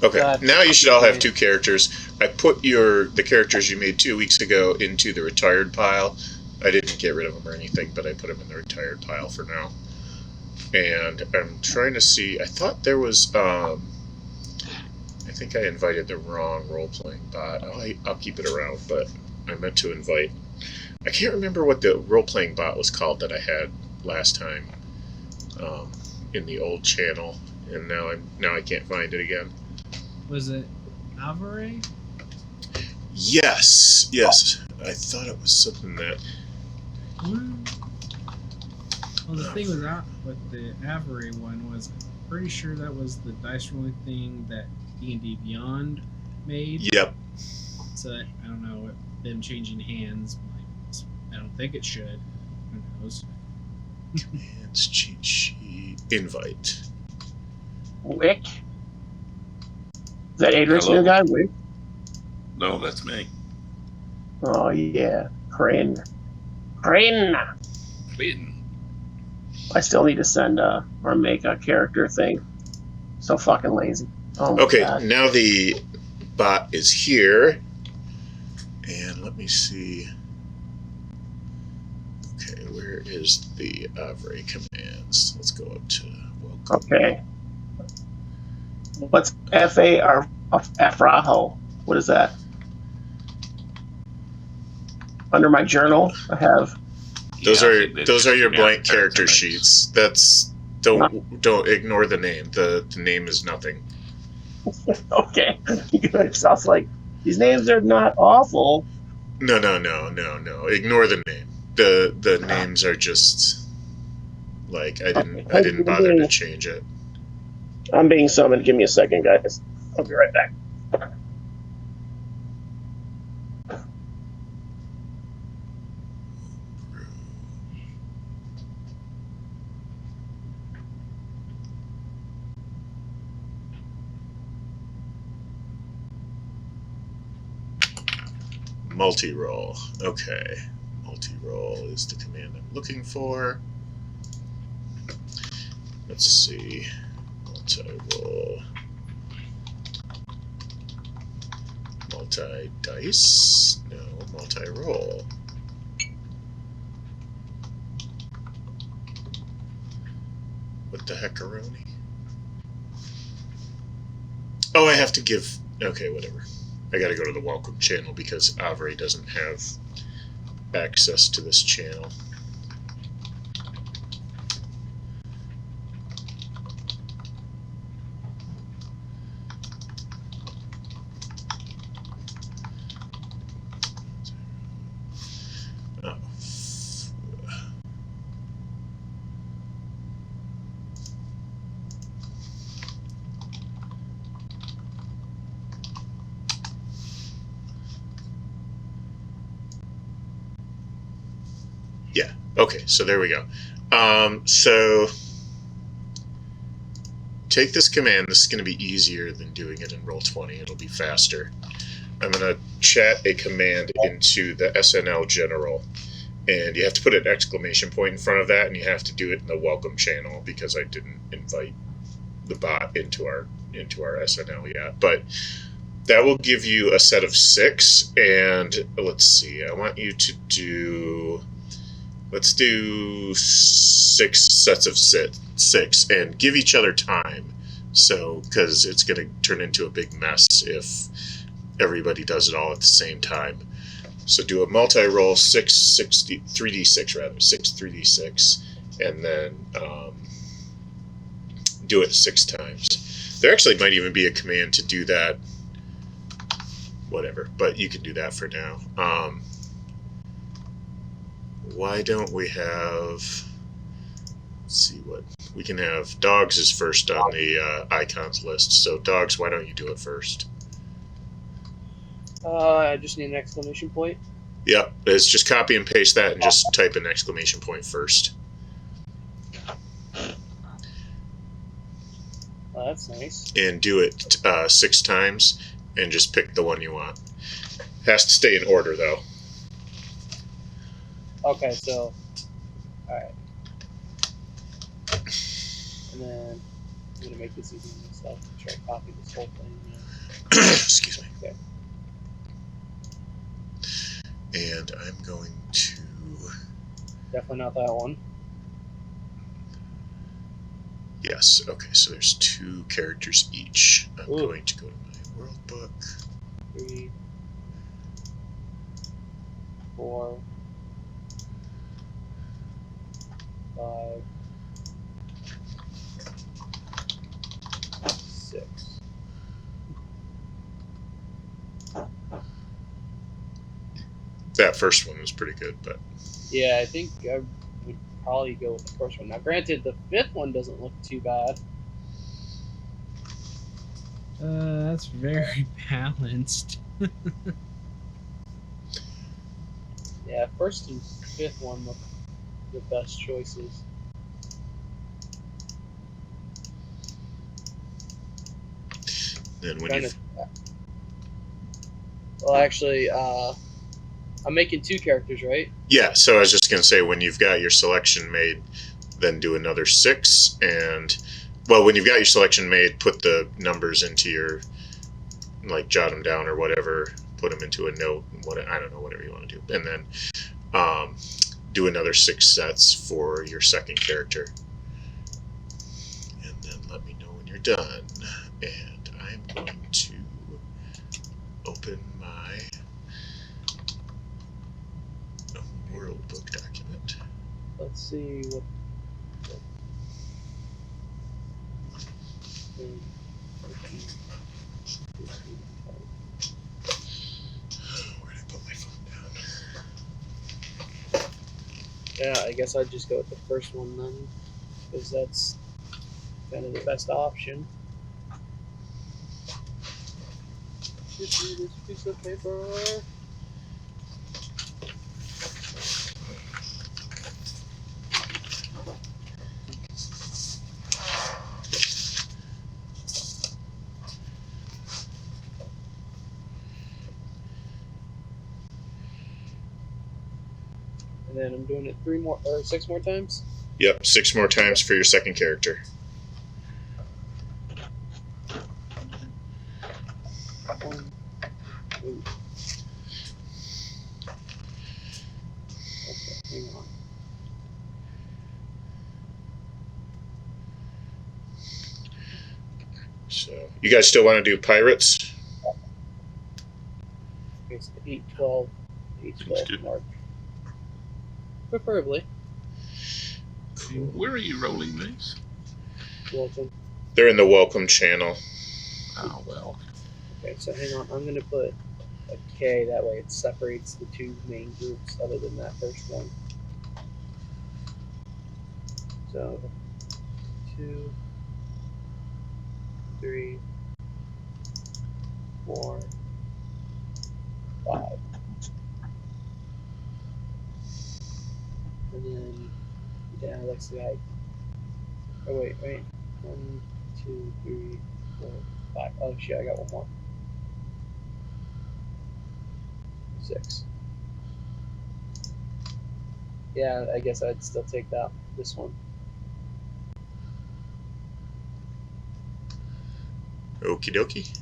Okay, now you should all have two characters. I put the characters you made 2 weeks ago into the retired pile. I didn't get rid of them or anything, but I put them in the retired pile for now. And I'm trying to see. I thought there was. I think I invited the wrong role-playing bot. I'll keep it around, but I meant to invite. I can't remember what the role-playing bot was called that I had last time in the old channel, and now I can't find it again. Was it Avare? Yes. I thought it was something that. Well, the thing with the Avare one was, I'm pretty sure that was the dice rolling thing that D&D Beyond made. Yep. So I don't know, them changing hands. I don't think it should. Who knows? Commands cheat sheet invite. Wick. Is that Adrian's new guy, Wick? No, that's me. Oh yeah, Crane. I still need to send or make a character thing. So fucking lazy. Oh my Okay, God. now the bot is here, and let me see. Okay, where is the Avray commands? Let's go up to welcome. Okay. What's Afraho? What is that? Under my journal, I have. Those are your blank character sheets. Don't ignore the name. The name is nothing. Okay. It sounds like these names are not awful. No. Ignore the name. The names are just like I didn't bother to change it. I'm being summoned. Give me a second, guys. I'll be right back. Multi-roll. Okay. Multi-roll is the command I'm looking for. Let's see. Multi-roll. Multi-dice? No, multi-roll. What the heckaroni? Oh, I have to give... Okay, whatever. I gotta go to the welcome channel because Avray doesn't have access to this channel. Yeah, okay, so there we go. So take this command. This is going to be easier than doing it in Roll20. It'll be faster. I'm going to chat a command into the SNL general, and you have to put an exclamation point in front of that, and you have to do it in the welcome channel because I didn't invite the bot into our SNL yet. But that will give you a set of 6, and let's see. I want you to do... Let's do 6 sets of 6 and give each other time. So, because it's going to turn into a big mess if everybody does it all at the same time. So do a multi-roll 3d6 rather, 6 3d6, and then do it 6 times. There actually might even be a command to do that. Whatever, but you can do that for now. Why don't we have... Let's see what... We can have dogs is first on the icons list. So dogs, why don't you do it first? I just need an exclamation point. Yeah, it's just copy and paste that and just type an exclamation point first. Oh, that's nice. And do it 6 times and just pick the one you want. Has to stay in order though. Okay, so... Alright. And then... I'm gonna make this easy on myself. Try to copy this whole thing. Excuse me. Okay. And I'm going to. Definitely not that one. Yes. Okay. So there's 2 characters each. I'm Ooh. going to go to my world book. 3, 4, 5, 6. That first one was pretty good, but Yeah, I think I would probably go with the first one. Now, granted, the 5th one doesn't look too bad. That's very balanced. Yeah, 1st and 5th one look the best choices. then when Trying you. to, well, actually, I'm making 2 characters, right? Yeah. So I was just going to say, when you've got your selection made, then do another 6, and well, when you've got your selection made, put the numbers into your, like, jot them down or whatever, put them into a note, I don't know, whatever you want to do, and then do another 6 sets for your second character, and then let me know when you're done. And I'm going to open my world book document. Let's see what. Where did I put my phone down? Yeah, I guess I'd just go with the first one then, because that's kind of the best option. Give me this piece of paper. And then I'm doing it 6 more times. Yep, 6 more times for your second character. 1, 2. Okay, hang on. So, you guys still want to do pirates? Okay, so 8, 12, 8, 12 mark. Preferably. Cool. Where are you rolling these? Welcome. They're in the welcome channel. Oh, well. Okay, so hang on. I'm gonna put a K. That way it separates the 2 main groups, other than that first one. So 2, 3, 4, 5. And then, yeah, that's the guy. Oh, wait. 1, 2, 3, 4, 5. Oh, shit, I got one more. 6. Yeah, I guess I'd still take this one. Okie dokie.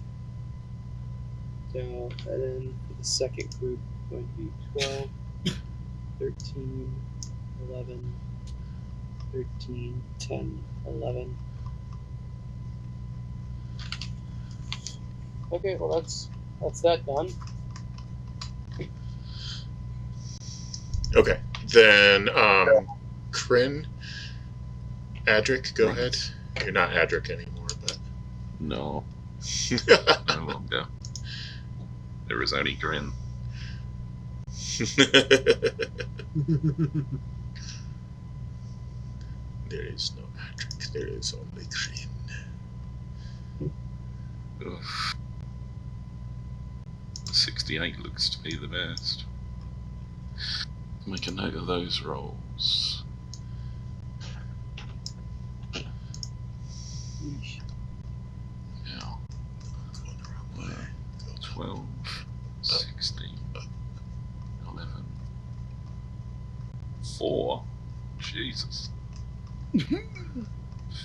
So, and then for the second group, going to be 12, 13, 11, 13, 10, 11. Okay, well that's that done. Okay. Then, Kryn, Adric, go ahead. You're not Adric anymore, but. No, no longer. There is only Grin. There is no Adric, there is only Kryn. Ugh. 68 looks to be the best. Make a note of those rolls. Yeesh. Yeah. Going the wrong way. 12, 16, 11, 4. Jesus.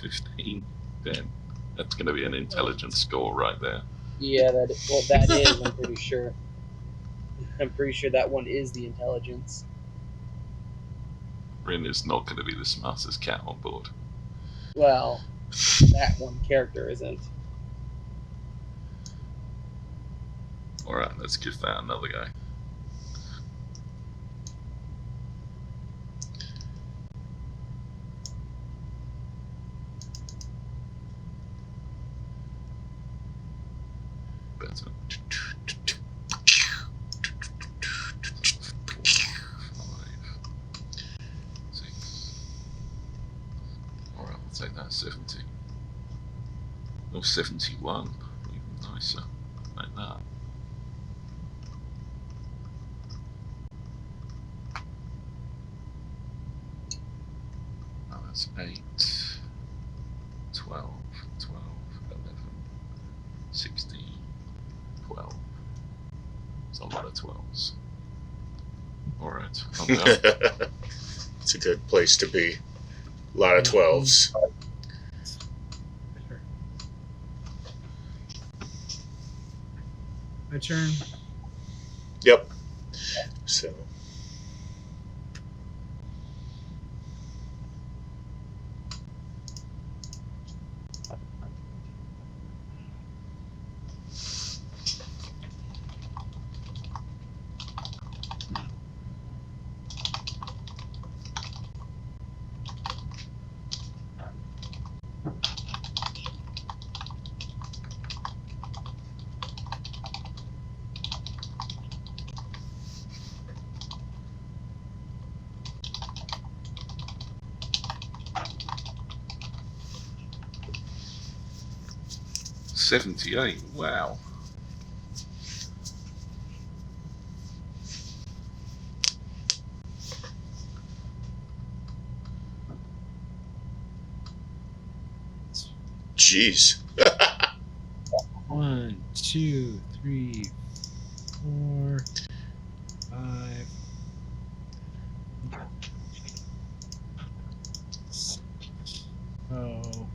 15, 10. That's going to be an intelligence score right there. Yeah, that is. I'm pretty sure. I'm pretty sure that one is the intelligence. Rin is not going to be the smartest cat on board. Well, that one character isn't. Alright, let's give that another go. Better. 5, 6. Alright, I'll take that 70. Or 71. Even nicer. Like that. Oh, that's 8, 12, 12, 11, 16, 12. It's a lot of 12s. Alright, I'm done. It's a good place to be. A lot of 12s. My turn. Yep. So. $78, wow. Jeez. 1, 2, 3, 4, 5. Oh.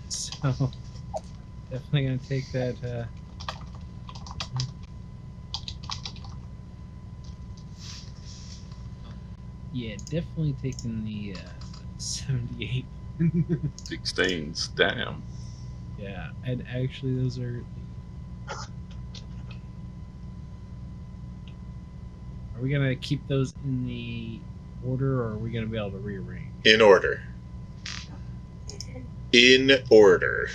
So, definitely gonna take that. Yeah, definitely taking the 78. 16s, damn. Yeah, and actually, those are. Are we gonna keep those in the order, or are we gonna be able to rearrange? In order. In order.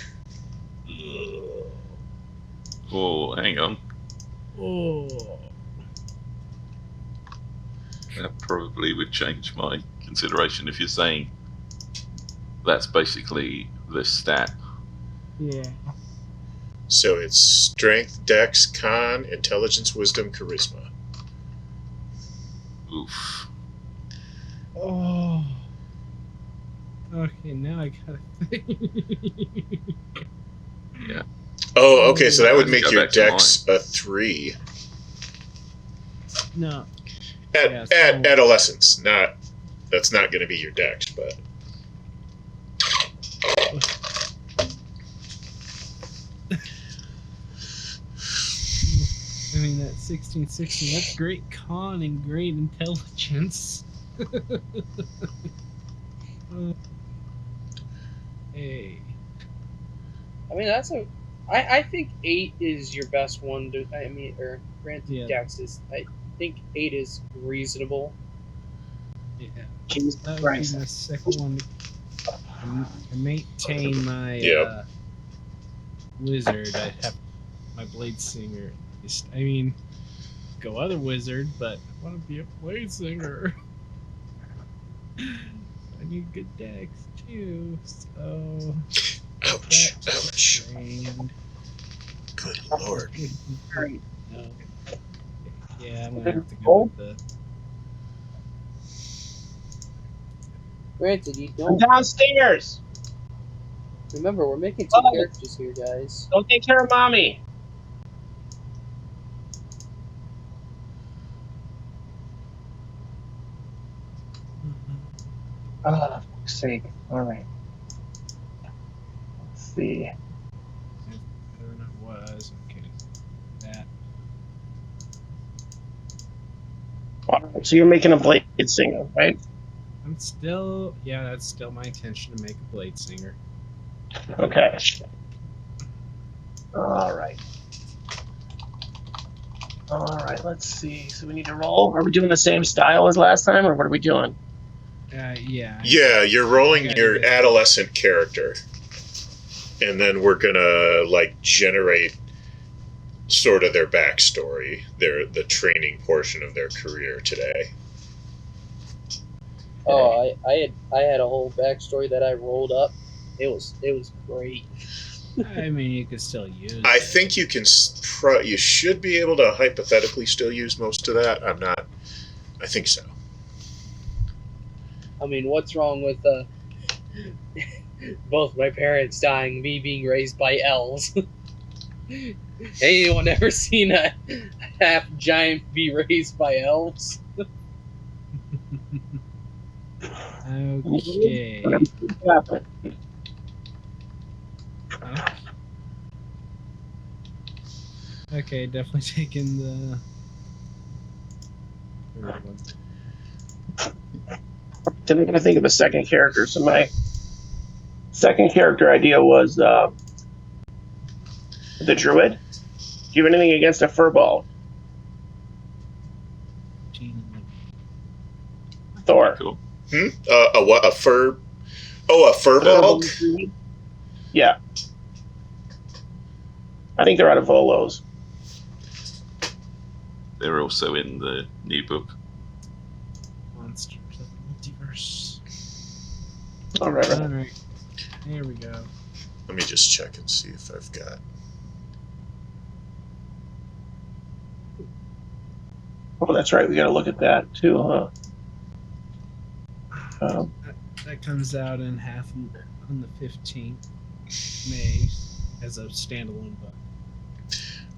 Oh, hang on. Oh. That probably would change my consideration if you're saying that's basically the stat. Yeah. So it's strength, dex, con, intelligence, wisdom, charisma. Oof. Oh. Okay, now I gotta think. Yeah. Oh, okay, so that would Let's make go your back to dex a 3. No. At, Yeah, at so- adolescence, that's not going to be your dex, but I mean, that 16, that's great con and great intelligence. Hey. I mean, that's a. I think 8 is your best one. I mean, or granted, Yeah. Dex is. I think 8 is reasonable. Yeah. Jesus That would Christ. be my second one. I maintain my Yep. wizard. I have my blade singer. At least. I mean, go other wizard, but I want to be a blade singer. I need good dex too. So. ouch, that's ouch. trained. Good lord. Great. No. Yeah, I'm gonna have to go Oh. with the. Granted, you I'm don't. downstairs. Remember, we're making 2 Oh. characters here, guys. Go take care of mommy. Oh, for fuck's sake. All right. Let's see. I don't know what it was. Okay. That. All right, so you're making a Blade Singer, right? I'm still. Yeah, that's still my intention to make a Blade Singer. Okay. All right. All right, let's see. So we need to roll. Are we doing the same style as last time, or what are we doing? Yeah. Yeah, you're rolling Yeah, your yeah. adolescent character, and then we're gonna like generate sort of their backstory, the training portion of their career today. Oh, I had a whole backstory that I rolled up. It was great. I mean, you could still use. I it. think you can. You should be able to hypothetically still use most of that. I'm not. I think so. I mean, what's wrong with both my parents dying, me being raised by elves? Anyone ever seen a half giant be raised by elves? Okay. Oh. Okay, definitely taking the. third one. Then I'm going to think of a second character. So my second character idea was the druid. Do you have anything against a furball? Thor. Cool. A what? A fur? Oh, a furball? Yeah. I think they're out of Volos. They're also in the new book. Monsters of the Multiverse. All right. All right. Here we go. Let me just check and see if I've got. Oh, that's right. We got to look at that too, huh? That comes out in half on the 15th May as a standalone book.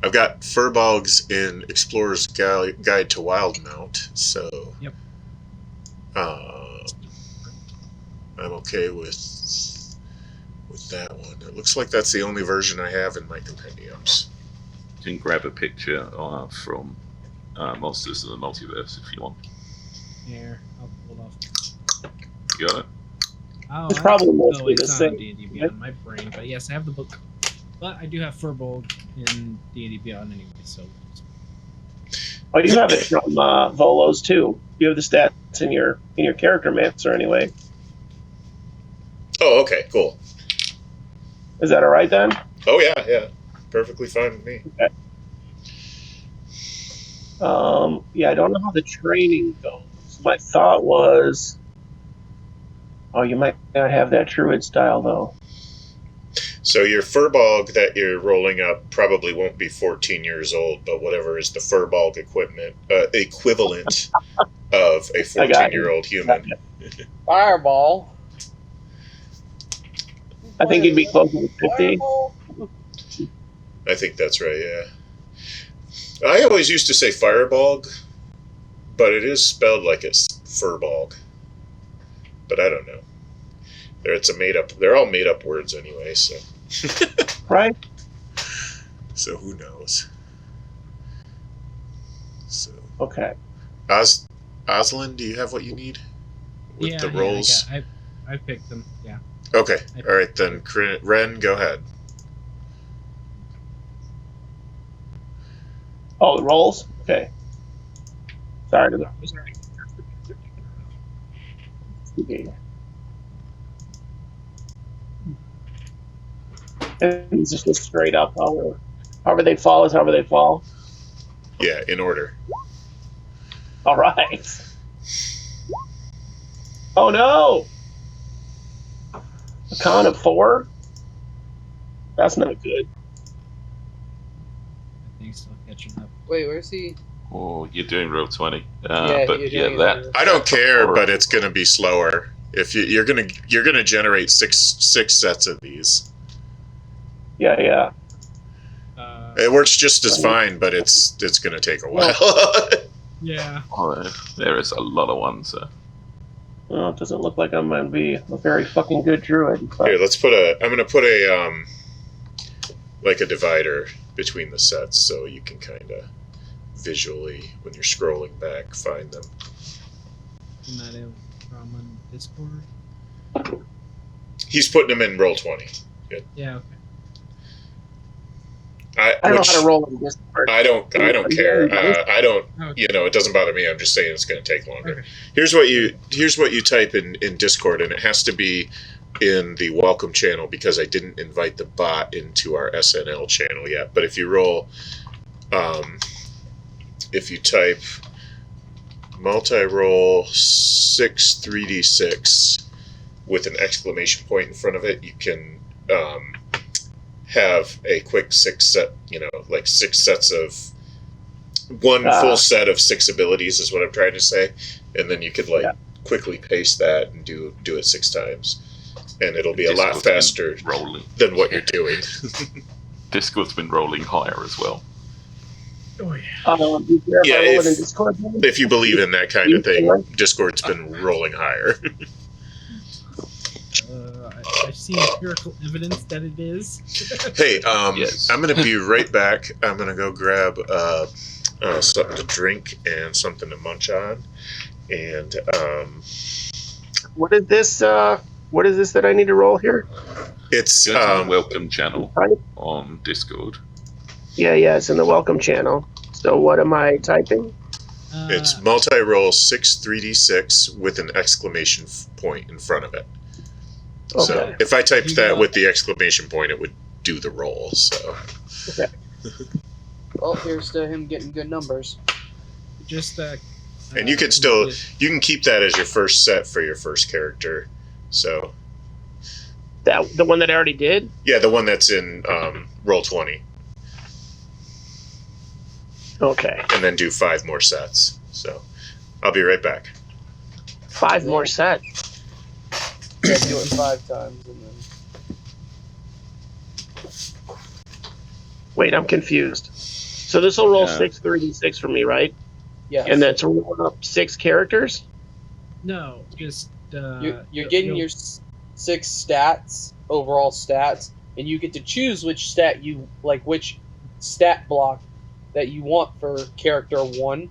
I've got furbolgs in Explorer's Guide to Wildmount, so. Yep. I'm okay with that one. It looks like that's the only version I have in my compendiums. You can grab a picture from Monsters of the Multiverse if you want. Here, I'll pull it off. You got it? Oh, It's probably mostly it's the not same. on D&D Beyond my brain, but yes, I have the book. But I do have Furbolg in D&D Beyond anyway, so. Oh, you have it from Volos too. You have the stats in your character master anyway. Oh, okay, cool. Is that all right then? Oh, yeah. Perfectly fine with me. Yeah, I don't know how the training goes. My thought was, oh, you might not have that druid style though. So your furbolg that you're rolling up probably won't be 14 years old, but whatever is the furbolg equivalent of a 14-year-old human. Fireball. I think it'd be closer to 50. Fireball? I think that's right, yeah. I always used to say firebolg, but it is spelled like it's furbolg. But I don't know. They're all made up words anyway, so. Right? So who knows? So Okay. Oslin, do you have what you need? With the rolls? I picked them, yeah. Okay. All right, then. Ren, go ahead. Oh, the rolls? Okay. Sorry. And it's just a straight up, however they fall is however they fall. Yeah, in order. All right. Oh no! A con of 4? That's not good. I think still catching up. Wait, where's he? Or you're doing roll 20. Yeah, but you're yeah, doing that. it. I don't care, but it's going to be slower. If you're gonna generate six sets of these. Yeah. It works just as fine, but it's going to take a while. Yeah. Oh, there is a lot of ones. Well, it doesn't look like I'm going to be a very fucking good druid. But... Here, let's put a. I'm gonna put a like a divider between the sets, so you can kind of visually, when you're scrolling back, find them. I'm not able from on Discord. He's putting them in Roll20. Yeah, okay. I don't know how to roll in this part. I don't care. I don't. Okay. You know, it doesn't bother me. I'm just saying it's going to take longer. Okay. Here's what you type in Discord, and it has to be in the welcome channel because I didn't invite the bot into our SNL channel yet. But if you roll, if you type multi-roll 6 3d6 with an exclamation point in front of it, you can have a quick 6 sets of one full set of 6 abilities is what I'm trying to say, and then you could quickly paste that and do it 6 times, and it'll be a lot faster than what you're doing. Discord's been rolling higher as well. Oh yeah. If you believe in that kind of thing, Discord's been rolling higher. I've seen empirical evidence that it is. Hey, yes. I'm going to be right back. I'm going to go grab something to drink and something to munch on. And what is this? What is this that I need to roll here? It's Go to the welcome channel on Discord. Yeah, it's in the welcome channel. So what am I typing? It's multi-roll 6 3d6 with an exclamation point in front of it. Okay. So if I typed that with the exclamation point, it would do the roll. So. Okay. Well, here's to him getting good numbers. Just and you can keep that as your first set for your first character. So. The one that I already did? Yeah, the one that's in Roll20. Okay. And then do 5 more sets. So, I'll be right back. 5 more sets. Yeah, do it 5 times and then. Wait, I'm confused. So this will roll 6 3d6 for me, right? Yeah. And that's rolling up 6 characters? No, just you're getting your 6 stats, overall stats, and you get to choose which stat which stat block that you want for character 1,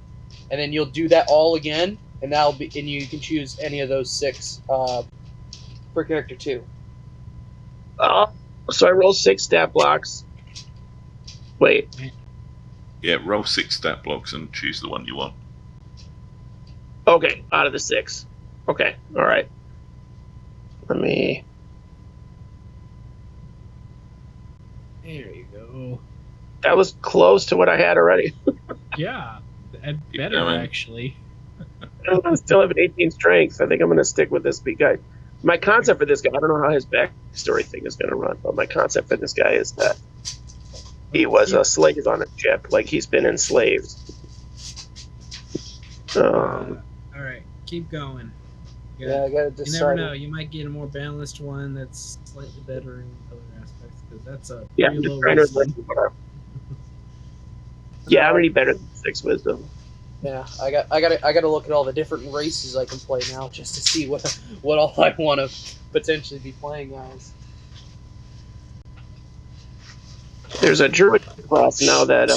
and then you'll do that all again, and you can choose any of those 6 for character 2. So I roll 6 stat blocks. Wait. Yeah, roll 6 stat blocks and choose the one you want. Okay, out of the 6. Okay, all right. Let me. there you go. That was close to what I had already. Yeah, and Keep better going. actually. I still have an 18 strength. I think I'm going to stick with this guy. My concept for this guy, I don't know how his backstory thing is going to run, but my concept for this guy is that he was a slave on a ship, like he's been enslaved. All right, keep going. Yeah, I gotta You decide. never know. You might get a more balanced one that's slightly better in other aspects because that's a Yeah, pretty I'm low just trying to wisdom. Yeah, I'm already better than 6 wisdom. Yeah, I gotta look at all the different races I can play now just to see what all I want to potentially be playing as. There's a druid class now that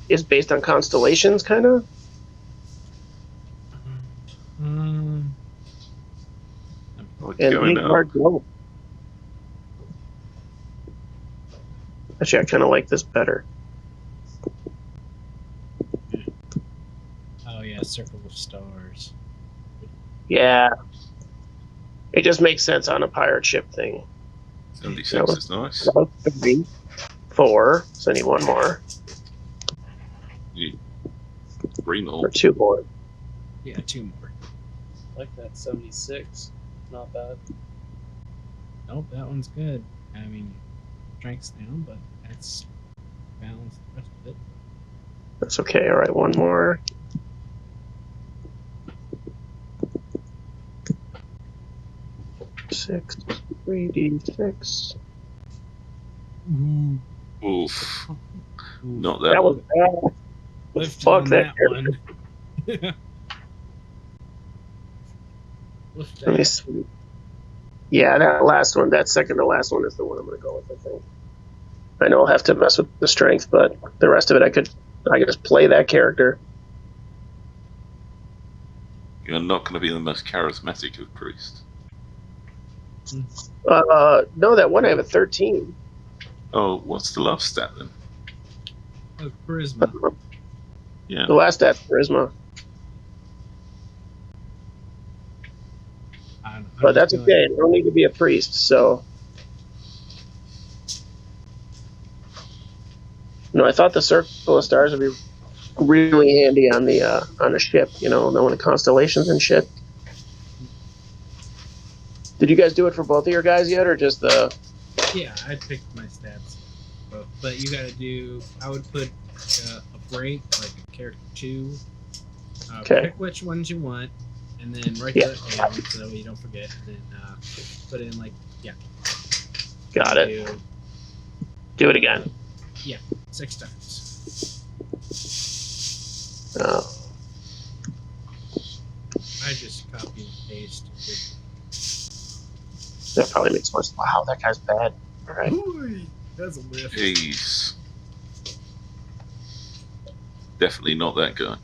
is based on constellations, kind of. What's And going leave on? hard go. Actually, I kind of like this better. Oh yeah, Circle of Stars. Yeah. It just makes sense on a pirate ship thing. 76 is nice. That was 3, 4, so I need 1 more. 3 more. Or 2 more. Yeah, 2 more. I like that 76. Not bad. Nope, that one's good. I mean, strength's down, but that's balanced the rest of it. That's okay. All right, 1 more. Six, 3d6. Oof. Not that That was bad. Lifted Fuck on that that one. Lift Let me that. see. Yeah, that last one, that second to last one is the one I'm going to go with, I think. I know I'll have to mess with the strength, but the rest of it, I could just play that character. You're not going to be the most charismatic of priests. No, that one I have a 13. Oh, what's the love stat then? Oh, charisma. Yeah. The last stat's charisma. I don't know. But that's okay. I don't need to be a priest, so. No, I thought the circle of stars would be really handy on a ship, knowing the constellations and shit. Did you guys do it for both of your guys yet, or just the? Yeah, I picked my stats. But you gotta do. I would put a break, like a character 2. Okay. Pick which ones you want, and then write Yeah. that down so that way you don't forget. And then put in Got it. Do it again. 6 times. Oh. I just copy and paste. That probably makes more sense. Wow, that guy's bad. All right. Ooh, that's a lift. He's definitely not that guy.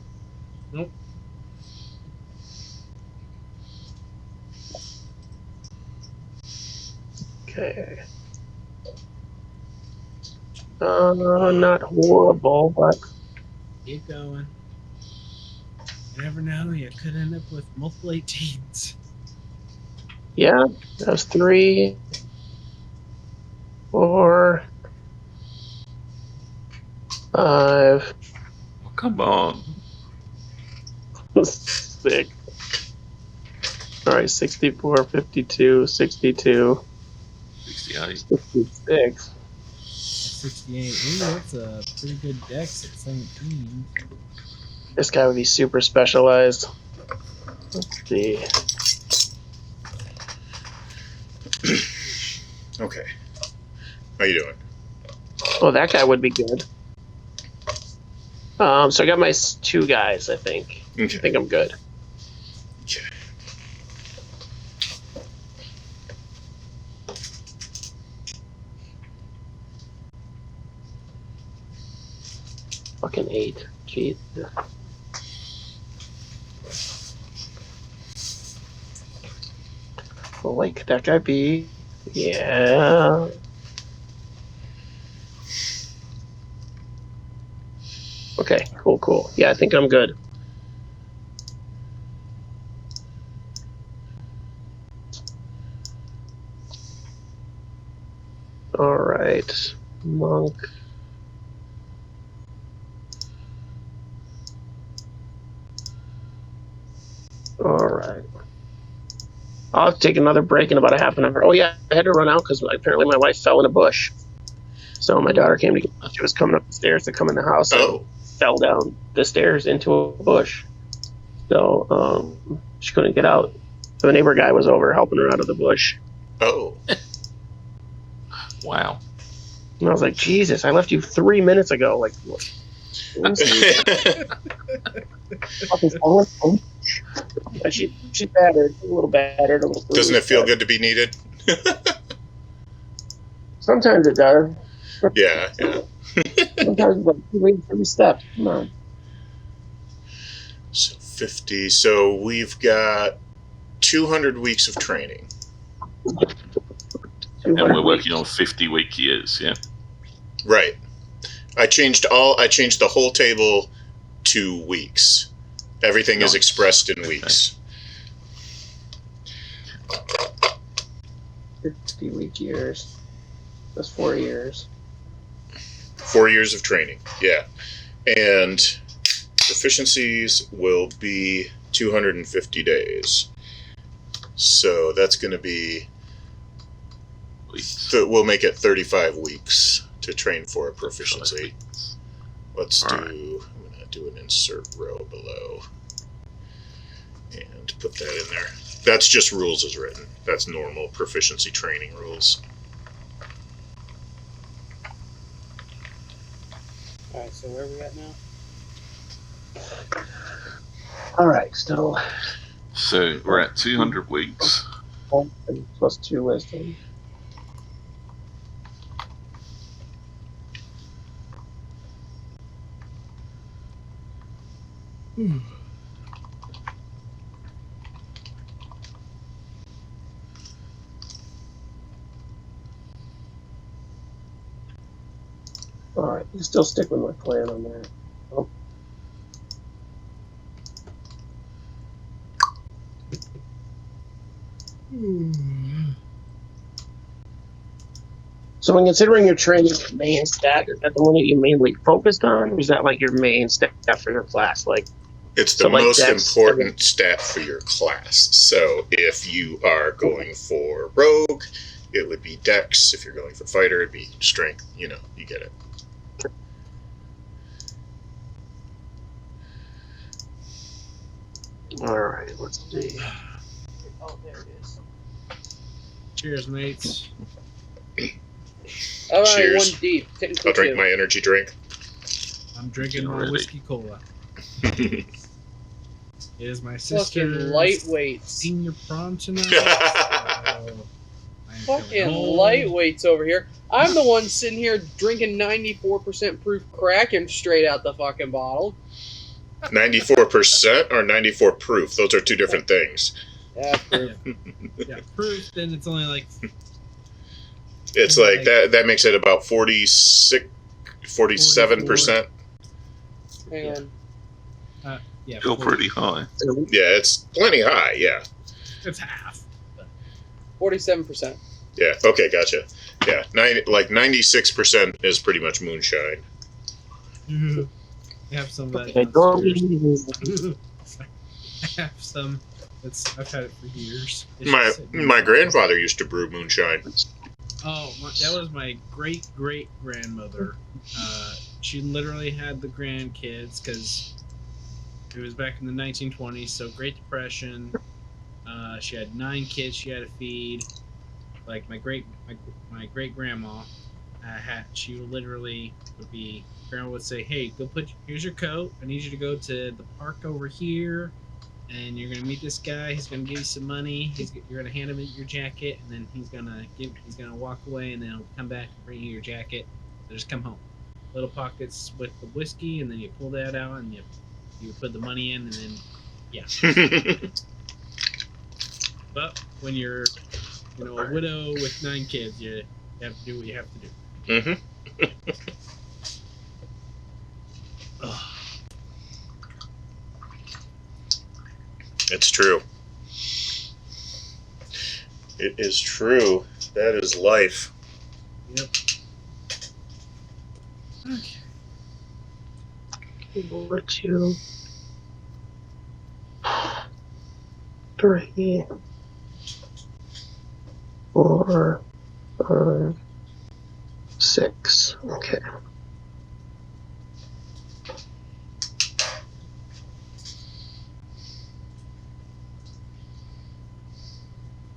Nope. Okay. Not horrible, but Keep going. You never know. You could end up with multiple 18s. yeah, that was 3, 4, 5, Oh, come on. 6. All right, 64, 52, 62, 68. 66. 68. Ooh, that's a pretty good dex at 17. This guy would be super specialized. Let's see. Okay. How you doing? Oh, that guy would be good. So I got my 2 guys, I think. I Okay. think I'm good. Okay. Fucking 8. Jeez. Well, like, could that guy be? Yeah. Okay, cool. Yeah, I think I'm good. All right, monk. All right. I'll take another break in about a half an hour. Oh yeah, I had to run out because apparently my wife fell in a bush. So my daughter came to get me. She was coming up the stairs to come in the house. Oh. Fell down the stairs into a bush. So she couldn't get out. So the neighbor guy was over helping her out of the bush. Oh. Wow. And I was like, Jesus, I left you 3 minutes ago. Like, what? She's battered, a little battered. A little Doesn't it feel good to be needed? Sometimes it does. Yeah. Sometimes it's like waiting for every step. Come on. So 50. So we've got 200 weeks of training. And we're working on 50-week years, yeah? Right. I changed the whole table to weeks. Everything is Nice. expressed in weeks. 50-week years. That's 4 years. 4 years of training. Yeah. And proficiencies will be 250 days. So that's going to be Weeks. we'll make it 35 weeks to train for a proficiency. Let's do, Alright. I'm going to do an insert row below and put that in there. That's just rules as written. That's normal proficiency training rules. Alright, so where are we at now? All right, still So we're at 200 weeks. plus 2 wisdom. All right, you still stick with my plan on that. Oh. So when considering your training main stat, is that the one that you mainly focused on, or is that like your main stat for your class? Like, It's the so like most Dex, important stat for your class. So if you are going for rogue, it would be dex. If you're going for fighter, it'd be strength. You know, you get it. All right, let's see. Oh, there it is. Cheers, mates. All right, Cheers. 1 deep. Technically I'll drink 2. my energy drink. I'm drinking my Already. whiskey cola. It is my Fucking sister's lightweights. senior prom tonight. So I am Fucking feeling old. lightweights over here. I'm the one sitting here drinking 94% proof Kraken straight out the fucking bottle. 94% or 94 proof? Those are two different things. Yeah, proof. Yeah, proof. Then it's only like It's like that makes it about 46, 47%. Hang on. yeah, Still 40. pretty high. Yeah, it's plenty high. Yeah. It's half. 47%. Yeah. Okay. Gotcha. Yeah. 96% is pretty much moonshine. I have some of that. Okay, downstairs. I have some. I've had it for years. It's My just sitting my there. grandfather used to brew moonshine. That was my great grandmother. She literally had the grandkids because it was back in the 1920s, so Great Depression. She had 9 kids she had to feed. Like my great grandma she literally grandma would say, "Hey, here's your coat. I need you to go to the park over here, and you're gonna meet this guy. He's gonna give you some money. You're gonna hand him your jacket, and then he's gonna walk away, and then he'll come back and bring you your jacket. So just come home. Little pockets with the whiskey, and then you pull that out, and you put the money in, and then But when you're a widow with 9 kids, you have to do what you have to do." It's true. It is true. That is life. Yep. Okay. Over 2, 3, 4, 5, 6. Okay.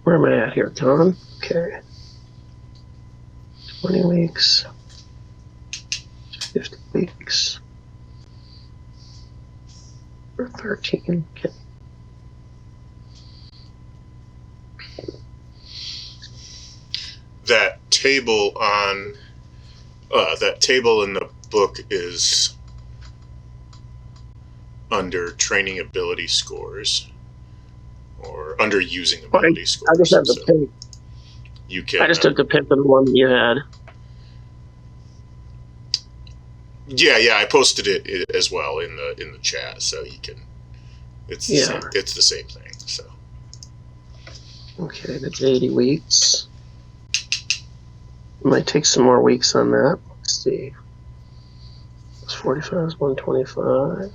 Where am I at here, Tom? Okay. 20 weeks. 50 weeks. Or 13. Okay. That table in the book is under training ability scores or under using ability scores. I just have to So pick. you can. I just took the pick of the one that you had. Yeah, I posted it as well in the chat, so you can. It's the same. It's the same thing. So. Okay, that's 80 weeks. Might take some more weeks on that. Let's see. It's 45 is 125.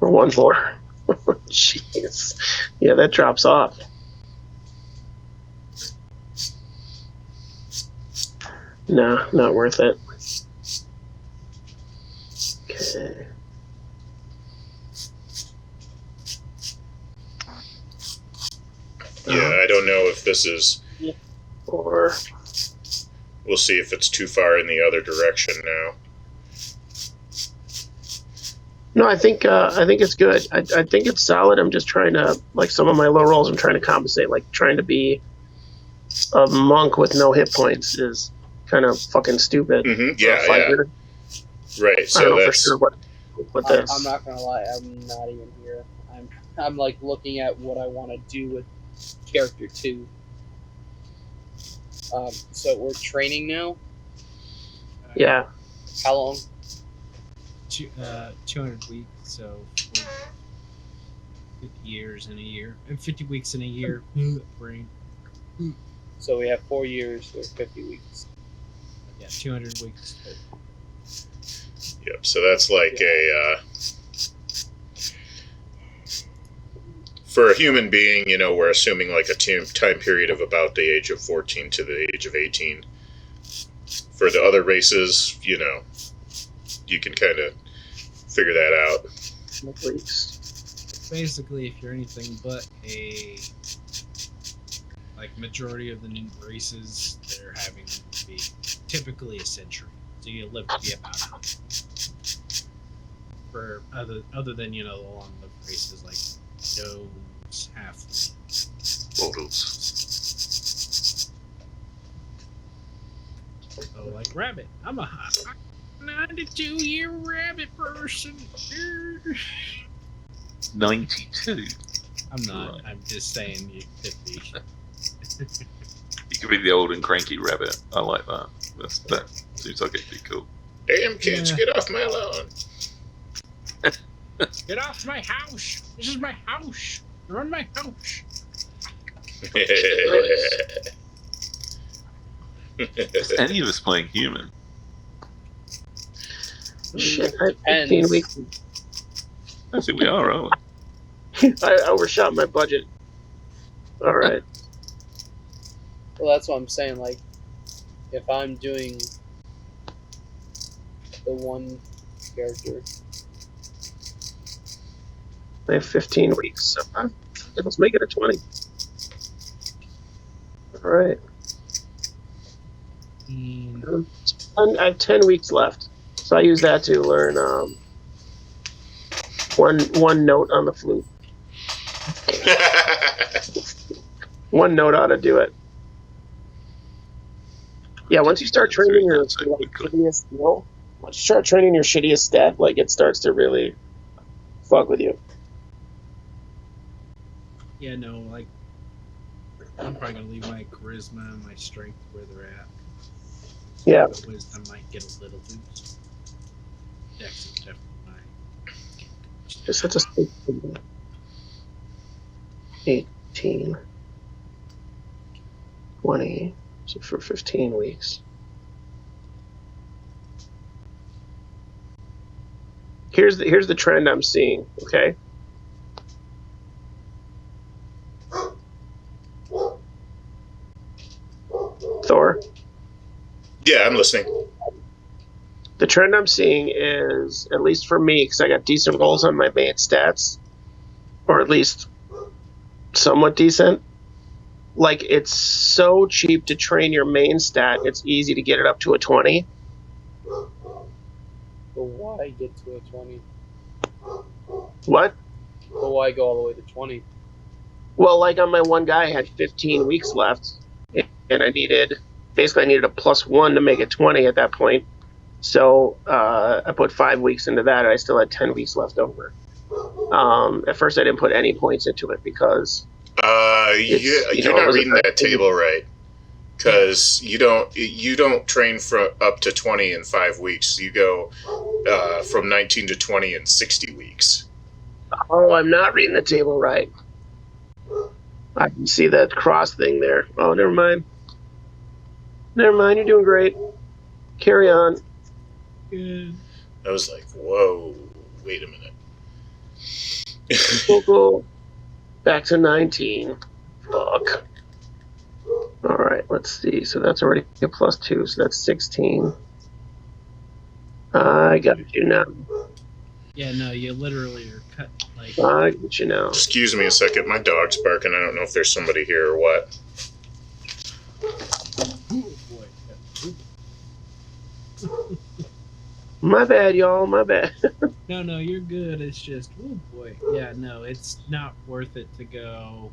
Or 1 more. Jeez. Yeah, that drops off. No, not worth it. Okay. Yeah, I don't know if this is Or We'll see if it's too far in the other direction now. No, I think it's good. I think it's solid. I'm just trying to, like, some of my low rolls, I'm trying to compensate. Like, trying to be a monk with no hit points is kind of fucking stupid. Mm-hmm. for a fighter. Right. I So don't know for that's sure what this. I'm not gonna lie, I'm not even here. I'm like looking at what I want to do with character 2. So we're training now. Yeah. How long? 200 weeks, so 50 years in a year, and 50 weeks in a year. Brain. So we have 4 years for 50 weeks. Yeah, 200 weeks. Yep. So that's like for a human being, we're assuming like a time period of about the age of 14 to the age of 18. For the other races, you can kind of figure that out. Basically, if you're anything but a majority of the new races, they're having to be typically a century, so you live to be about 100. For other than the long-lived races like gnomes, halflings, Models. so like rabbit. I'm a 92-year rabbit person. 92. I'm not. Right. I'm just saying you could be. You could be the old and cranky rabbit. I like that. That seems like it'd be cool. Damn kids, Yeah. get off my lawn. Get off my house! This is my house! You're on my house! Is any of us playing human? Shit, I had Depends. 15 weeks. I think we are, aren't I overshot my budget. All right. Well, that's what I'm saying. Like, if I'm doing the one character, I have 15 weeks. So let's make it a 20. All right. I have 10 weeks left, so I use that to learn one note on the flute. One note how to do it. Yeah, once you start training your shittiest skill, once you start training your shittiest stat, like, it starts to really fuck with you. Yeah, no, like, I'm probably gonna leave my charisma and my strength where they're at. Yeah. Wisdom might get a little boost. Dex is definitely mine. Just such a stupid thing. 18, 20, so for 15 weeks. Here's the trend I'm seeing, okay? Thor? Yeah, I'm listening. The trend I'm seeing is, at least for me, because I got decent rolls on my main stats, or at least somewhat decent, like, it's so cheap to train your main stat, it's easy to get it up to a 20. but why get to a 20? What? But why go all the way to 20? Well, like, on my one guy, I had 15 weeks left, and I needed a +1 to make it 20 at that point. So I put 5 weeks into that, and I still had 10 weeks left over. At first, I didn't put any points into it because You're not reading that table right, because you don't train for up to 20 in 5 weeks. You go from 19 to 20 in 60 weeks. Oh, I'm not reading the table right. I can see that cross thing there. Oh, never mind. Never mind, you're doing great. Carry on. Good. I was like, whoa, wait a minute. We'll go back to 19. Fuck. Alright, let's see. So that's already a +2, so that's 16. I got you now. Yeah, no, you literally are cut like. I got you now. Excuse me a second, my dog's barking. I don't know if there's somebody here or what. Oh boy. My bad, y'all. My bad. No, you're good. It's just, oh boy, yeah, no, it's not worth it to go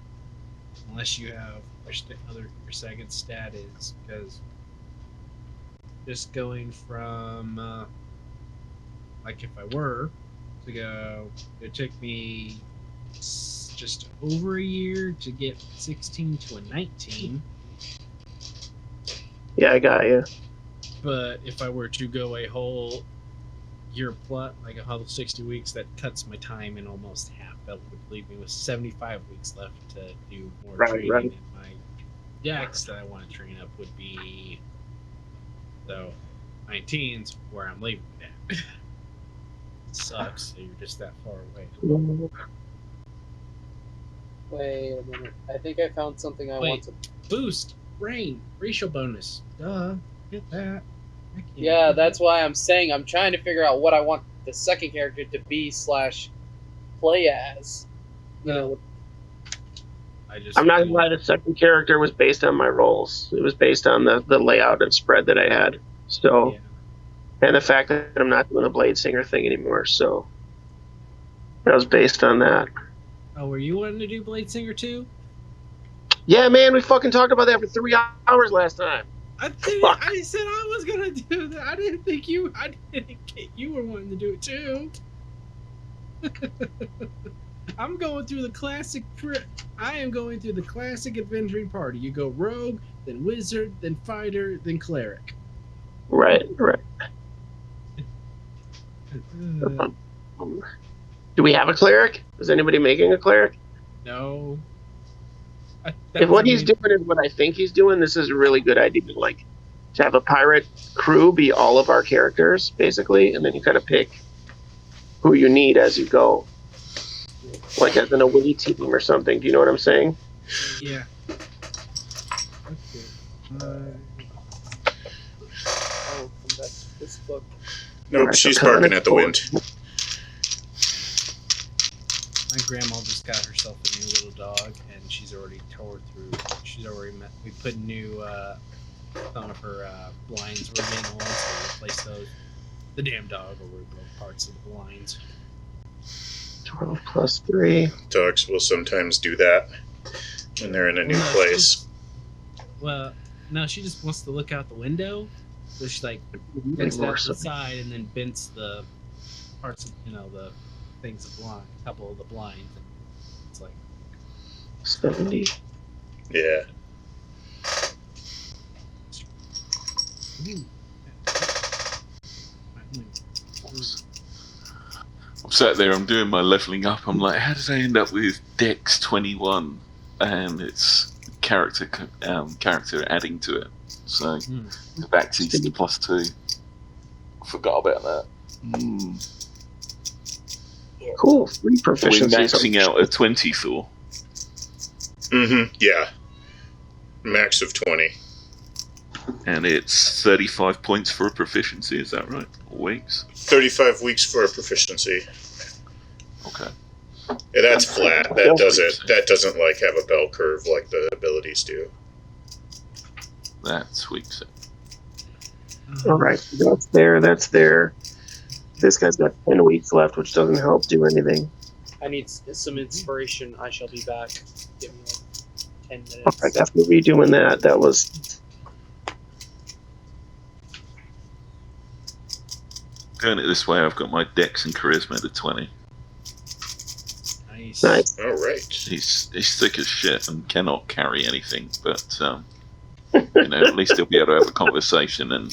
unless you have your second stat is because just going from like if I were to go, it took me just over a year to get 16 to a 19. Yeah, I got you. But if I were to go a whole year plus, like a whole 60 weeks, that cuts my time in almost half. That would leave me with 75 weeks left to do more training. Right. And my decks that I want to train up would be, so 19's where I'm leaving it at. Sucks that you're just that far away. Wait a minute. I think I found something I want to. Boost, rain, racial bonus. Duh, get that. Yeah, that's why I'm saying I'm trying to figure out what I want the second character to be / play as. You know, I'm not gonna lie, the second character was based on my roles. It was based on the layout and spread that I had. So, yeah. And the fact that I'm not doing the Blade Singer thing anymore. So that was based on that. Oh, were you wanting to do Blade Singer too? Yeah, man, we fucking talked about that for 3 hours last time. I said I was gonna do that. I didn't think you were wanting to do it too. I'm going through the classic. I am going through the classic adventuring party. You go rogue, then wizard, then fighter, then cleric. Right. Do we have a cleric? Is anybody making a cleric? No. If what he's doing is what I think he's doing, this is a really good idea. Like to have a pirate crew be all of our characters, basically, and then you kind of pick who you need as you go. Like as an away team or something. Do you know what I'm saying? Yeah. Okay. oh, that's this book. Nope, she's barking at the wind. My grandma just got herself a new little dog, and she's already tore through. We put new some of her blinds were getting old, so we replaced those. The damn dog over both parts of the blinds. 12 plus 3. Dogs will sometimes do that when they're in a new place. No, she just wants to look out the window. So she like bends out to the side and then bends the parts of the things of blind, a couple of the blinds. And it's like 70. Yeah. I'm sat there, I'm doing my leveling up. I'm like, how did I end up with Dex 21? And it's character adding to it. So back to +2. Forgot about that. Cool. 3 proficiency. We're maxing out at 20 Thor. Yeah. Max of 20. And it's 35 points for a proficiency, is that right? Or weeks? 35 weeks for a proficiency. Okay. Yeah, that's flat. That doesn't like have a bell curve like the abilities do. That's weeks. Alright, that's there. This guy's got 10 weeks left, which doesn't help do anything. I need some inspiration. I shall be back. Give me like 10 minutes. Alright, after redoing that was... Doing it this way, I've got my Dex and Charisma to 20. Nice. Alright. He's thick as shit and cannot carry anything, but at least he'll be able to have a conversation and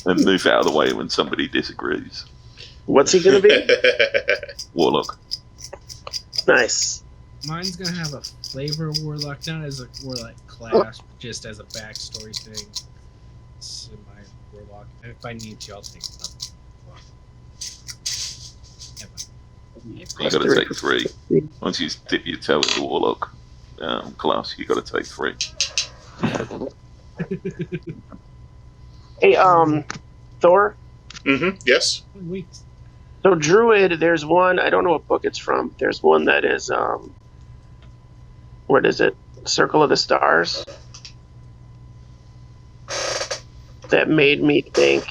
move out of the way when somebody disagrees. What's he gonna be? Warlock. Nice. Mine's gonna have a flavor of warlock, not as a warlock class, but just as a backstory thing. It's in my warlock. If I need to, I'll take it up. You gotta take 3. Once you dip your toe into Warlock class, you gotta take 3. Hey, Thor? Yes? Weeks. So Druid, there's one, I don't know what book it's from. There's one that is, what is it? Circle of the Stars? That made me think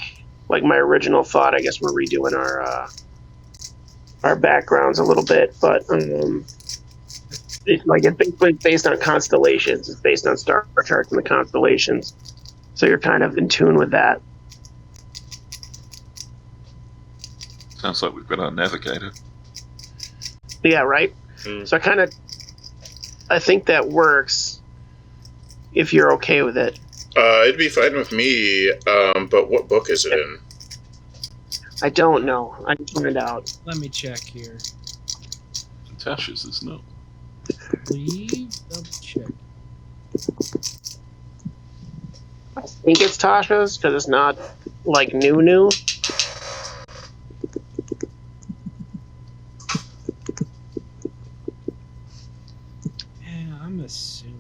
like my original thought. I guess we're redoing our backgrounds a little bit, but it's basically based on constellations. It's based on star charts and the constellations, so you're kind of in tune with that. Sounds like we've got our navigator. Yeah, right. So I think that works if you're okay with it. It'd be fine with me, but what book is it in? I don't know. I can find out. Let me check here. Tasha's, isn't it? Please double check. I think it's Tasha's because it's not like new. Yeah, I'm assuming.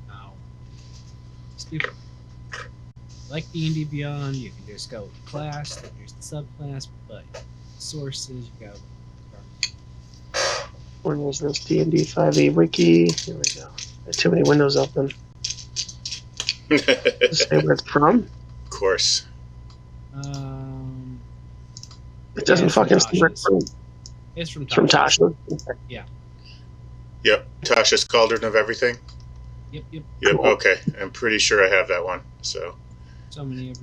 Now, stupid. Like D&D Beyond, you can just go with class, then there's the subclass, but sources, you go. Where is this D&D 5e wiki? Here we go. There's too many windows open. Say where it's from. Of course. It doesn't fucking say where it's from. It's from It's from Tasha. Yep, Tasha's Cauldron of Everything. Yep. Yep. Cool. Okay, I'm pretty sure I have that one. So Everything.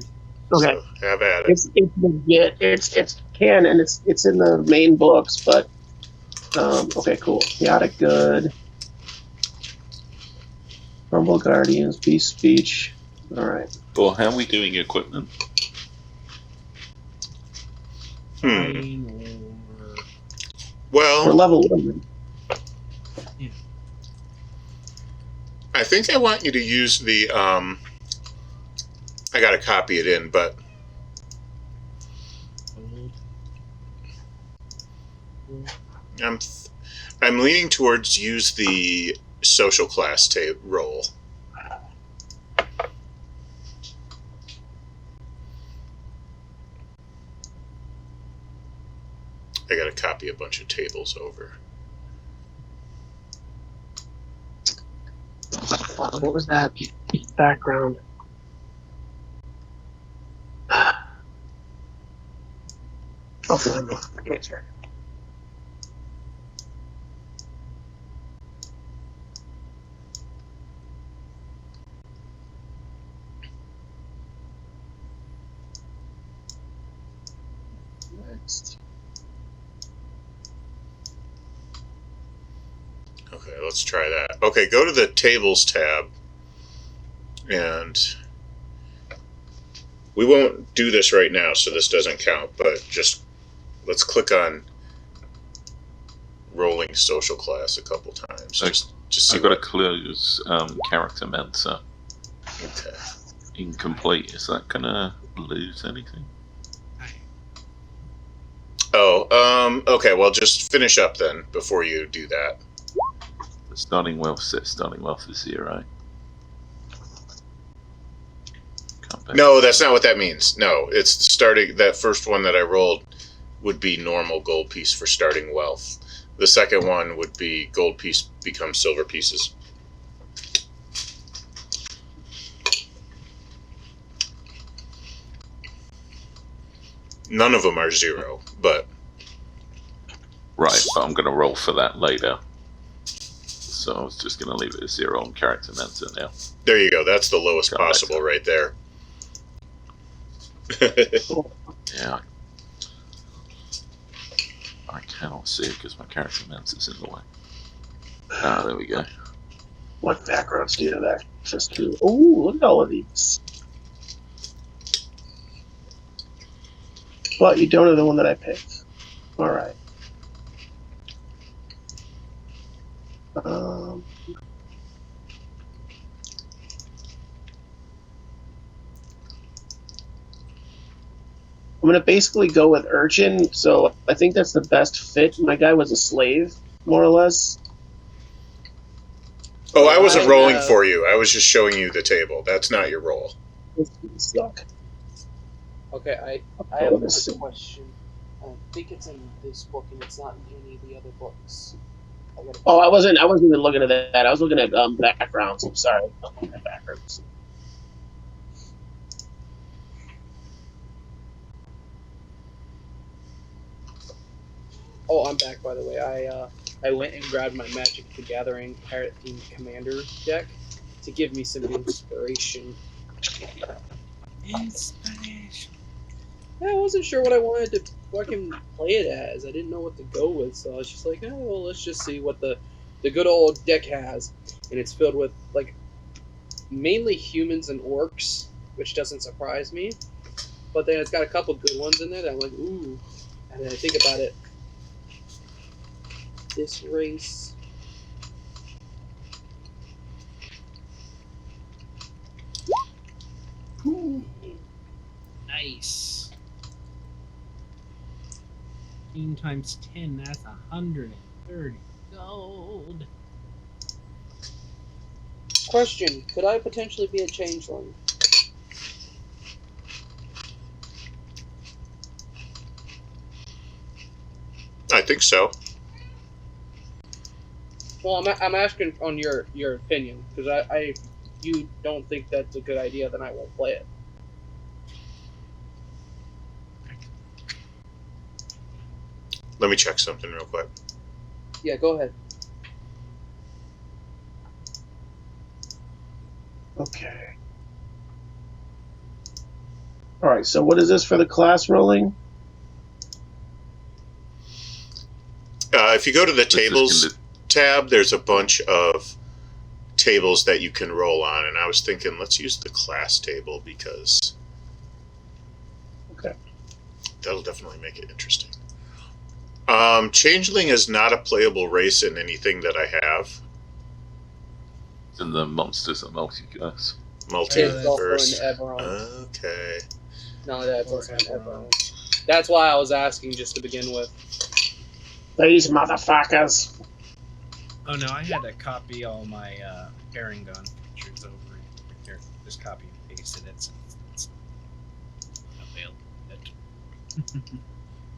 Okay. So have at it. It's legit. It's canon. It's in the main books, but okay, cool. Chaotic Good, Rumble Guardians, Beast Speech. All right. Or how are we doing equipment? Hmm. Or We're Well, level 1. I think I want you to use the. I gotta copy it in, but old. I'm leaning towards use the social class roll. I gotta copy a bunch of tables over. What was that background? Okay, sure. Next. Okay, let's try that. Okay, go to the tables tab, and we won't do this right now, so this doesn't count, but just let's click on rolling social class a couple times. Just see I've got to what. close character Mensa. Okay. Incomplete. Is that gonna lose anything? Oh, okay, well, just finish up then before you do that. The starting wealth set starting wealth is 0. Come back. No, that's not what that means. No, it's starting. That first one that I rolled would be normal gold piece for starting wealth. The second one would be gold piece becomes silver pieces. None of them are 0, but Right, but I'm gonna roll for that later. So I was just gonna leave it as 0 on character Mensa now. there you go. That's the lowest Got it. possible right there. Yeah. I cannot see it because my character Mensa's in the way. Ah, there we go. What backgrounds do you have access to? Oh, look at all of these. Well, you don't have the one that I picked. All right. I'm going to basically go with Urchin, so I think that's the best fit. My guy was a slave, more or less. Oh, I wasn't I rolling have- for you. I was just showing you the table. That's not your roll. This would suck. Okay, I Oh, have a this- quick question. I think it's in this book and it's not in any of the other books. Oh, I wasn't even looking at that. I was looking at backgrounds. I'm sorry. I'm looking at backgrounds. Oh, I'm back, by the way. I went and grabbed my Magic the Gathering Pirate themed Commander deck to give me some inspiration. Inspiration. I wasn't sure what I wanted to fucking play it as. I didn't know what to go with, so I was just like, oh, well, let's just see what the good old deck has. And it's filled with, like, mainly humans and orcs, which doesn't surprise me. But then it's got a couple good ones in there that I'm like, ooh. And then I think about it. This race. Ooh. Nice. 15 times 10, that's 130 gold. Question: could I potentially be a changeling? I think so. Well, I'm asking on your opinion, because I you don't think that's a good idea, then I won't play it. Let me check something real quick. Yeah, go ahead. Okay. All right. So what is this for the class rolling? If you go to the This is tables gonna- tab, there's a bunch of tables that you can roll on, and I was thinking, let's use the class table because Okay. that'll definitely make it interesting. Changeling is not a playable race in anything that I have. and the monsters are multi-class. It's also in Multiverse. Eberron. Okay. No, that's also in Eberron. That's why I was asking just to begin with. These motherfuckers. Oh no, I had to copy all my herring gun pictures over here. Just copy and pasted it since it's available.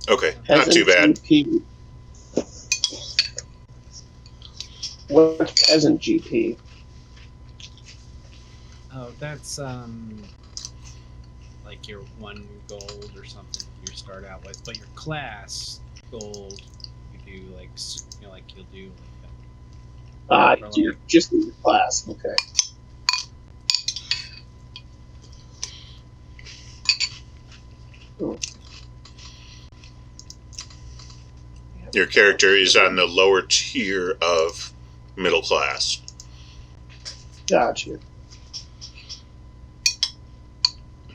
Okay. Not too bad. GP. What's peasant GP? Oh, that's like your 1 gold or something you start out with, but your class gold you do like you'll do like You're just in your class. Okay. Your character is on the lower tier of middle class. Gotcha.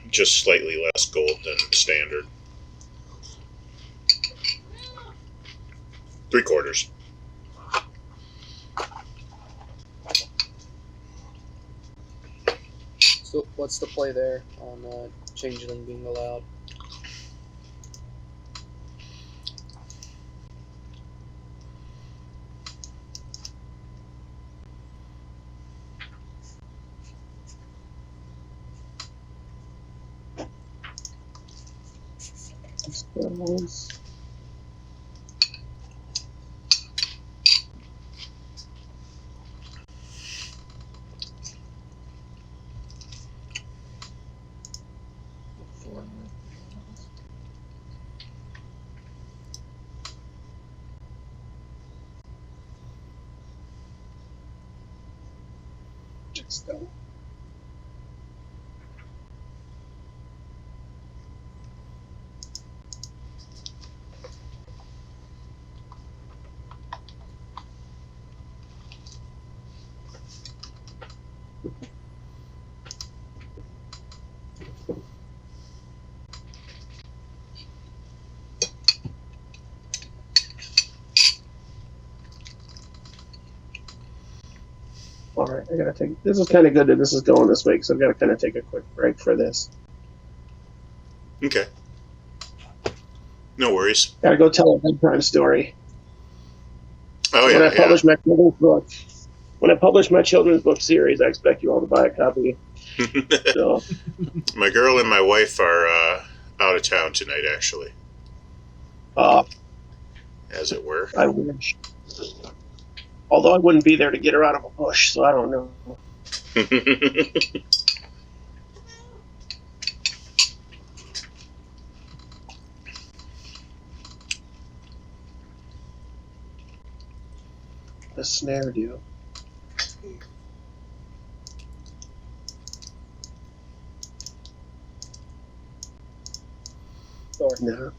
Just slightly less gold than standard. 3/4. So what's the play there on changeling being allowed? Spells. Spell. All right, I gotta take. This is kind of good that this is going this way, because I've got to kind of take a quick break for this. Okay. No worries. Gotta go tell a bedtime story. Oh When yeah, I publish my children's book, when I publish my children's book series, I expect you all to buy a copy. So, My girl and my wife are out of town tonight, actually, as it were. I wish. Although I wouldn't be there to get her out of a bush, so I don't know. a snare do? Thor, No.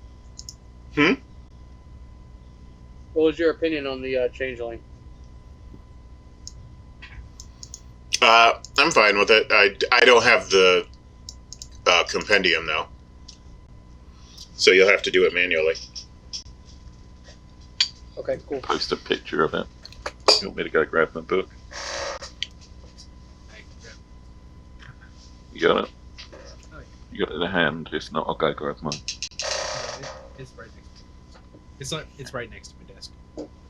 what was your opinion on the changeling? I'm fine with it. I don't have the compendium though, so you'll have to do it manually. Okay, cool. Post a picture of it. You want me to go grab my book? You got it? You got it in a hand. If not, I'll go grab mine. It's right next to me. It's right next to my desk.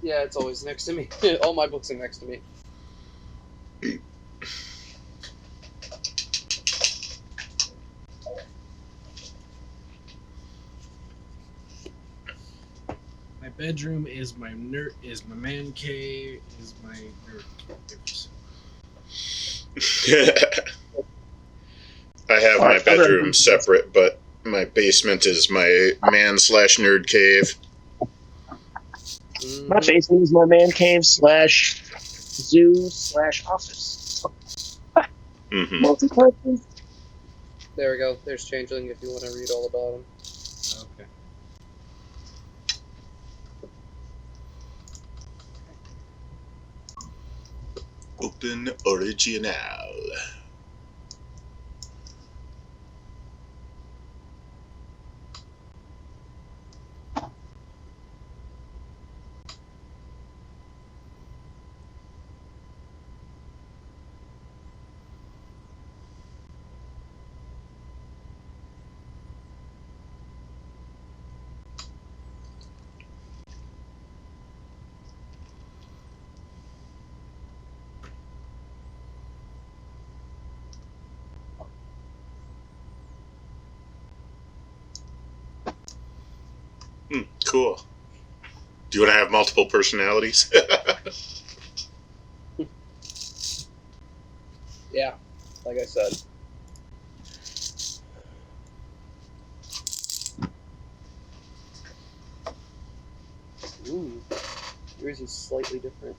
Yeah, it's always next to me. All my books are next to me. My bedroom is my man cave, is my nerd cave. I have my bedroom separate, but my basement is my man/nerd cave. My basement is my man cave / zoo / office. Mm-hmm. Multi-purpose. There we go. There's changeling if you want to read all about him. Okay. Open Original. Cool. Do you want to have multiple personalities? Yeah, like I said. Ooh, yours is slightly different.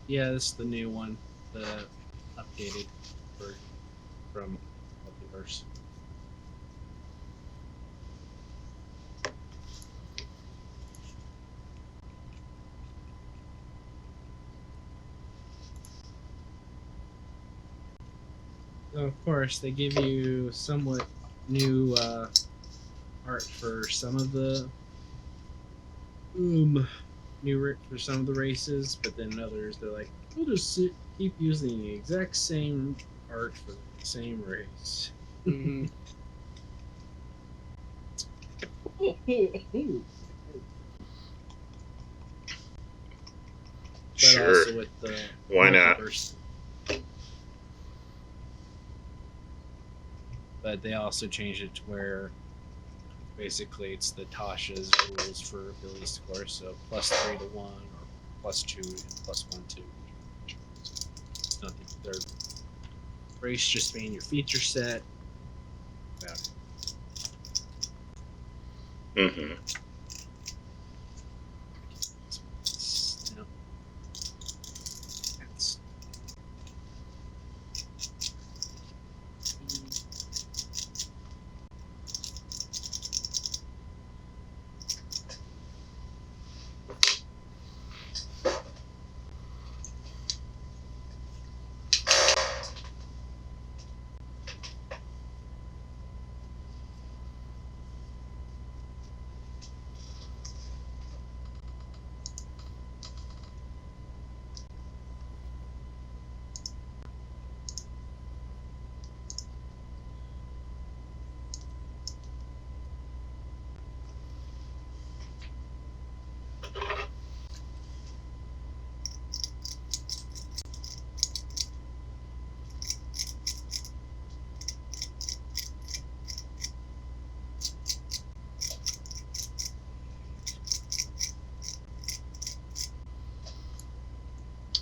Yeah, this is the new one, the updated version from Multiverse. So of course, they give you somewhat new art for some of the for some of the races, but then others they're like, we'll just keep using the exact same art for the same race. Mm-hmm. But Sure. also with the Why not? Multiverse. But they also changed it to where basically it's the Tasha's rules for ability score, so +3 to 1 or +2 and +1 to. It's not the third race just being your feature set. About it. Mm-hmm. No. That's-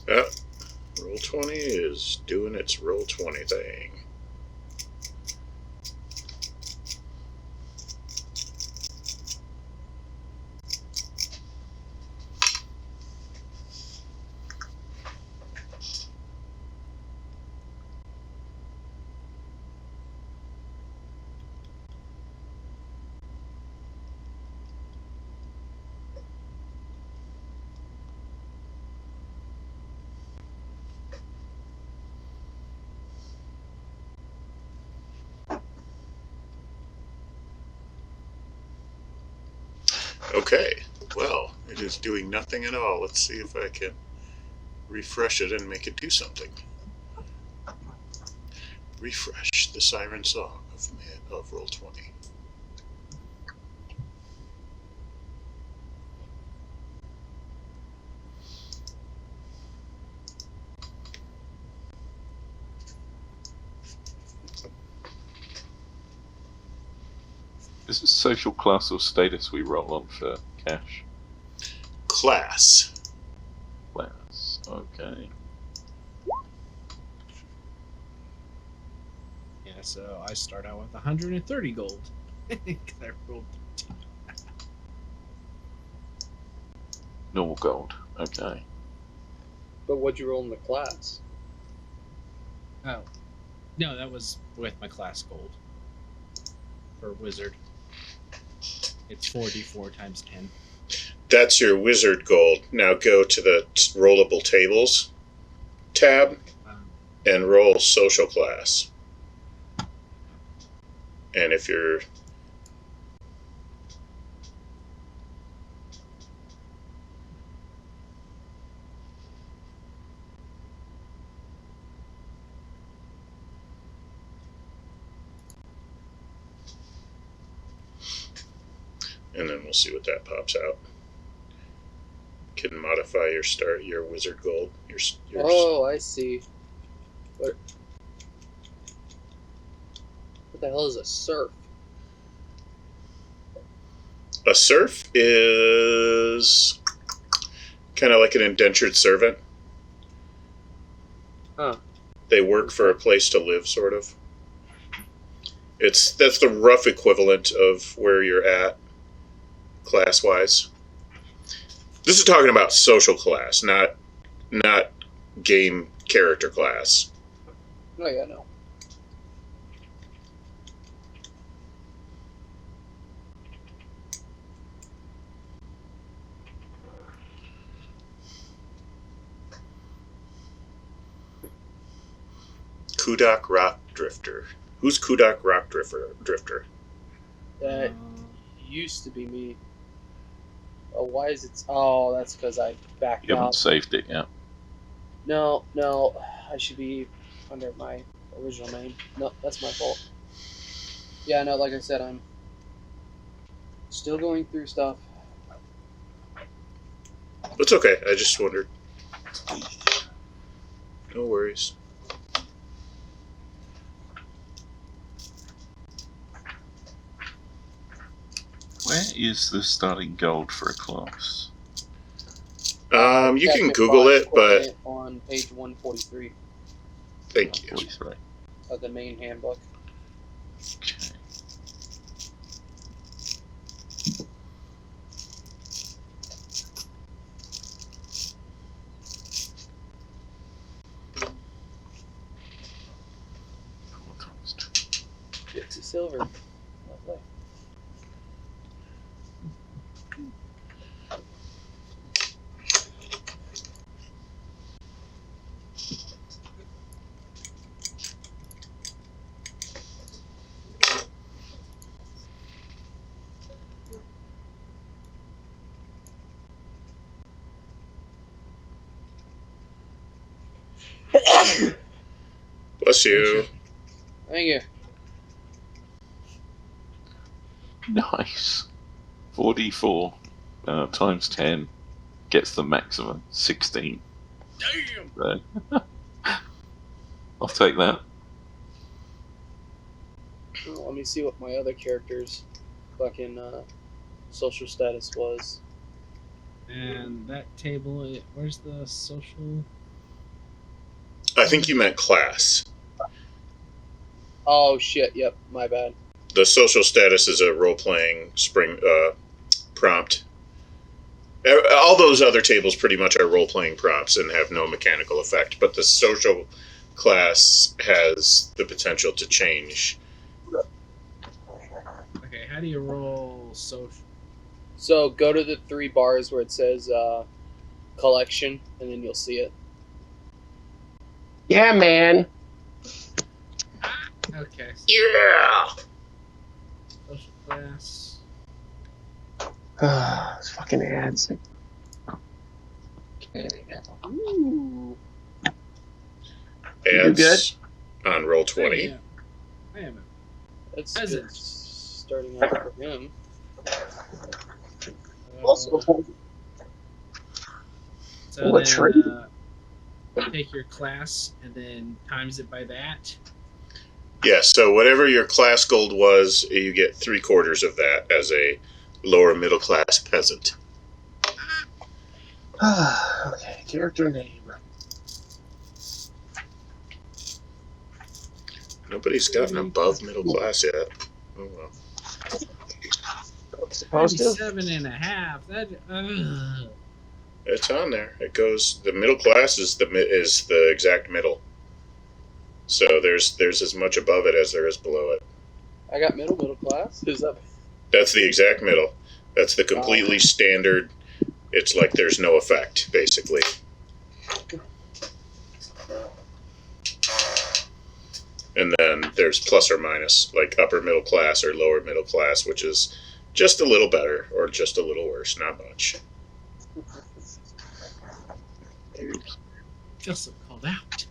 Yep. Roll20 is doing its Roll20 thing. Okay, well, it is doing nothing at all. Let's see if I can refresh it and make it do something. Refresh the siren song of Roll20. Is it social class or status we roll on for cash? Class. Class. Okay. Yeah, so I start out with 130 gold. 'Cause I rolled 13. Normal gold. Okay. But what'd you roll in the class? Oh. No, that was with my class gold. For wizard. It's 4d4 times 10. That's your wizard gold. Now go to the rollable tables tab and roll social class. And if you're... And then we'll see what that pops out. Can modify your wizard gold. Oh, I see. What the hell is a serf? A serf is kind of like an indentured servant. Huh. They work for a place to live, sort of. That's the rough equivalent of where you're at, class-wise. This is talking about social class, not game character class. Oh yeah, no. Kudak Rock Drifter. Who's Kudak Rock Drifter? That used to be me. Oh, why is it? Oh, that's because I backed You haven't out. saved it yet. No, I should be under my original name. No, that's my fault. Yeah, no, like I said, I'm still going through stuff. It's okay. I just wondered. No worries. Where is the starting gold for a class? You can Google it, but on page 143 thank you. 43. of the main handbook. Okay. Get to silver. Lovely. Bless you. Thank you. Nice. 4d4 times 10 gets the maximum 16. Damn! So, I'll take that. Well, let me see what my other character's fucking social status was. And that table, where's the social? I think you meant class. Oh shit! Yep, my bad. The social status is a role-playing prompt. All those other tables pretty much are role-playing prompts and have no mechanical effect, but the social class has the potential to change. Okay, how do you roll social? So go to the 3 bars where it says collection, and then you'll see it. Yeah, man. Okay, Yeah! social class. It's fucking ads. Ooh. You good? Ads on Roll20. I am. That's Peasant. good starting out for him. Also, So what trade? take your class and then times it by that. Yeah, so whatever your class gold was, you get 3/4 of that as a lower middle class peasant. Okay, character name. Nobody's gotten above middle class yet. Oh well. Supposed to? 97.5. That. It's on there. It goes. The middle class is the exact middle. So there's as much above it as there is below it. I got middle class. Who's up? That's the exact middle. That's the completely standard. It's like there's no effect, basically. And then there's plus or minus, like upper middle class or lower middle class, which is just a little better or just a little worse, not much. Just so called out.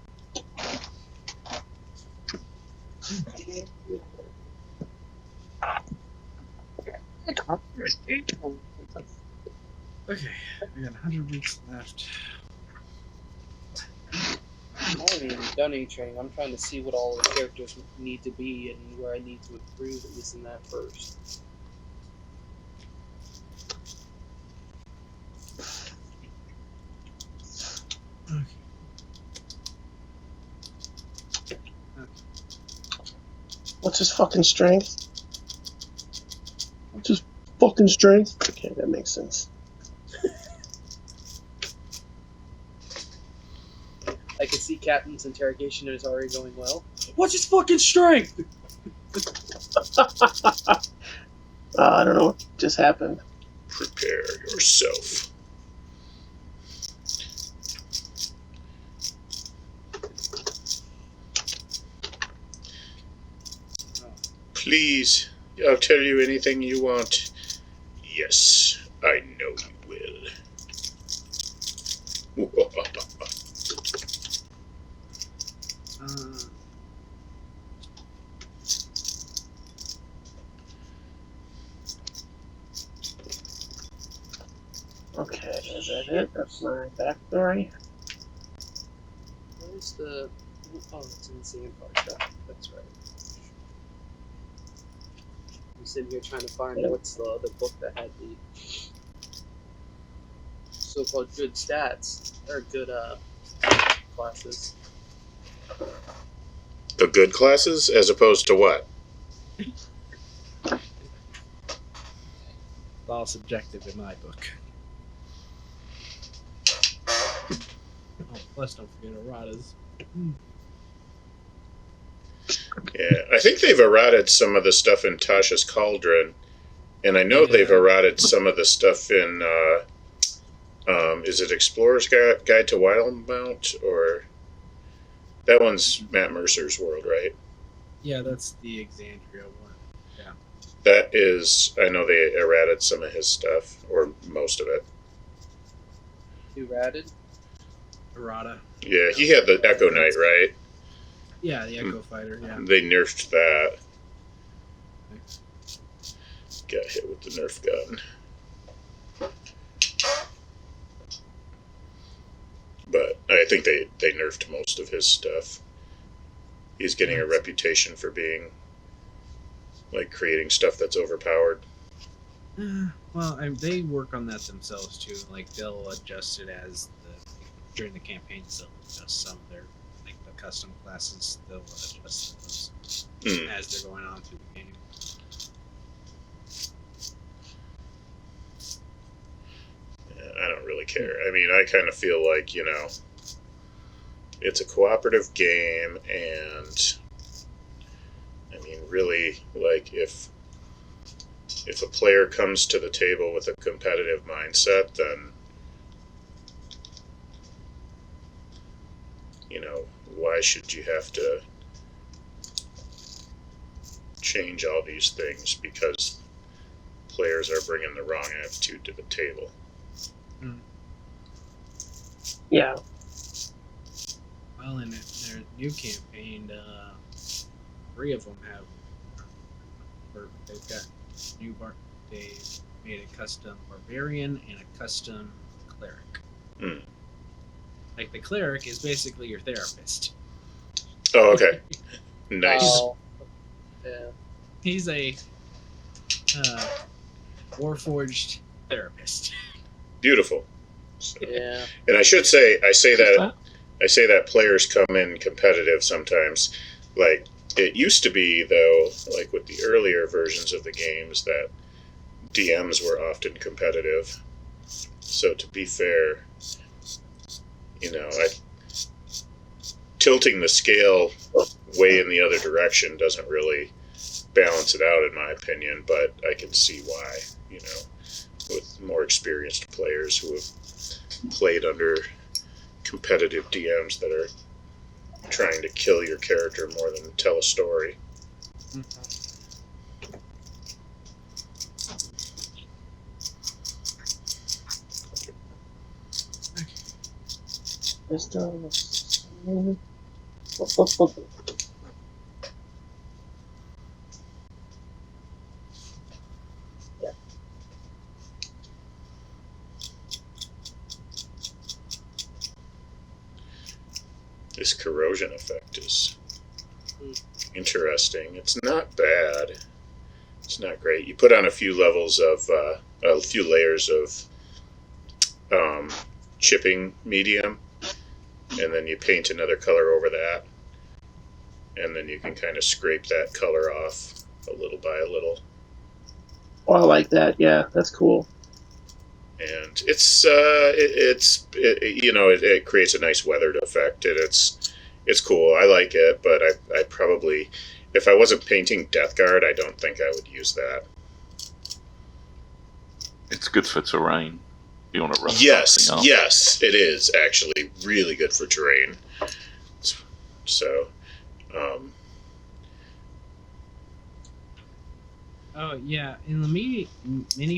Okay, we got 100 weeks left. I haven't even done any training. I'm trying to see what all the characters need to be and where I need to improve, at least in that first. What's his fucking strength? What's his fucking strength? Okay, that makes sense. I can see Captain's interrogation is already going well. What's his fucking strength? I don't know what just happened. Prepare yourself. Please, I'll tell you anything you want. Yes, I know you will. Okay, is that it? That's my backstory. Where's the... Oh, it's in the same part. That's right. I'm sitting here trying to find what's the other book that had the so-called good stats, or good classes. The good classes, as opposed to what? It's all subjective in my book. Oh, plus don't forget erratas. Yeah, I think they've errated some of the stuff in Tasha's Cauldron, and I know they've errated some of the stuff in, is it Explorer's Guide to Wildmount, or... That one's Matt Mercer's world, right? Yeah, that's the Exandria one. Yeah. That is, I know they errated some of his stuff, or most of it. Who ratted? Errata. Yeah, he had the Echo Knight, right? Yeah, the Echo Fighter, yeah. They nerfed that. Got hit with the Nerf gun. But I think they nerfed most of his stuff. He's getting a reputation for being, like, creating stuff that's overpowered. Well, they work on that themselves too. Like they'll adjust it as during the campaigns. They'll adjust some of their the custom classes. They'll adjust those as they're going on through the game. Yeah, I don't really care. I mean, I kind of feel like it's a cooperative game, and I mean, really, like if a player comes to the table with a competitive mindset, then why should you have to change all these things because players are bringing the wrong attitude to the table. Yeah. Well, in their new campaign, 3 of them have. They've got new they made a custom barbarian and a custom cleric. Like the cleric is basically your therapist. Oh, okay. Nice. Oh, yeah. He's a warforged therapist. Beautiful. Yeah. And I should say, I say that players come in competitive sometimes. Like, it used to be, though, like with the earlier versions of the games, that DMs were often competitive. So to be fair, tilting the scale way in the other direction doesn't really balance it out, in my opinion, but I can see why, with more experienced players who have played under competitive DMs that are trying to kill your character more than tell a story. This corrosion effect is interesting. It's not bad. It's not great. You put on a few layers of chipping medium, and then you paint another color over that, and then you can kind of scrape that color off a little by a little. Oh, I like that. Yeah, that's cool. And it creates a nice weathered effect, and it's cool. I like it, but I probably, if I wasn't painting Death Guard, I don't think I would use that. It's good for terrain. You want to run Yes, it is actually really good for terrain. So, Oh yeah, in the mini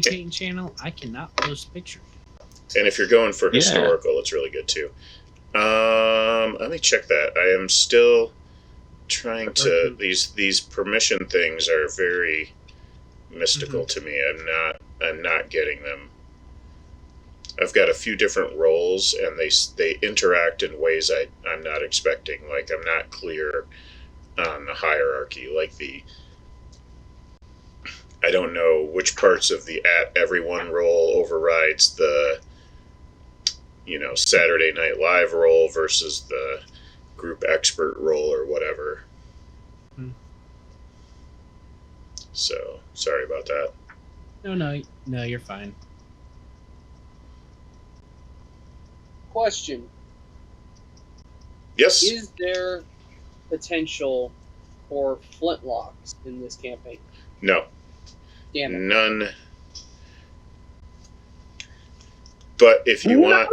paint channel, I cannot post pictures. and if you're going for historical, it's really good too. Let me check that. I am still trying to. These permission things are very mystical to me. I'm not getting them. I've got a few different roles, and they interact in ways I'm not expecting. Like, I'm not clear on the hierarchy. Like I don't know which parts of the @everyone role overrides the Saturday Night Live role versus the group expert role or whatever. So sorry about that. No, you're fine. Question: Yes. is there potential for flintlocks in this campaign? No. Damn it. None. But if you want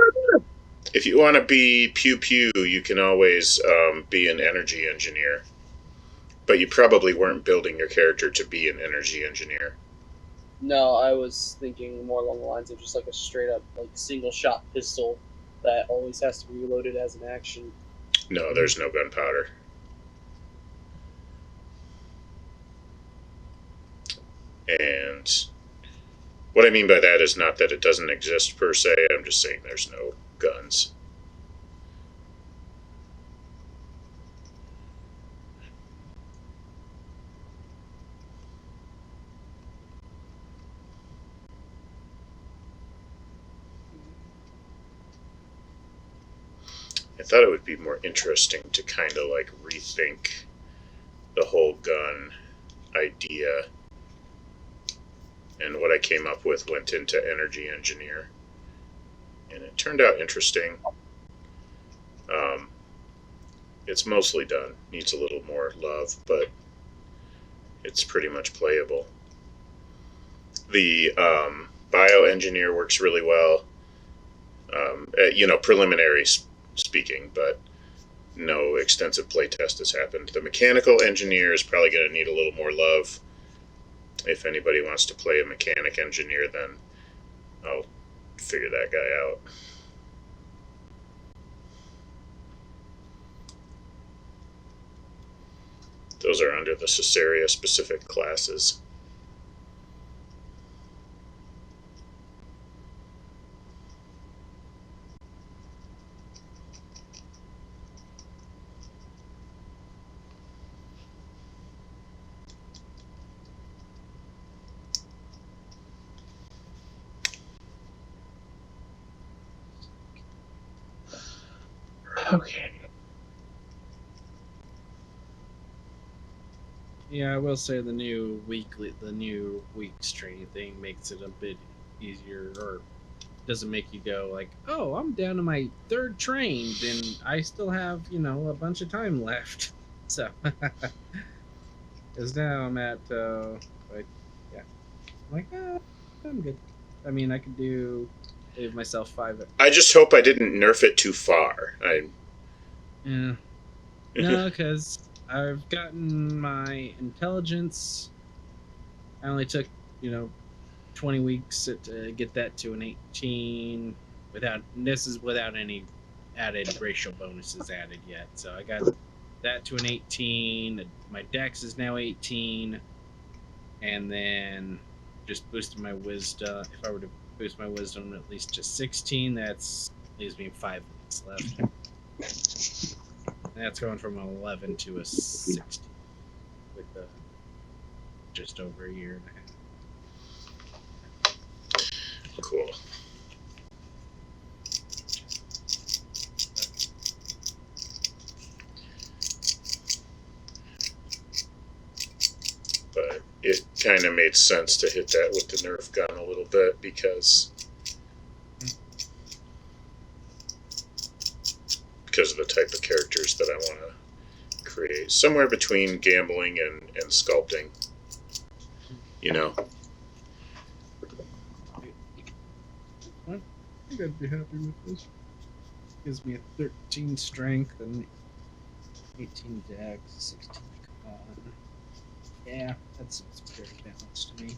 to be pew pew, you can always be an energy engineer. But you probably weren't building your character to be an energy engineer. No, I was thinking more along the lines of just like a straight up single shot pistol that always has to be reloaded as an action. No, there's no gunpowder. And what I mean by that is not that it doesn't exist per se. I'm just saying there's no guns. I thought it would be more interesting to kind of rethink the whole gun idea. And what I came up with went into energy engineer. And it turned out interesting. It's mostly done. Needs a little more love, but it's pretty much playable. The bioengineer works really well. Preliminary speaking, but no extensive playtest has happened. The mechanical engineer is probably going to need a little more love. if anybody wants to play a mechanic engineer, then I'll figure that guy out. Those are under the Caesarea specific classes. Okay. Yeah, I will say the new week stream thing makes it a bit easier, or doesn't make you go like, oh, I'm down to my third train, and I still have, a bunch of time left. So, because now I'm at, I'm good. I mean, I could give myself 5. I just hope I didn't nerf it too far. Yeah. No, because I've gotten my intelligence. I only took, 20 weeks to get that to an 18 this is without any added racial bonuses added yet. So I got that to an 18. My dex is now 18. And then just boosted my wisdom. If I were to boost my wisdom at least to 16, leaves me 5 weeks left. And that's going from an 11 to a 16 with just over a year and a half. Cool. But it kind of made sense to hit that with the Nerf gun a little bit because of the type of characters that I want to create. Somewhere between gambling and sculpting. I think I'd be happy with this. Gives me a 13 strength and 18 dex, 16 con. Yeah, that seems very balanced to me.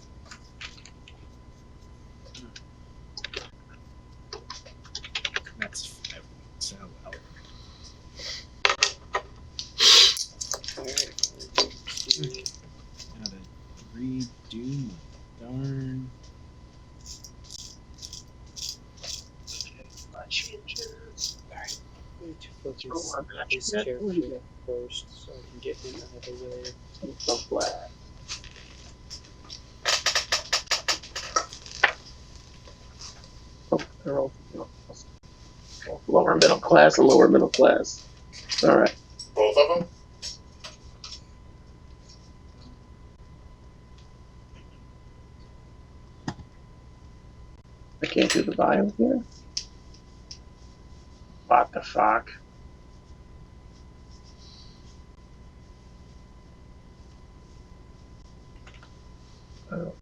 That's 5 weeks. Oh well. Alright. Gotta redo my darn. Changes. Alright. I need to focus Go on, this that. character first so I can get him out of the way. So flat. Oh, they're all lower middle class and lower middle class. All right. Both of them? I can't do the bio here. What the fuck? Oh.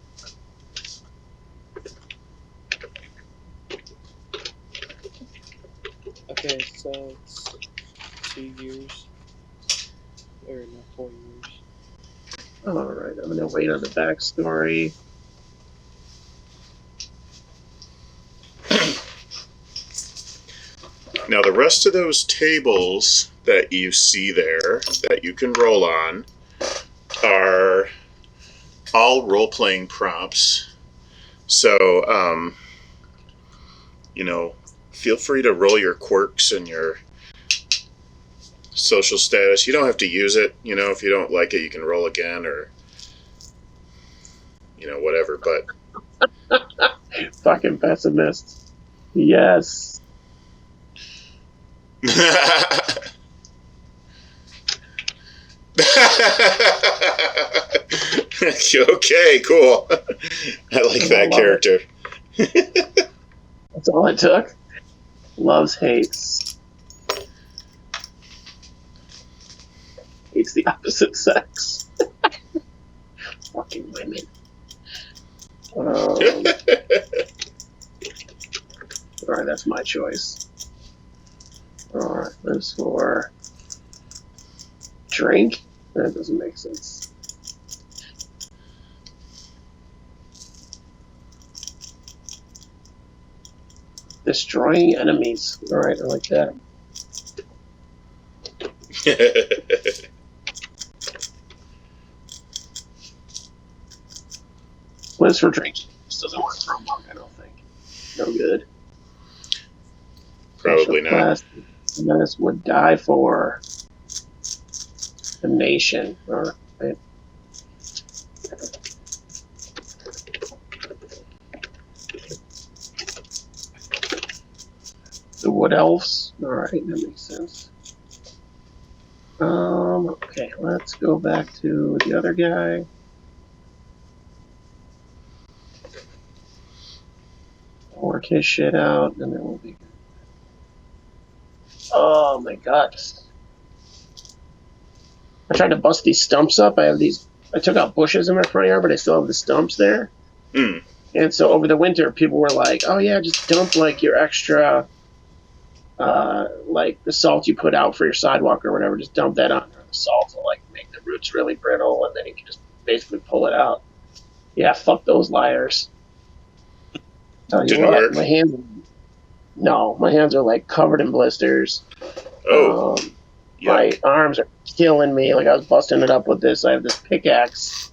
Okay, so it's 2 years. Or no, 4 years. All right, I'm gonna wait on the backstory. Now the rest of those tables that you see there that you can roll on are all role-playing prompts. So, feel free to roll your quirks and your social status. You don't have to use it. If you don't like it, you can roll again or, whatever. But Fucking pessimist. Yes. Okay, cool. I like that character. That's all it took. Loves, hates. Hates the opposite sex. Fucking women. Alright, that's my choice. Alright, that's for drink? That doesn't make sense. Destroying enemies. All right, I like that. Liz for drinking. This doesn't work for a monk, I don't think. No good. Probably not. Menace would die for the nation. All right. The Wood Elves. All right, that makes sense. Okay, let's go back to the other guy. Work his shit out, and then we'll be good. Oh my god. I tried to bust these stumps up. I took out bushes in my front yard, but I still have the stumps there. Mm. And so over the winter, people were like, oh yeah, just dump like your extra, like the salt you put out for your sidewalk or whatever, just dump that on there. The salt will like make the roots really brittle, and then you can just basically pull it out. Yeah, fuck those liars. Didn't work? My hands are like covered in blisters. Oh, my arms are killing me. Like I was busting it up with this. I have this pickaxe,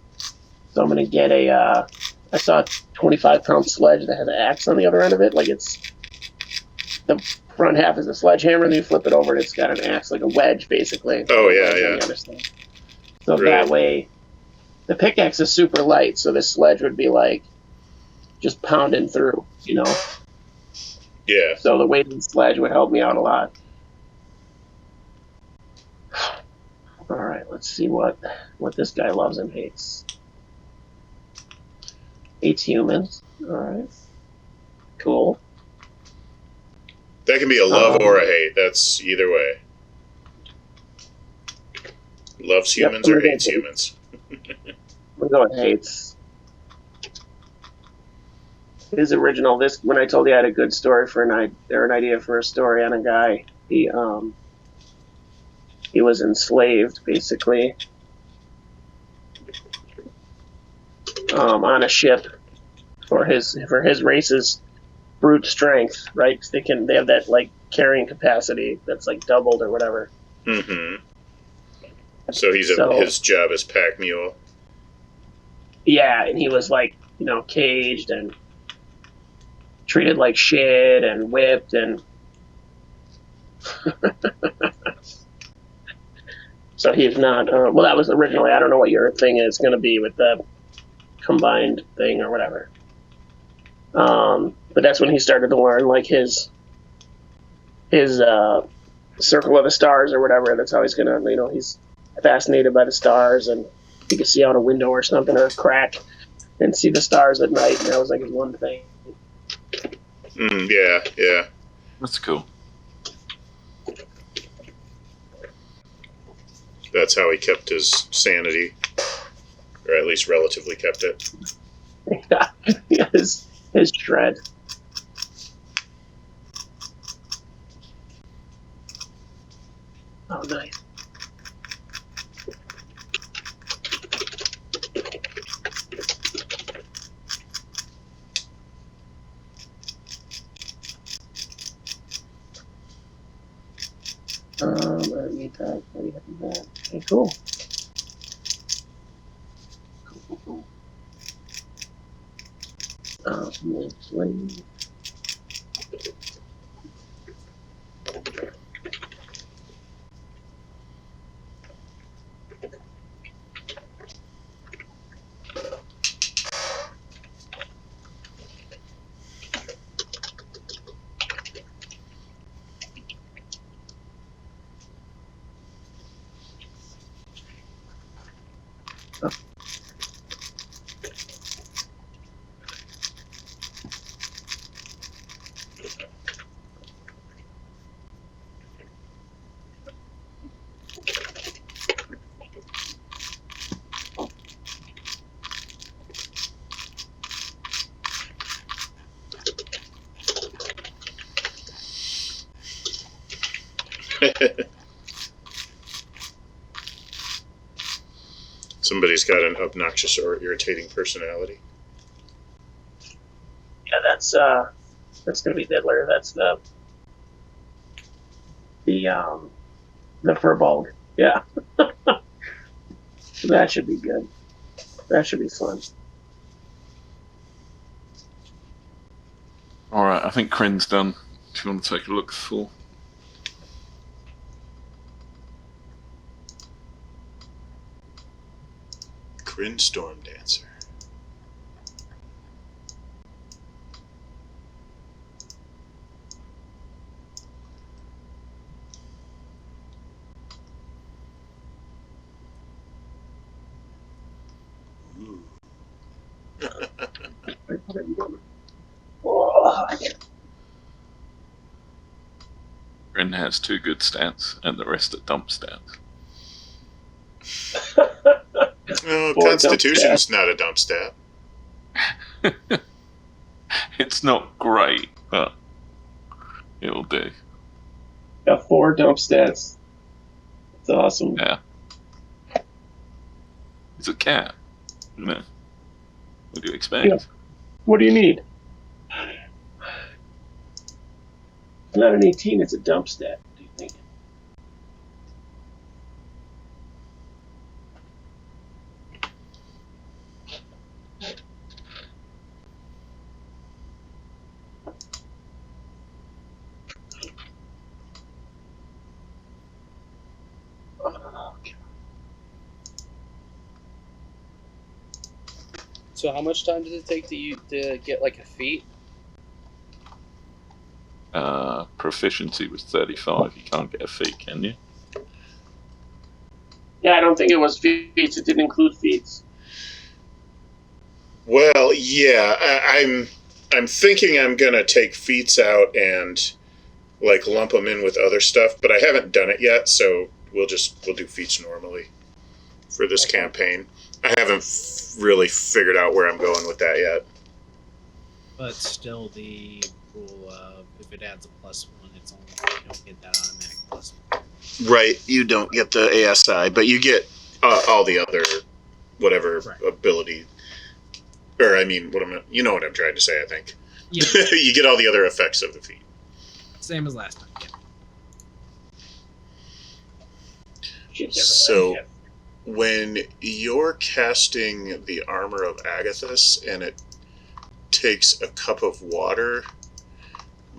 so I'm gonna get I saw a 25-pound sledge that has an axe on the other end of it. Like it's the front half is a sledgehammer, and then you flip it over, and it's got an axe, like a wedge, basically. Oh yeah. So that way, the pickaxe is super light, so this sledge would be like just pounding through, you know. Yeah. So the weight of the sledge would help me out a lot. All right, let's see what this guy loves and hates. Hates humans. All right. Cool. That can be a love or a hate. That's either way. Loves humans or hates humans. We're going hates. His original, when I told you I had a good story for an idea for a story on a guy, he was enslaved basically on a ship for his race's brute strength, right? 'Cause they have that like carrying capacity that's like doubled or whatever. Mm-hmm. So his job is pack mule. Yeah, and he was like, you know, caged and treated like shit and whipped and so he's not well, that was originally, I don't know what your thing is going to be with the combined thing or whatever, but that's when he started to learn like his circle of the stars or whatever. That's how he's gonna, you know, he's fascinated by the stars, and he could see out a window or something or a crack and see the stars at night, and that was like his one thing. Yeah. That's cool. That's how he kept his sanity, or at least relatively kept it. Yeah, his shred. Oh, nice. I need that. I need that. Okay, cool. Cool. Slave. Somebody's got an obnoxious or irritating personality. Yeah, that's That's gonna be Diddler. That's the Furbolg. Yeah. That should be good. That should be fun. Alright, I think Kryn's done. If you want to take a look for. Kryn Storm Dancer. Ooh. Oh. Kryn has 2 good stats, and the rest are dump stats. No, Or Constitution's not a dump stat. It's not great, but it'll do. Got 4 dump stats. That's awesome. Yeah. It's a cat, isn't it? What do you expect? Yeah. What do you need? It's not an 18, it's a dump stat. What do you think? So how much time does it take to get like a feat? Proficiency was 35. You can't get a feat, can you? Yeah, I don't think it was feats. It didn't include feats. Well, yeah, I'm thinking I'm gonna take feats out and like lump them in with other stuff, but I haven't done it yet, so we'll do feats normally for this campaign. I haven't really figured out where I'm going with that yet. But still, the rule of if it adds a +1, it's only you don't get that automatic +1. Right, you don't get the ASI, but you get all the other whatever ability. Or I mean, you know what I'm trying to say. I think. Yeah. You get all the other effects of the feat. Same as last time. Yeah. So, when you're casting the Armor of Agathis and it takes a cup of water,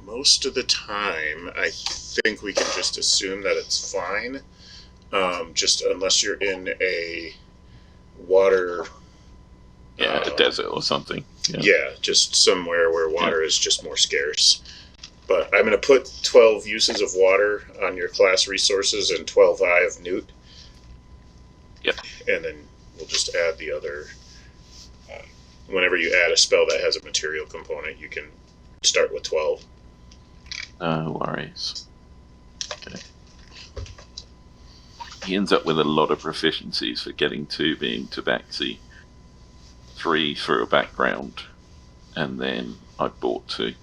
most of the time, I think we can just assume that it's fine. Just unless you're in a water... Yeah, a desert or something. Yeah, just somewhere where water is just more scarce. But I'm going to put 12 uses of water on your class resources and 12 Eye of Newt. Yep. And then we'll just add the other... whenever you add a spell that has a material component, you can start with 12. No worries. Okay. He ends up with a lot of proficiencies for getting 2 being Tabaxi, 3 for a background, and then I bought 2.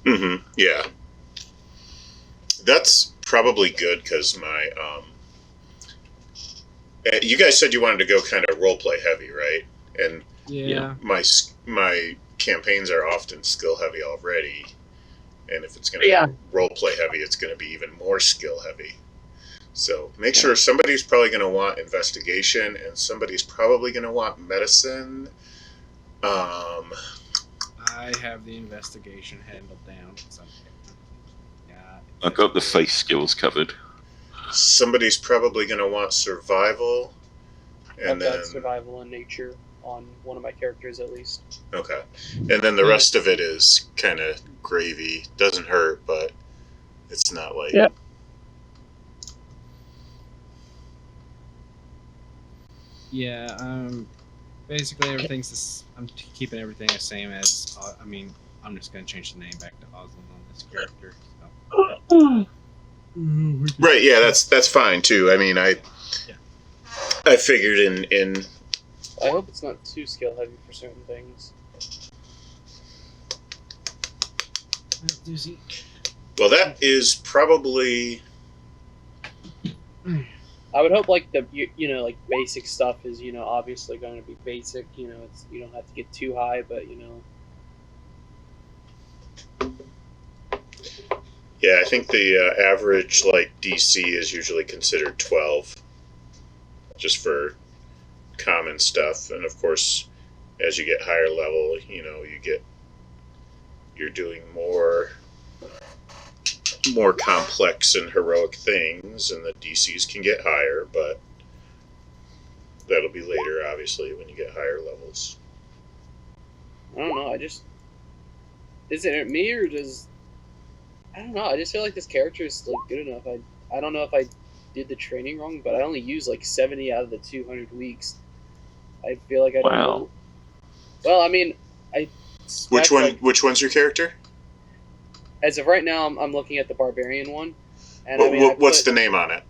Mm-hmm. Yeah. That's probably good because my... you guys said you wanted to go kind of roleplay heavy, right? And Yeah. my campaigns are often skill heavy already, and if it's going to be roleplay heavy, it's going to be even more skill heavy. So make sure somebody's probably going to want investigation, and somebody's probably going to want medicine. I have the investigation handled down. So, yeah. I've got the face skills covered. Somebody's probably going to want survival, and I've got then survival and nature on one of my characters at least. okay, and then the rest of it is kind of gravy. Doesn't hurt, but it's not like Yeah. Basically, everything's. I'm keeping everything the same as. I mean, I'm just gonna change the name back to Osland on this character. So. Right, yeah, that's fine too. I mean, I figured in I hope it's not too skill heavy for certain things. well, that is probably I would hope like the like basic stuff is obviously going to be basic. It's you don't have to get too high, but Yeah, I think the average like DC is usually considered 12, just for common stuff, and of course, as you get higher level, you're doing more complex and heroic things, and the DCs can get higher, but that'll be later, obviously, when you get higher levels. I don't know. Is it me or does I don't know. I just feel like this character is like good enough. I don't know if I did the training wrong, but I only use like 70 out of the 200 weeks. I feel like I don't Wow. know. Well, I mean, I Which one? like, Which one's your character? as of right now, I'm looking at the barbarian one, and I mean, What's the name on it?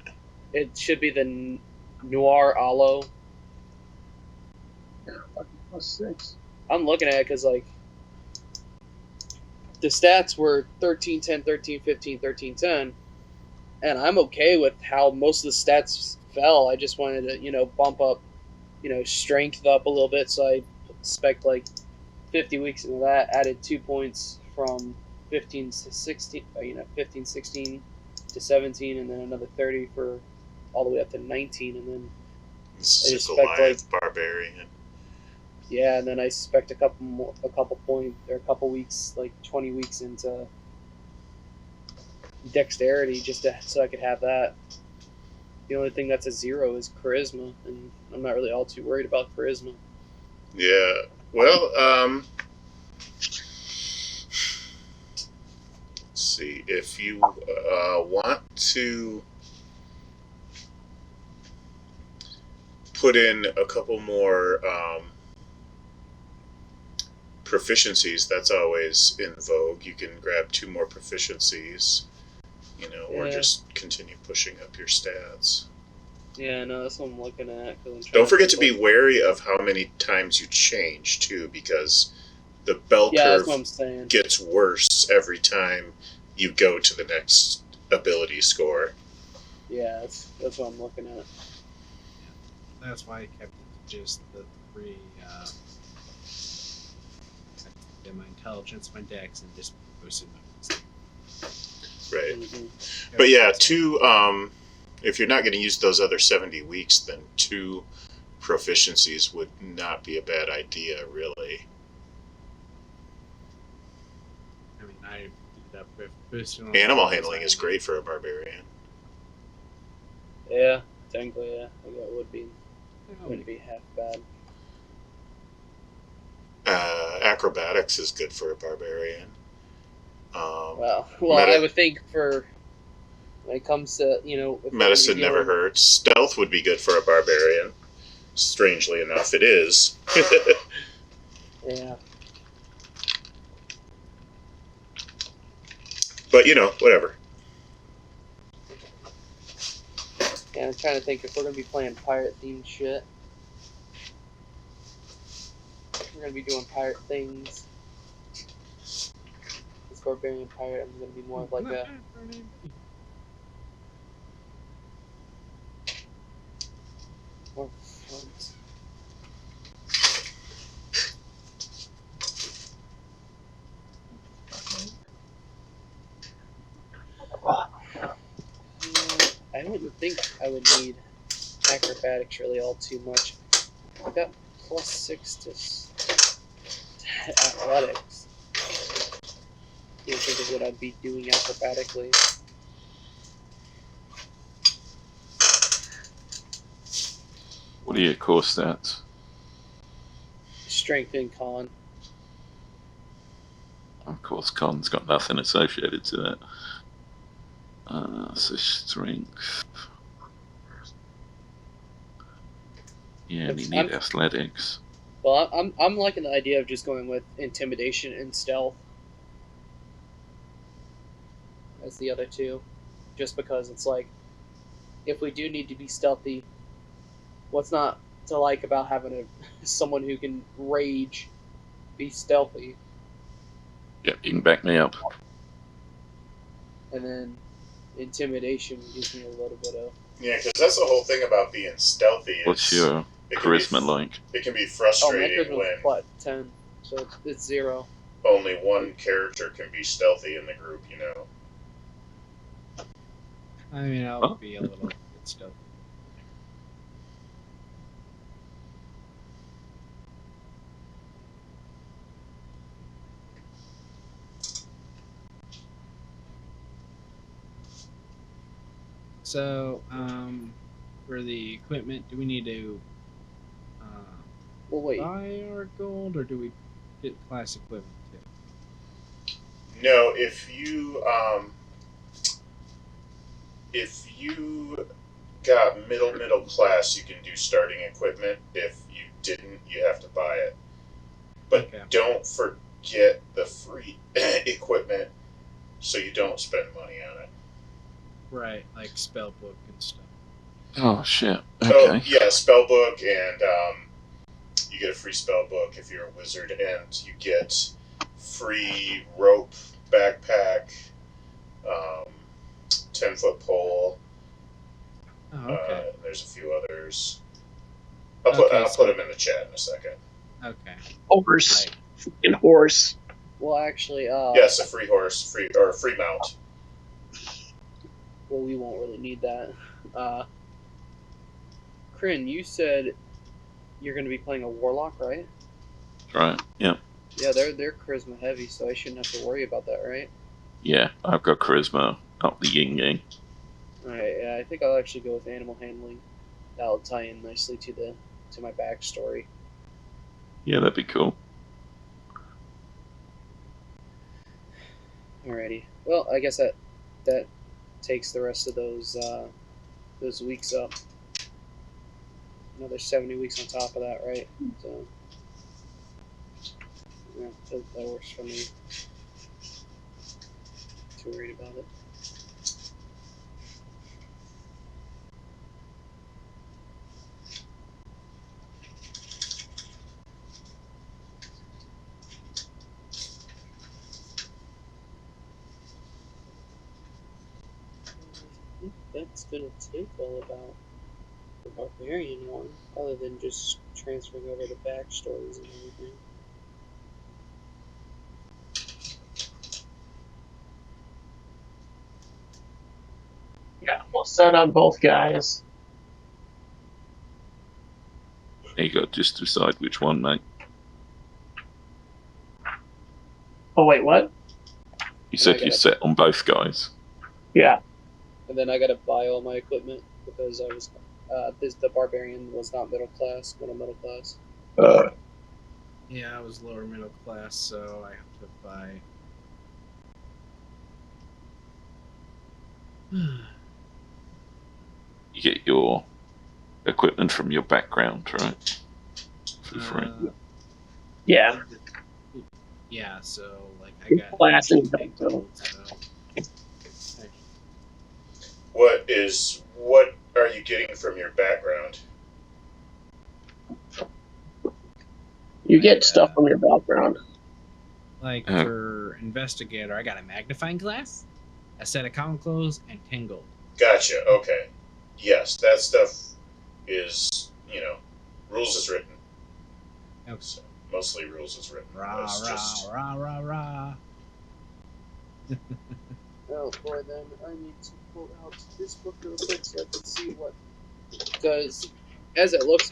It should be the Noir Alo. +6. I'm looking at it because like the stats were 13, 10, 13, 15, 13, 10, and I'm okay with how most of the stats fell. I just wanted to, bump up, strength up a little bit, so I spec like 50 weeks into that, added 2 points from 15 to 16, 15, 16 to 17, and then another 30 for all the way up to 19, and then This I is just a spec Goliath barbarian. yeah, and then I spec a couple weeks, like 20 weeks into dexterity, so I could have that. The only thing that's a 0 is charisma, and I'm not really all too worried about charisma. Yeah. Well, let's see. If you want to put in a couple more proficiencies, that's always in vogue. You can grab 2 more proficiencies, or Yeah. just continue pushing up your stats. Yeah, no, that's what I'm looking at. 'Cause I'm trying Don't forget to think, be wary of how many times you change, too, because the bell yeah, that's curve what I'm saying. gets worse every time you go to the next ability score. Yeah, that's what I'm looking at. That's why I kept it to just the 3. My intelligence, my dex, and just boosted my wisdom. Right. Mm-hmm. But yeah, 2, if you're not going to use those other 70 weeks, then 2 proficiencies would not be a bad idea, really. I mean, I ended up with boosting. Animal handling is great for a barbarian. Yeah, technically, yeah, I guess it wouldn't be half bad. Acrobatics is good for a barbarian. Well, I would think when it comes to if medicine we're gonna never be dealing- hurts. Stealth would be good for a barbarian. Strangely enough, it is. Yeah. But whatever. Yeah, I'm trying to think if we're gonna be playing pirate themed shit. We're gonna be doing pirate things. This barbarian pirate, I'm gonna be more of like a more front. I wouldn't think I would need acrobatics really all too much. I got +6 to athletics. Can't think of what I'd be doing acrobatically. What are your core stats? Strength and con. Of course, con's got nothing associated to it. So strength. Yeah, and you need athletics. Well, I'm liking the idea of just going with intimidation and stealth as the other 2, just because it's like, if we do need to be stealthy, what's not to like about having someone who can rage be stealthy? Yep, you can back me up. And then intimidation gives me a little bit of. Yeah, because that's the whole thing about being stealthy. What's your charisma like? It can be Oh, my frustrating charisma when was 10, so it's 0. only one character can be stealthy in the group, I mean, I'll Oh. be a little bit still. So, for the equipment, do we need to Well, wait. buy our gold, or do we get class equipment too? No, if you got middle class, you can do starting equipment. If you didn't, you have to buy it. But Okay. don't forget the free equipment, so you don't spend money on it. Right, like spell book and stuff. Oh shit. Oh Okay. yeah, spell book, and you get a free spell book if you're a wizard, and you get free rope, backpack, 10-foot pole. Oh, okay. There's a few others. I'll Okay, put them in the chat in a second. Okay. Horse. Right. Fucking horse. Well, actually, Yes, a free horse, free mount. well, we won't really need that. Kryn, you said you're going to be playing a warlock, right? Right. Yeah. Yeah, they're charisma heavy, so I shouldn't have to worry about that, right? Yeah. I've got charisma up the yin yang. Alright, yeah, I think I'll actually go with animal handling. That'll tie in nicely to my backstory. Yeah, that'd be cool. Alrighty. Well, I guess that takes the rest of those weeks up. Another 70 weeks on top of that, right? So yeah, that works for me. Too worried about it. I think that's gonna take all about the barbarian one, other than just transferring over the backstories and everything. Yeah, we'll set on both guys. There you go. Just decide which one, mate. Oh wait, what? You said I you're gotta- set on both guys. Yeah. And then I gotta buy all my equipment because I was the barbarian was not middle class. Yeah, I was lower middle class, so I have to buy. You get your equipment from your background, right? For free. Yeah. Yeah, so like I got Class and big gold, so What are you getting from your background? You get stuff from your background. like for investigator, I got a magnifying glass, a set of common clothes, and 10 gold. Gotcha. Okay. Yes, that stuff is, rules is written. Okay. So, mostly rules is written. Rah It's rah just- rah rah rah. Oh boy, then I need to pull out this book real quick so I can see what. Because as it looks,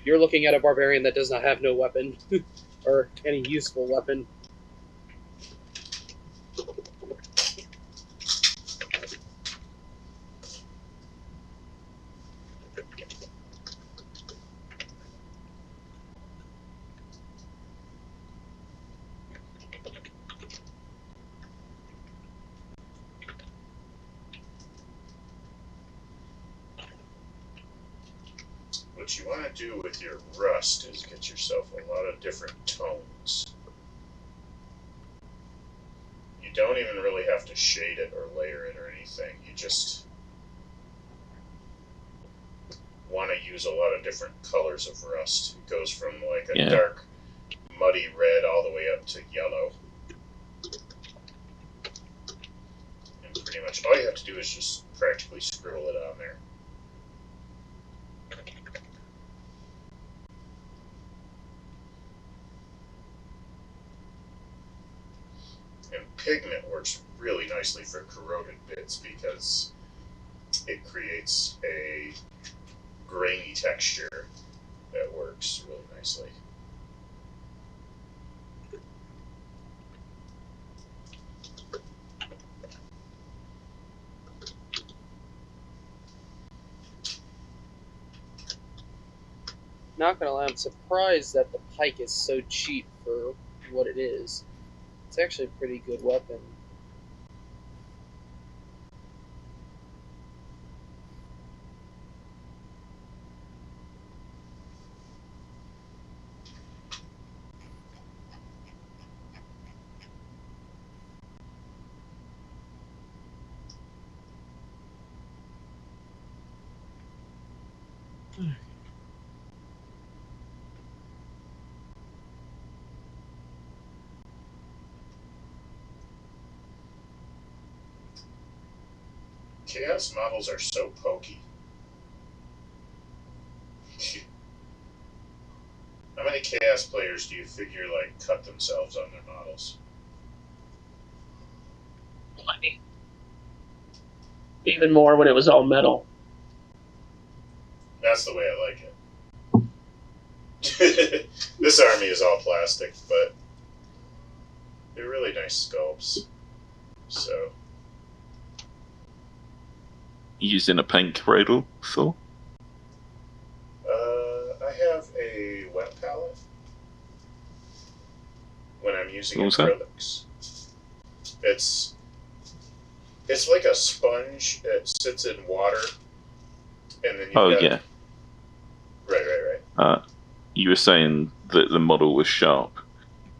you're looking at a barbarian that does not have no weapon or any useful weapon. What you want to do with your rust is get yourself a lot of different tones. You don't even really have to shade it or layer it or anything. You just want to use a lot of different colors of rust. It goes from like a dark, muddy red all the way up to yellow. And pretty much all you have to do is just practically scribble it on there. And pigment works really nicely for corroded bits because it creates a grainy texture that works really nicely. Not gonna lie, I'm surprised that the pike is so cheap for what it is. It's actually a pretty good weapon. Chaos models are so pokey. How many Chaos players do you figure like cut themselves on their models? Plenty. Even more when it was all metal. That's the way I like it. This army is all plastic, but they're really nice sculpts. So, Using a paint cradle, so I have a wet palette when I'm using What was that? acrylics. It's like a sponge that sits in water, and then oh got, yeah. right. You were saying that the model was sharp.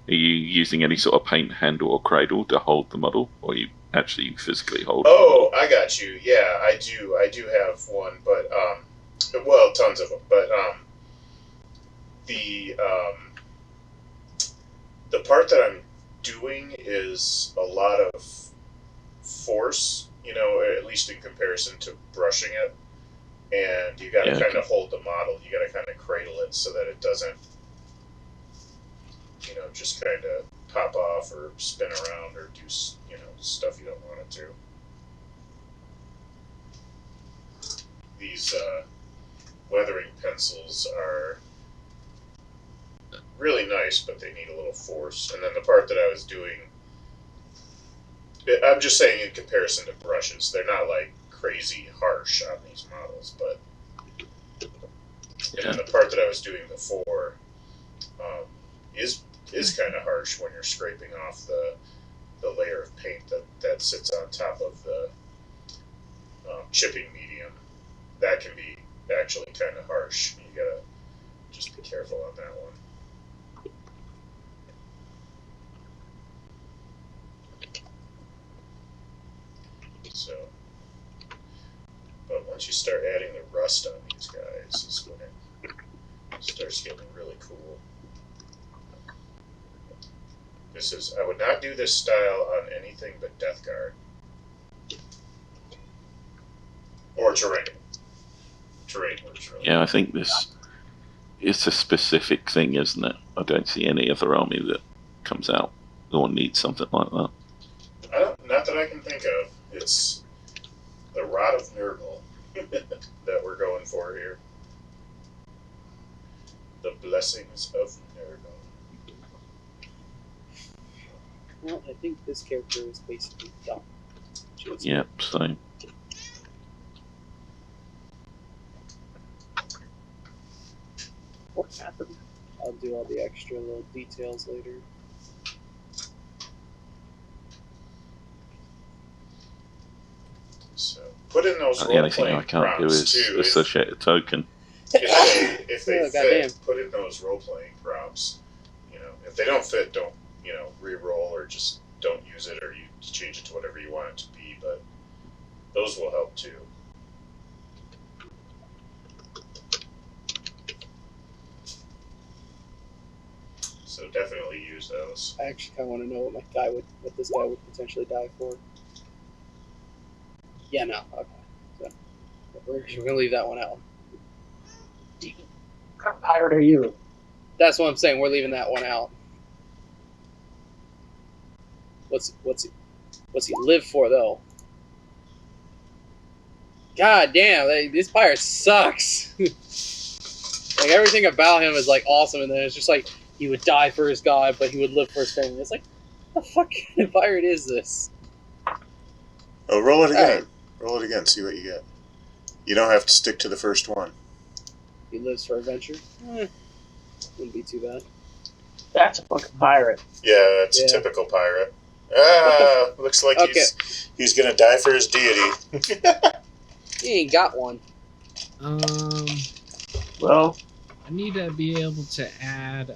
Are you using any sort of paint handle or cradle to hold the model, or are you actually physically hold the Oh, model? I got you. Yeah, I do have one, but well, tons of them. But the part that I'm doing is a lot of force, at least in comparison to brushing it. And you got to kind of hold the model. You got to kind of cradle it so that it doesn't, just kind of pop off or spin around or do, stuff you don't want it to. These weathering pencils are really nice, but they need a little force. And then the part that I was doing, I'm just saying in comparison to brushes, they're not like crazy harsh on these models, but and then the part that I was doing before is kind of harsh when you're scraping off the layer of paint that sits on top of the chipping medium. That can be actually kind of harsh. You gotta just be careful on that one. So, but once you start adding the rust on these guys, is when it starts getting really cool. I would not do this style on anything but Death Guard. Or terrain. Terrain works really Yeah, I think it's a specific thing, isn't it? I don't see any other army that comes out or needs something like that. Not that I can think of. It's the Rod of Nurgle that we're going for here. The Blessings of Nurgle. Well, I think this character is basically done. Yep, so What happened? I'll do all the extra little details later. So put in those the only thing I role-playing can't do prompts is too. associate a token. If they Oh, fit, goddamn. put in those role-playing prompts. If they don't fit, don't re-roll or just don't use it, or you change it to whatever you want it to be. But those will help too. So definitely use those. I actually kind of want to know what this guy would potentially die for. Yeah, no, okay. So we're gonna leave that one out. How tired are you? That's what I'm saying. We're leaving that one out. What's he live for though? God damn, this pirate sucks. Like, everything about him is like awesome, and then it's just like he would die for his god, but he would live for his family. It's like, what the fuck kind of pirate is this? Oh, roll it again. Alright. Roll it again. See what you get. You don't have to stick to the first one. He lives for adventure. Wouldn't be too bad. That's a fucking pirate. Yeah, it's Yeah. a typical pirate. Ah, looks like Okay. he's gonna die for his deity. He ain't got one. Well, I need to be able to add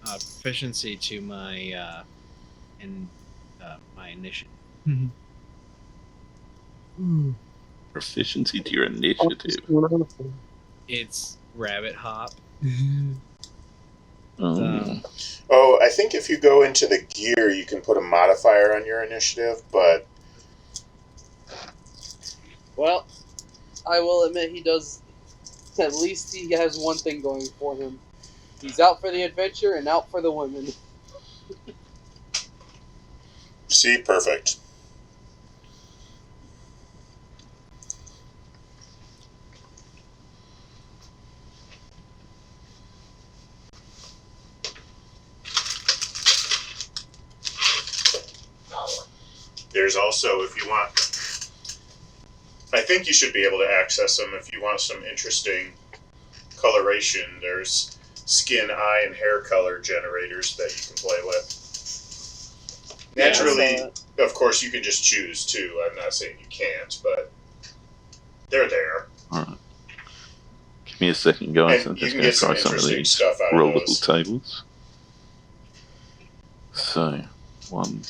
proficiency to my my initiative. Proficiency to your initiative. It's rabbit hop. Oh. Oh, I think if you go into the gear, you can put a modifier on your initiative, but Well, I will admit he does. At least he has one thing going for him. He's out for the adventure and out for the women. see, perfect. There's also, if you want, I think you should be able to access them if you want some interesting coloration. There's skin, eye, and hair color generators that you can play with. Naturally, of course, you can just choose too. I'm not saying you can't, but they're there. Alright. Give me a second, guys. I'm And you just can going to get some try some of interesting these stuff out of rollable those. tables. So, 1.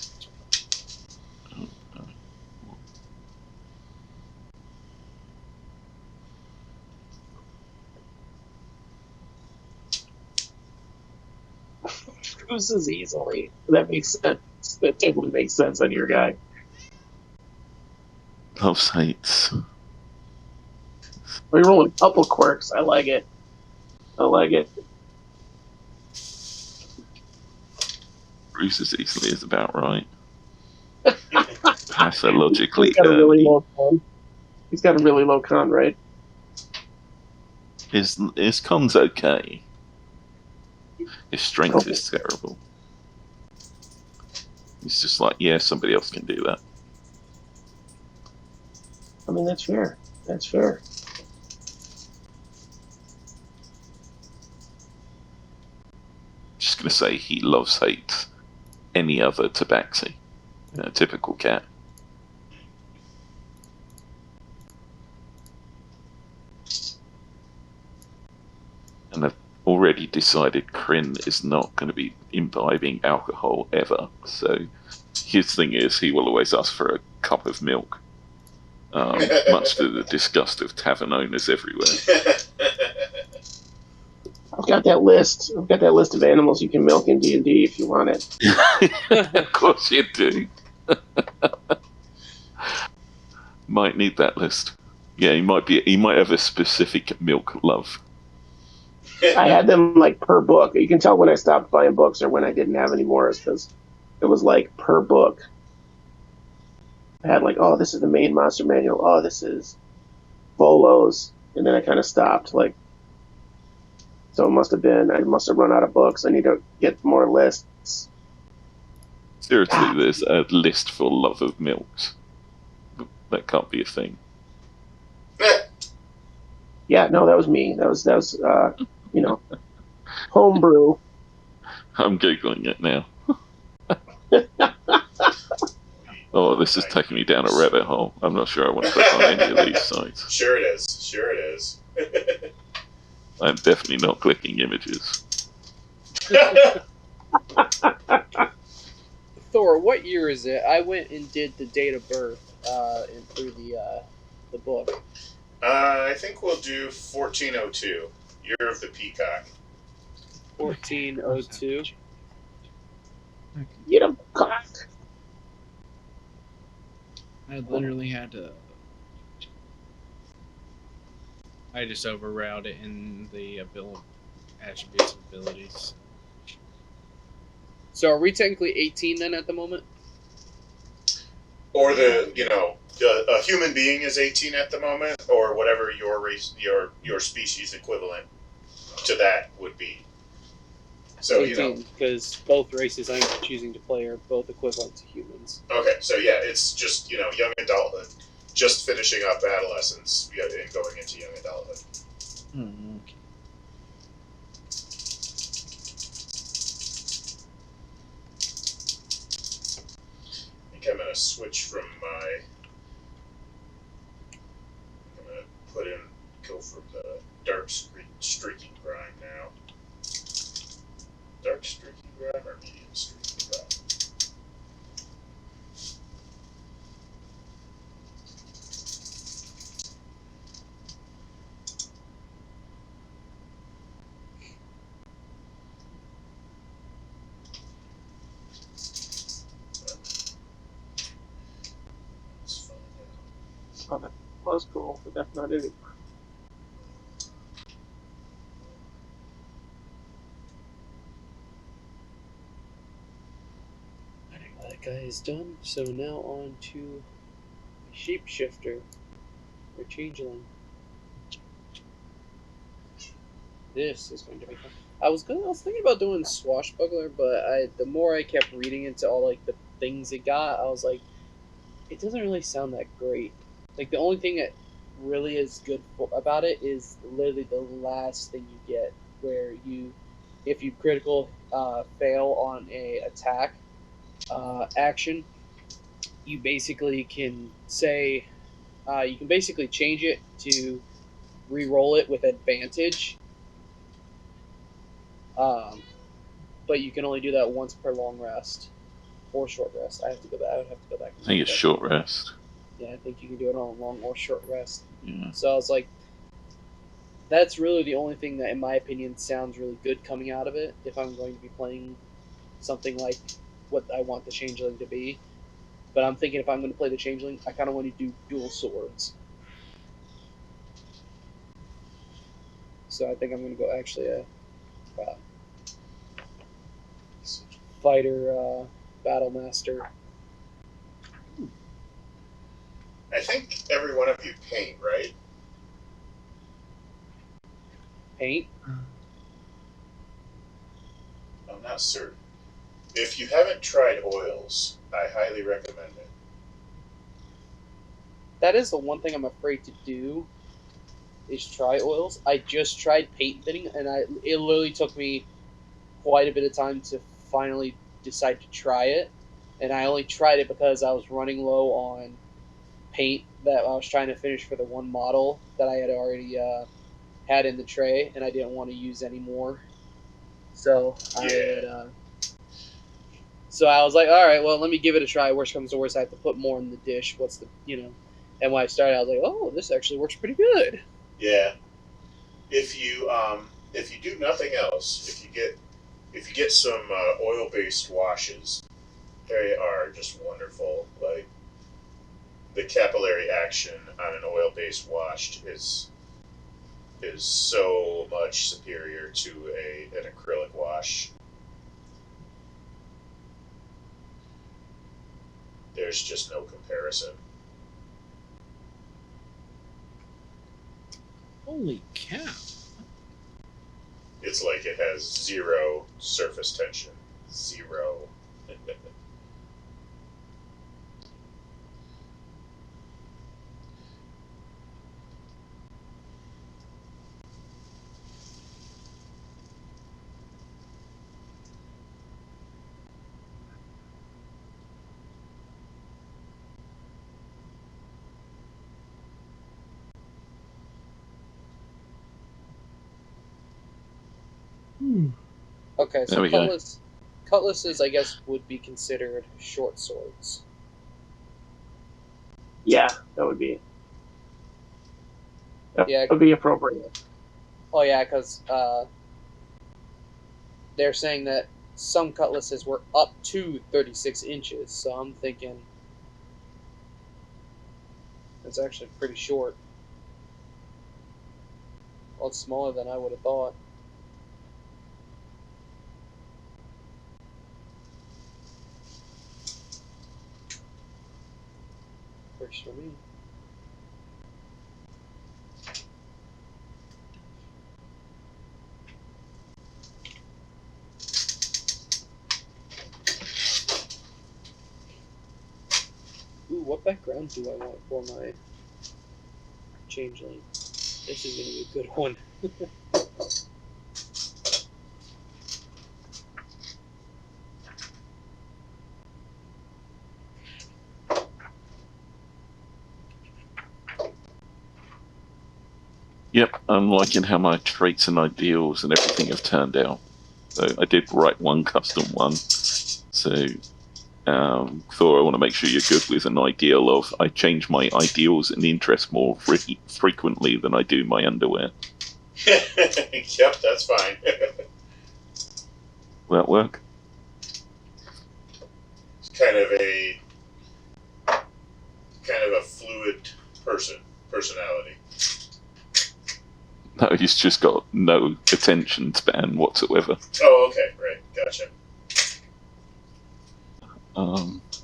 cruises easily. That makes sense. That totally makes sense on your guy. Loves hates. We're rolling a couple quirks. I like it. I like it. Bruises easily is about right. Pathologically He's got a really early. low con. He's got a really low con, right? His con's okay. His strength is terrible. He's just like, yeah, somebody else can do that. I mean, that's fair. That's fair. Just gonna say he loves hates any other tabaxi. Typical cat. And I've already decided Kryn is not going to be imbibing alcohol ever. So his thing is he will always ask for a cup of milk. Much to the disgust of tavern owners everywhere. I've got that list. I've got that list of animals you can milk in D&D if you want it. Of course you do. Might need that list. Yeah, he might have a specific milk love. I had them like per book. You can tell when I stopped buying books or when I didn't have any more, because it was like per book. I had like, oh, this is the main monster manual. Oh, this is Bolos, and then I kind of stopped. Like, so it must have been. I must have run out of books. I need to get more lists. Seriously, there's a list for love of milks. That can't be a thing. Yeah, no, that was me. That was homebrew. I'm googling it now. Oh, this is taking me down a rabbit hole. I'm not sure I want to click on any of these sites. Sure it is. Sure it is. I'm definitely not clicking images. Thor, what year is it? I went and did the date of birth through the book. I think we'll do 1402, Year of the Peacock. 1402. Get him, cock. I literally had to. I just overrode it in the attributes and abilities. So are we technically 18 then at the moment? Or a human being is 18 at the moment, or whatever your race, your species equivalent to that would be. So 18, because both races I'm choosing to play are both equivalent to humans. Okay, so yeah, it's just young adulthood, just finishing up adolescence, and going into young adulthood. Hmm. I think I'm gonna switch from my. I'm gonna go from the dark streaking grime now. Dark streaking grime or medium streaking grime? Let's find out. Oh, that was cool, but that's not it. I think that guy is done. So now on to Shapeshifter or Changeling. This is going to be fun. I was thinking about doing Swashbuckler, but the more I kept reading into all like the things it got, I was like, it doesn't really sound that great. Like the only thing that really is good about it is literally the last thing you get, where if you critical fail on a attack action, you basically can say you can basically change it to re-roll it with advantage. But you can only do that once per long rest or short rest. I would have to go back. I think it's short rest. Yeah, I think you can do it on a long or short rest. Yeah. So I was like, that's really the only thing that, in my opinion, sounds really good coming out of it. If I'm going to be playing something like what I want the Changeling to be, but I'm thinking if I'm going to play the Changeling, I kind of want to do dual swords. So I think I'm going to go actually a fighter battle master. I think every one of you paint, right? Paint. I'm not certain. If you haven't tried oils, I highly recommend it. That is the one thing I'm afraid to do. Is try oils. I just tried paint thinning, and it literally took me quite a bit of time to finally decide to try it. And I only tried it because I was running low on paint that I was trying to finish for the one model that I had already had in the tray, and I didn't want to use any more. So so I was like, all right, well, let me give it a try. Worst comes to worst, I have to put more in the dish. What's the And when I started, I was like, oh, this actually works pretty good. Yeah. If you do nothing else, if you get some oil-based washes, they are just wonderful. Like the capillary action on an oil-based wash is so much superior to an acrylic wash. There's just no comparison. Holy cow! It's like it has zero surface tension. Zero. Okay, so There we go. cutlasses, I guess, would be considered short swords. Yeah, that would be. Yeah. That would be appropriate. Oh yeah, because they're saying that some cutlasses were up to 36 inches, so I'm thinking it's actually pretty short. Well, it's smaller than I would have thought. works for me. Ooh, what background do I want for my changeling? This is gonna be a good one. Yep, I'm liking how my traits and ideals and everything have turned out. So I did write one custom one. So Thor, I want to make sure you're good with an ideal of I change my ideals and interests more frequently than I do my underwear. Yep, that's fine. Will that work? It's kind of a fluid personality. No, he's just got no attention span whatsoever. Oh, okay, right, gotcha.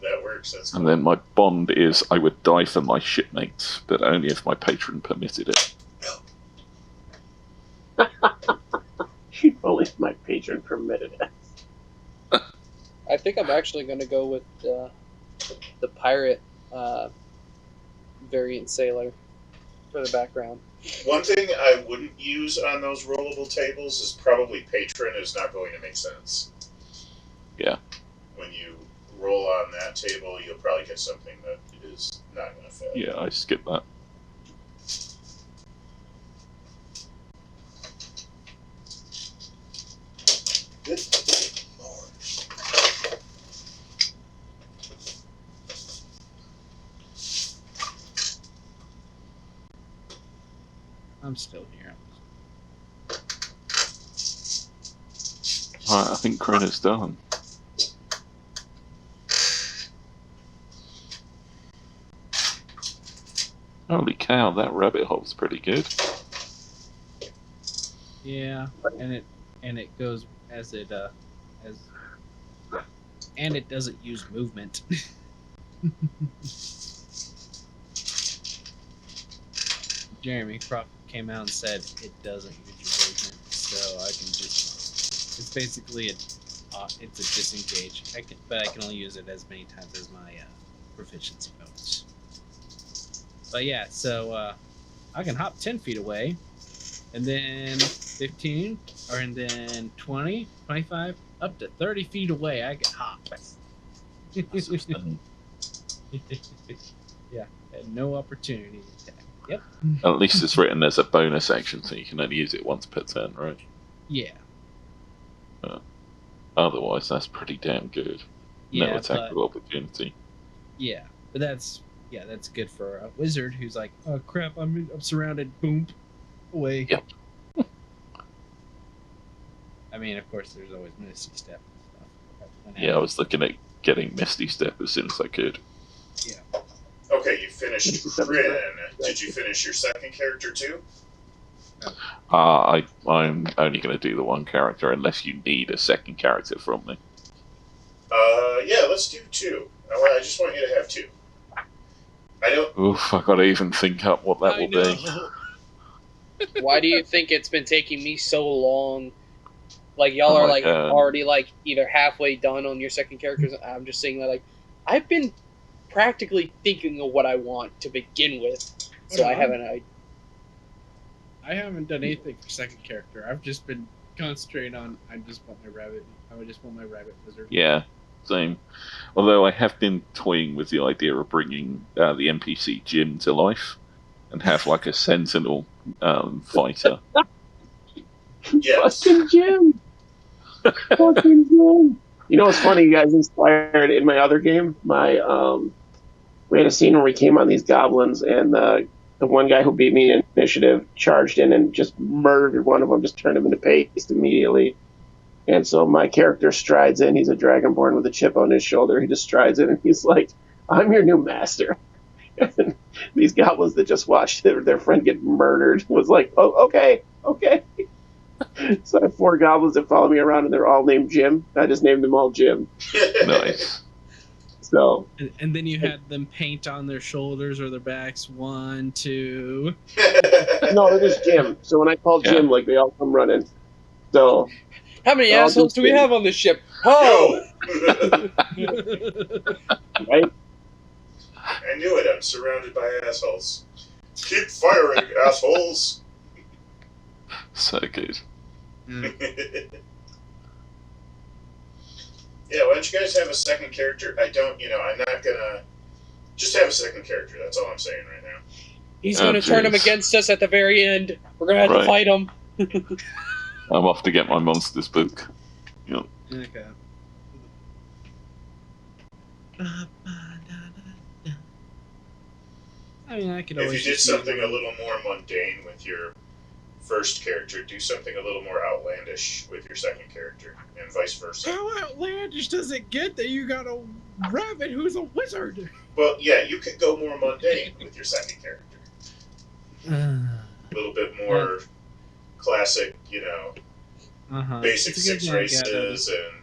That works. That's cool. And then my bond is I would die for my shipmates, but only if my patron permitted it. Only if my patron permitted it. I think I'm actually going to go with the pirate variant sailor for the background. One thing I wouldn't use on those rollable tables is probably patron is not going to make sense. Yeah. When you roll on that table, you'll probably get something that is not going to fit. Yeah, I skipped that. Good Lord. I'm still here. Alright, I think Krona's done. Holy cow, that rabbit hole's pretty good. Yeah, and it goes as it and it doesn't use movement. Jeremy Croft came out and said it doesn't use your movement, so I can just. It's basically it's a disengage. But I can only use it as many times as my proficiency bonus. But yeah, so I can hop 10 feet away, and then 15, and then 20, 25, up to 30 feet away. I can hop. Yeah, had no opportunity to attack. Yep. At least it's written as a bonus action, so you can only use it once per turn, right? Yeah. Otherwise, that's pretty damn good. Yeah, No attack of opportunity. Yeah, but that's good for a wizard who's like, oh crap, I'm surrounded. Boom, away. Yep. I mean, of course, there's always Misty Step and stuff. Yeah, I was looking at getting Misty Step as soon as I could. Yeah. Okay, you finished Kryn. Did you finish your second character too? I'm only going to do the one character unless you need a second character from me. Yeah, let's do two. I just want you to have two. I don't. Oof, I got to even think up what that will be. Why do you think it's been taking me so long? Like, y'all are like already like either halfway done on your second characters. I'm just saying that, like, I've been practically thinking of what I want to begin with, so I haven't. I haven't done anything for second character. I've just been concentrating on. I just want my rabbit wizard. Yeah, same. Although I have been toying with the idea of bringing the NPC Jim to life and have like a sentinel fighter. Yes. Fucking Jim. Fucking Jim. You know what's funny? You guys inspired in my other game. We had a scene where we came on these goblins, and the one guy who beat me in initiative charged in and just murdered one of them, just turned him into paste immediately. And so my character strides in. He's a dragonborn with a chip on his shoulder. He just strides in and he's like, I'm your new master. And these goblins that just watched their friend get murdered was like, oh, okay. So I have 4 goblins that follow me around, and they're all named Jim. I just named them all Jim. Nice. So And then you had them paint on their shoulders or their backs. 1, 2. no, it is Jim. So when I call Yeah. Jim, like they all come running. So How many They're all assholes do we just have on this ship? Oh! right, I knew it. I'm surrounded by assholes. Keep firing, assholes. So good. Yeah, why don't you guys have a second character? I'm not gonna. Just have a second character. That's all I'm saying right now. He's Oh, going to turn him jeez. against us at the very end. We're going to have to Right. fight him. I'm off to get my monsters book. Okay. I mean, I could If always you did just something use a little more mundane with your first character, do something a little more outlandish with your second character, and vice versa. How outlandish does it get that you got a rabbit who's a wizard? Well, yeah, you could go more mundane with your second character. A little bit more classic, basic It's a good six thing I got races and.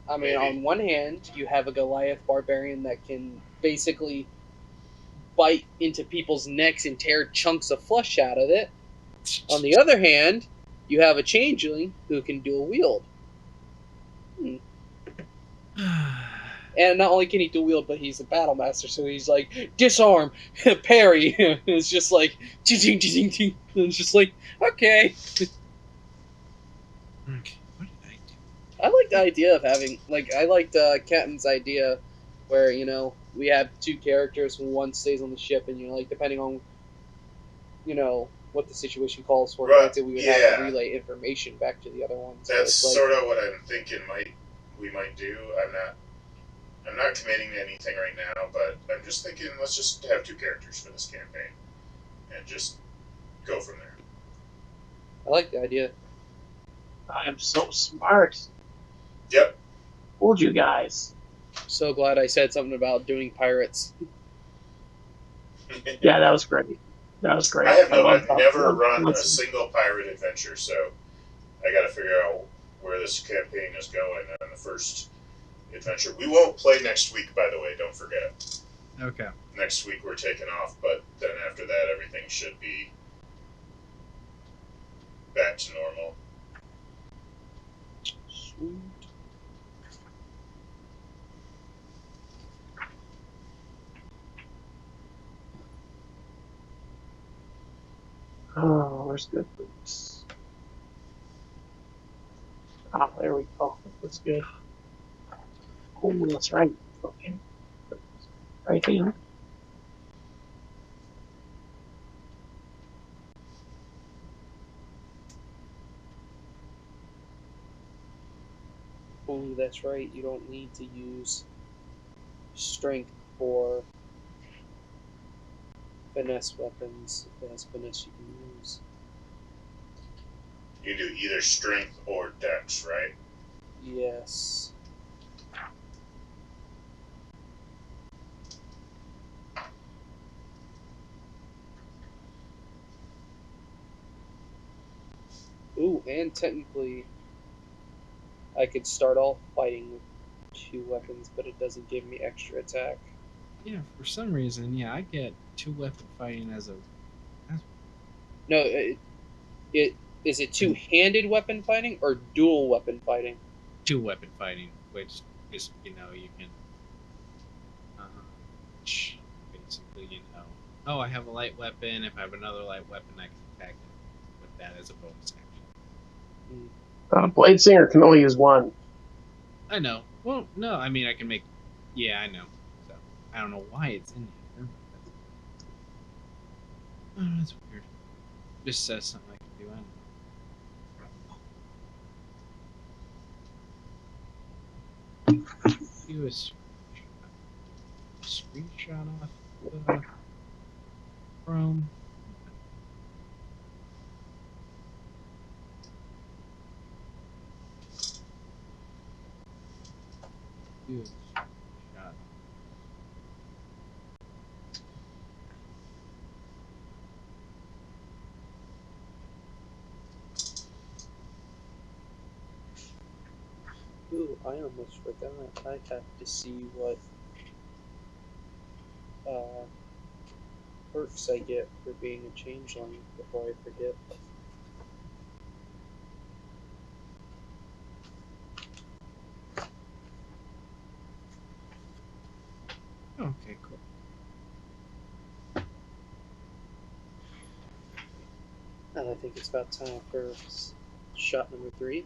I mean, Maybe. on one hand, you have a Goliath barbarian that can basically bite into people's necks and tear chunks of flesh out of it. On the other hand, you have a changeling who can dual wield. And not only can he dual wield, but he's a battle master, so he's like, disarm, parry. It's just like, ching, ching, ching. It's just like, okay. Okay, what did I do? I like the idea of having, I liked Captain's idea where, we have two characters and one stays on the ship, and, depending on, what the situation calls for, Right, we would yeah. have to relay information back to the other one. So That's it's like, sort of what I'm thinking we might do. I'm not committing to anything right now, but I'm just thinking let's just have two characters for this campaign and just go from there. I like the idea. I am so smart. Yep. Fooled you guys. So glad I said something about doing pirates. Yeah, that was great. That was great. I've love never that. run a Listen, single pirate adventure, so I got to figure out where this campaign is going on the first adventure. We won't play next week, by the way. Don't forget. Okay. Next week we're taking off, but then after that everything should be back to normal. Sweet. oh, where's good boots? Oh, there we go. That's good. Oh, that's right. Okay. Right here. Oh, that's right. You don't need to use strength for finesse weapons. If it has finesse, you can use. You do either strength or dex, right? Yes. Ooh, and technically, I could start off fighting with two weapons, but it doesn't give me extra attack. Yeah, for some reason, yeah, I get 2-weapon fighting as a. No, is it two-handed weapon fighting or dual weapon fighting? 2-weapon fighting, which is, you can. Basically, oh, I have a light weapon. If I have another light weapon, I can attack it with that as a bonus action. Blade Singer can only use one. I know. Well, no, I mean, I can make. Yeah, I know. So, I don't know why it's in here. Oh, that's weird. Just says something I can do. I don't know. Do a screenshot off the Chrome. Do a screenshot. Ooh, I almost forgot. I have to see what perks I get for being a changeling before I forget. Okay, cool. And I think it's about time for shot number 3.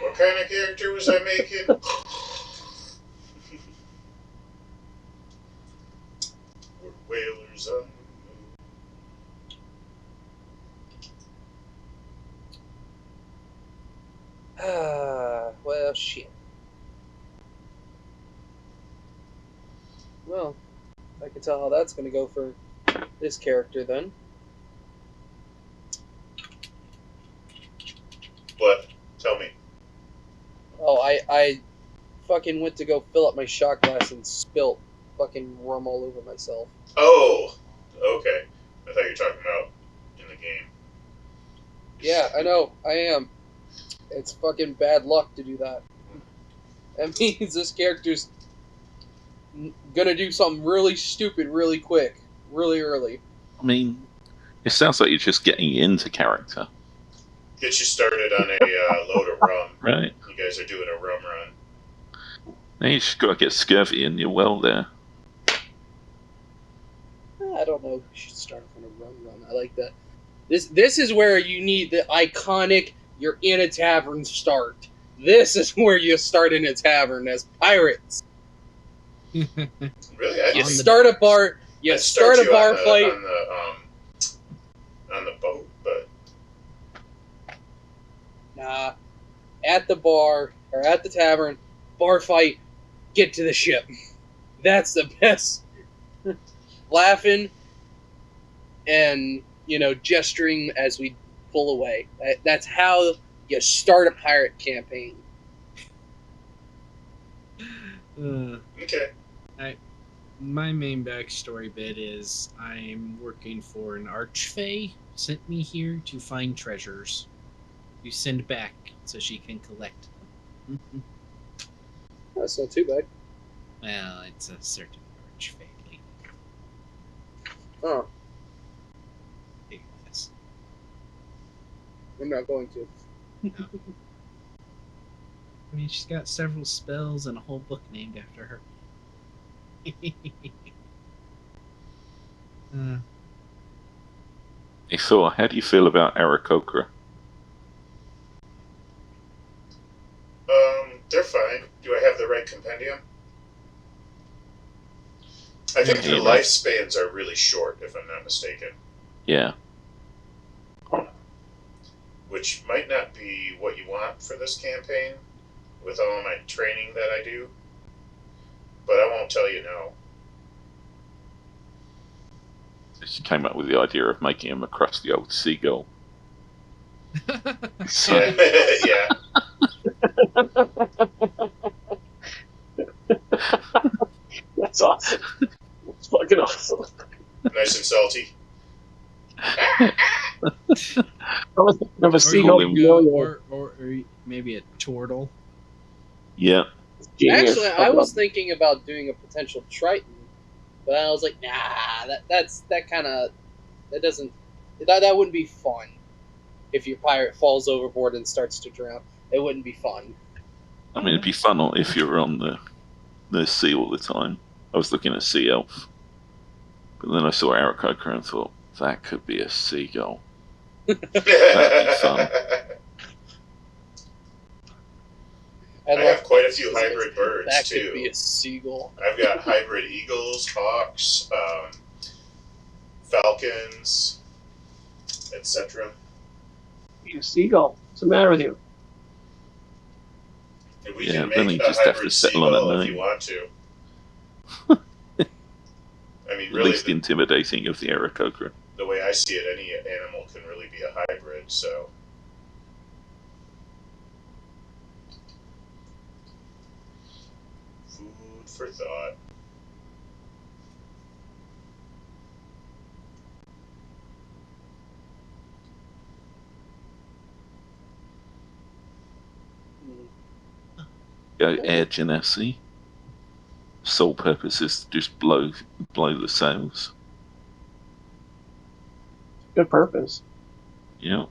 What kind of character was I making? We're whalers on Well, shit. Well, I can tell how that's going to go for this character then. What? Tell me. Oh, I fucking went to go fill up my shot glass and spilt fucking rum all over myself. Oh, okay. I thought you were talking about in the game. Yeah, I know, I am. It's fucking bad luck to do that. That means this character's gonna do something really stupid really quick, really early. I mean, it sounds like you're just getting into character. Get you started on a load of rum. Right. You guys are doing a rum run. Now you just got to get scurvy and you're well there. I don't know. We should start off on a run. I like that. This is where you need the iconic "you're in a tavern" start. This is where you start in a tavern as pirates. Really? You start a bar. You I'd start a you bar on the, fight. on the boat, but Nah, at the bar or at the tavern, bar fight. Get to the ship. That's the best. Laughing and gesturing as we pull away. That's how you start a pirate campaign. okay. My main backstory bit is I'm working for an archfey. Sent me here to find treasures to send back so she can collect them. That's not too bad. Well, it's a certain archfey lady. Oh, Figure this. I'm not going to. No. I mean, she's got several spells and a whole book named after her. Hey Thor, how do you feel about Aarakocra? They're fine. Do I have the right compendium? I think their lifespans are really short, if I'm not mistaken. Yeah. Which might not be what you want for this campaign, with all my training that I do. But I won't tell you no. She came up with the idea of making him a crusty old seagull. Yeah. That's awesome. It's fucking awesome. Nice and salty. I was thinking of a Or, seagull. or maybe a turtle. Yeah. Genius. Actually, I was thinking about doing a potential Triton, but I was like, nah, that wouldn't be fun. If your pirate falls overboard and starts to drown, it wouldn't be fun. I mean, it'd be fun if you were on the sea all the time. I was looking at Sea Elf. But then I saw Aarakocra and thought, that could be a seagull. That'd be fun. I have quite a few hybrid birds, that too. That could be a seagull. I've got hybrid eagles, hawks, falcons, etc. You seagull. What's the matter with you? And we Yeah, can then make you a just have hybrid to settle on a seagull if name. you want to. I mean, At really, least intimidating of the Aarakocra. the way I see it, any animal can really be a hybrid, so... Food for thought. Go air genasi. Sole purpose is to just blow the sails. Good purpose. Yeah.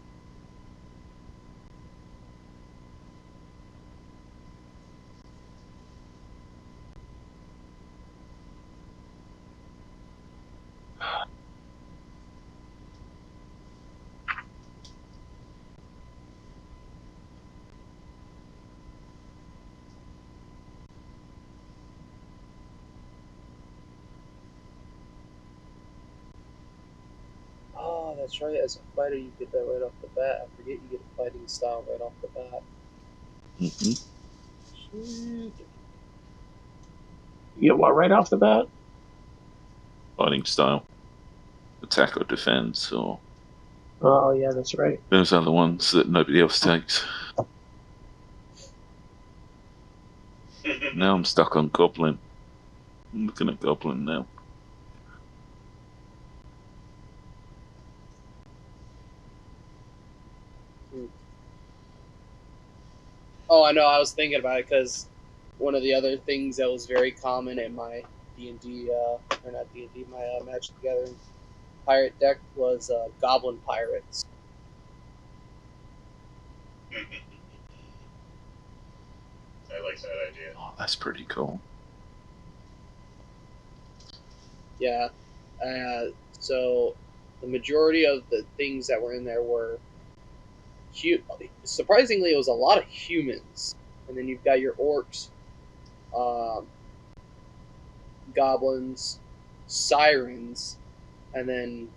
Oh, that's right. As a fighter, you get that right off the bat. I forget you get a fighting style right off the bat. Mm-hmm. Shit. You get what right off the bat? Fighting style. Attack or defense, or Oh yeah, that's right. those other ones that nobody else takes. Now I'm stuck on Goblin. I'm looking at Goblin now. Oh, I know. I was thinking about it because one of the other things that was very common in my D&D, or not D&D, my Magic the Gathering pirate deck was Goblin Pirates. I like that idea. Oh, that's pretty cool. Yeah. So the majority of the things that were in there were surprisingly, it was a lot of humans, and then you've got your orcs, goblins, sirens, and then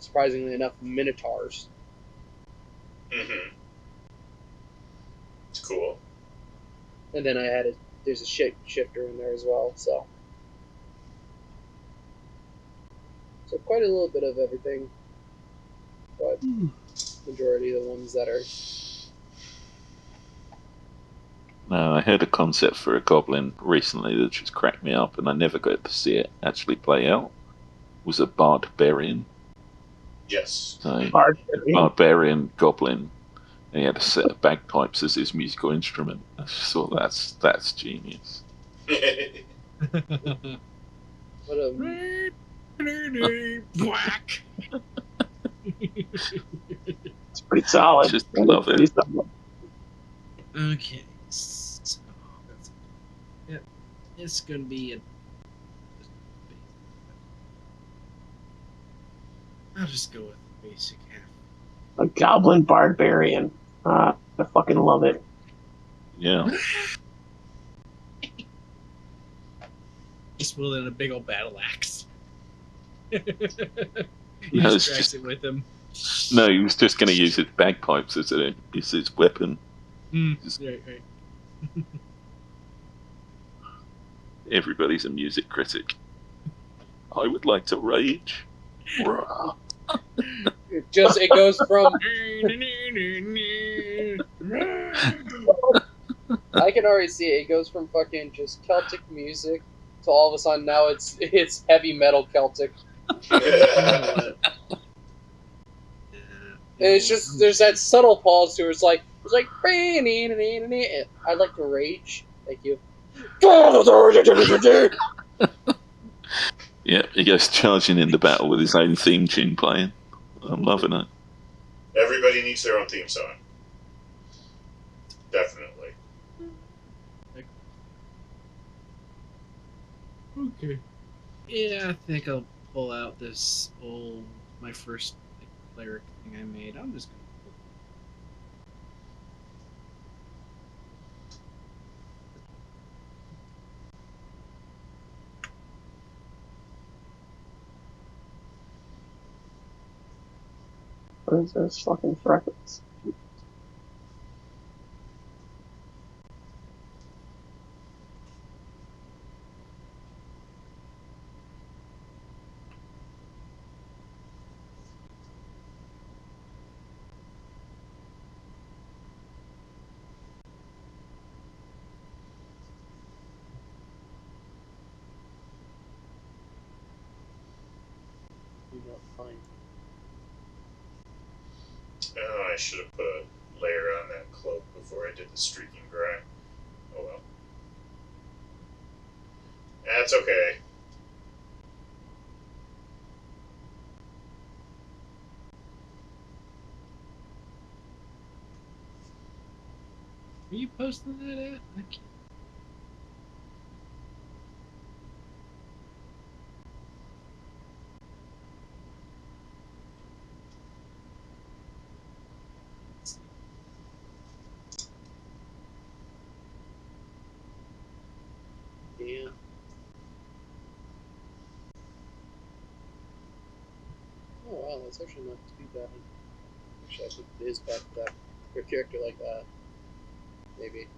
surprisingly enough, minotaurs. Mm-hmm. It's cool. And then there's a shapeshifter in there as well. So quite a little bit of everything, but majority of the ones that are. Now, I heard a concept for a goblin recently that just cracked me up, and I never got to see it actually play out. It was a barbarian. Yes. So, Barbarian. barbarian goblin, and he had a set of bagpipes as his musical instrument. I just thought that's genius. What a Whack. It's pretty solid. Just love it. Pretty solid. Okay. So that's, yeah, it's gonna be a. I'll just go with the basic half. A goblin barbarian. I fucking love it. Yeah. Just wielding a big old battle axe. He No, just it's drags just- it with him. No, he was just going to use his bagpipes as his weapon. Just- Right, right. Everybody's a music critic. I would like to rage. it goes from. I can already see it. It goes from fucking just Celtic music to all of a sudden now it's heavy metal Celtic. And it's just there's that subtle pause to it. It's like I'd like to rage. Thank you. Yeah, he goes charging into battle with his own theme tune playing. I'm loving it. Everybody needs their own theme song. Definitely. Okay. Yeah, I think I'll pull out my first cleric thing I made. I'm just gonna. What is this fucking freckles? Oh, I should have put a layer on that cloak before I did the streaking grind. Oh well. That's okay. Are you posting that at? I can't. Yeah. Oh wow, that's actually not too bad. Wish I could is back to that for a character like that. Maybe.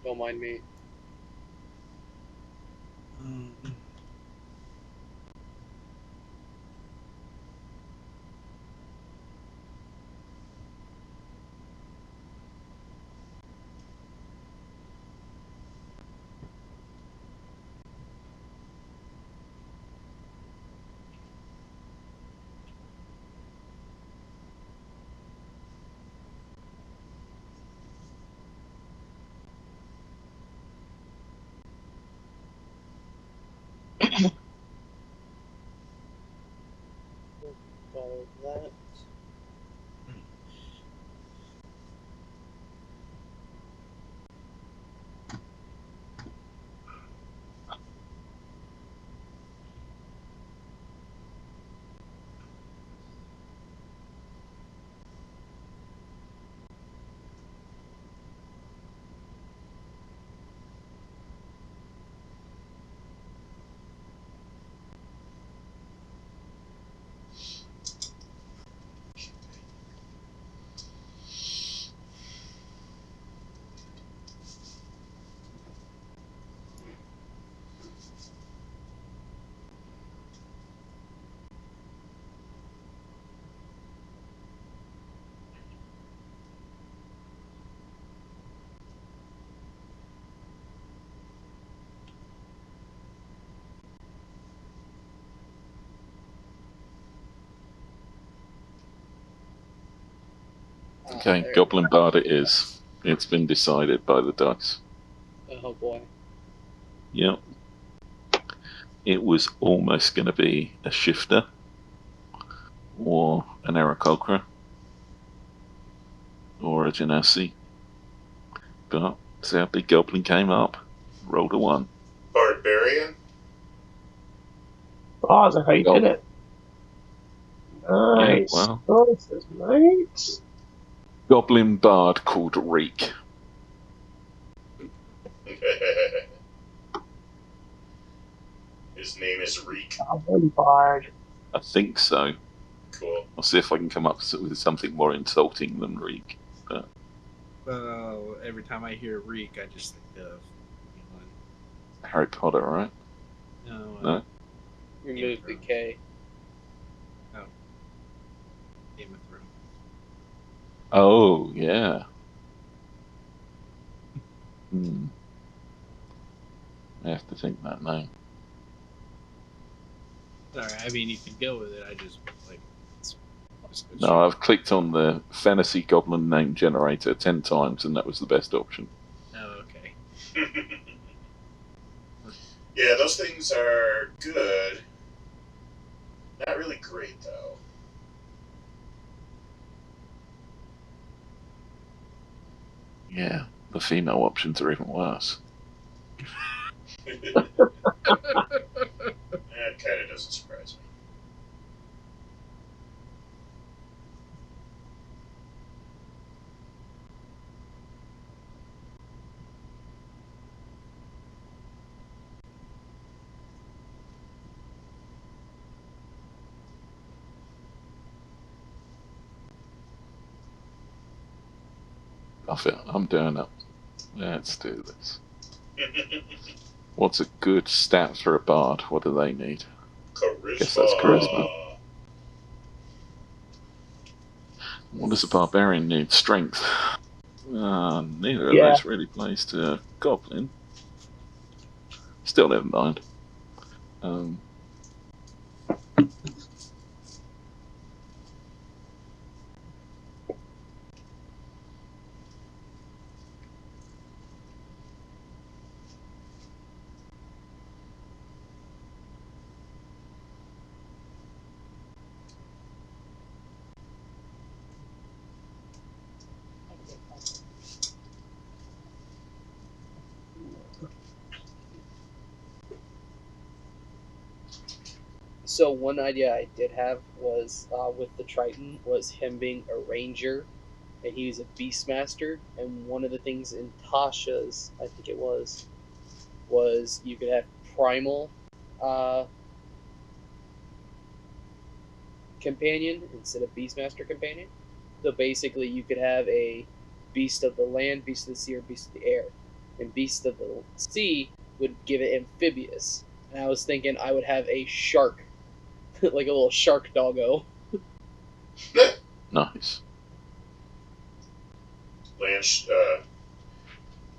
Don't mind me. Follow that. Okay, There. Goblin Bard it is. It's been decided by the dice. Oh boy. Yep. It was almost going to be a shifter or an Aarakocra or a Genasi. But sadly, Goblin came up, rolled a 1. Barbarian? Oh, is that how you did it? Nice. Yeah, well. Oh, this is nice. Goblin Bard called Reek. His name is Reek. Goblin Bard. I think so. Cool. I'll see if I can come up with something more insulting than Reek. But Well, every time I hear Reek, I just think of Harry Potter, right? No? Remove the K. Game of Thrones. Oh, yeah. I have to think that name. Sorry, I mean you can go with it. I just like. No, I've clicked on the fantasy goblin name generator 10 times, and that was the best option. Oh, okay. Yeah, those things are good. Not really great, though. Yeah, the female options are even worse. That kind of doesn't surprise me. Off it, I'm doing it. Let's do this. What's a good stat for a bard? What do they need? Charisma. Guess that's charisma. What does a barbarian need? Strength. Neither of those really plays to goblin. Still never mind. Um, So one idea I did have was with the Triton was him being a ranger, and he was a beastmaster. And one of the things in Tasha's, I think it was you could have primal uh, companion instead of beastmaster companion. So basically, you could have a beast of the land, beast of the sea, or beast of the air. And beast of the sea would give it amphibious. And I was thinking I would have a shark, like a little shark doggo. nice.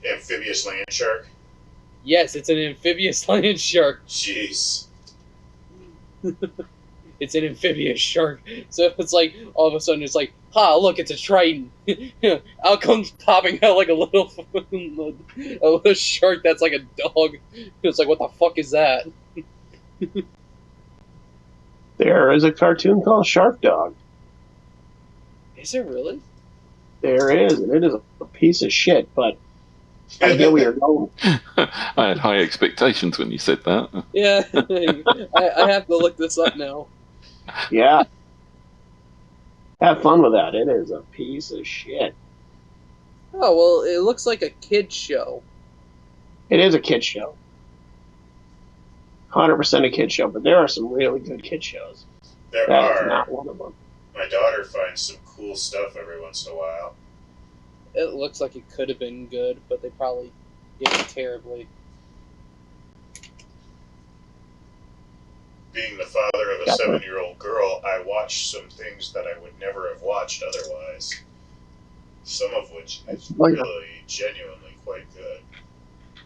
Amphibious land shark. Yes, it's an amphibious land shark. Jeez. It's an amphibious shark. So it's like, all of a sudden, it's like, ha, look, it's a Triton. Out comes popping out like a little shark that's like a dog. It's like, what the fuck is that? There is a cartoon called Shark Dog. Is it really? There is, and it is a piece of shit, but I get where you're going. I had high expectations when you said that. Yeah, I have to look this up now. Yeah. Have fun with that. It is a piece of shit. Oh, well, it looks like a kid's show. It is a kid show. 100% a kid show, but there are some really good kid shows. There That is are. not one of them. My daughter finds some cool stuff every once in a while. It looks like it could have been good, but they probably did it terribly. Being the father of a 7-year-old girl, I watched some things that I would never have watched otherwise. Some of which is really, genuinely quite good.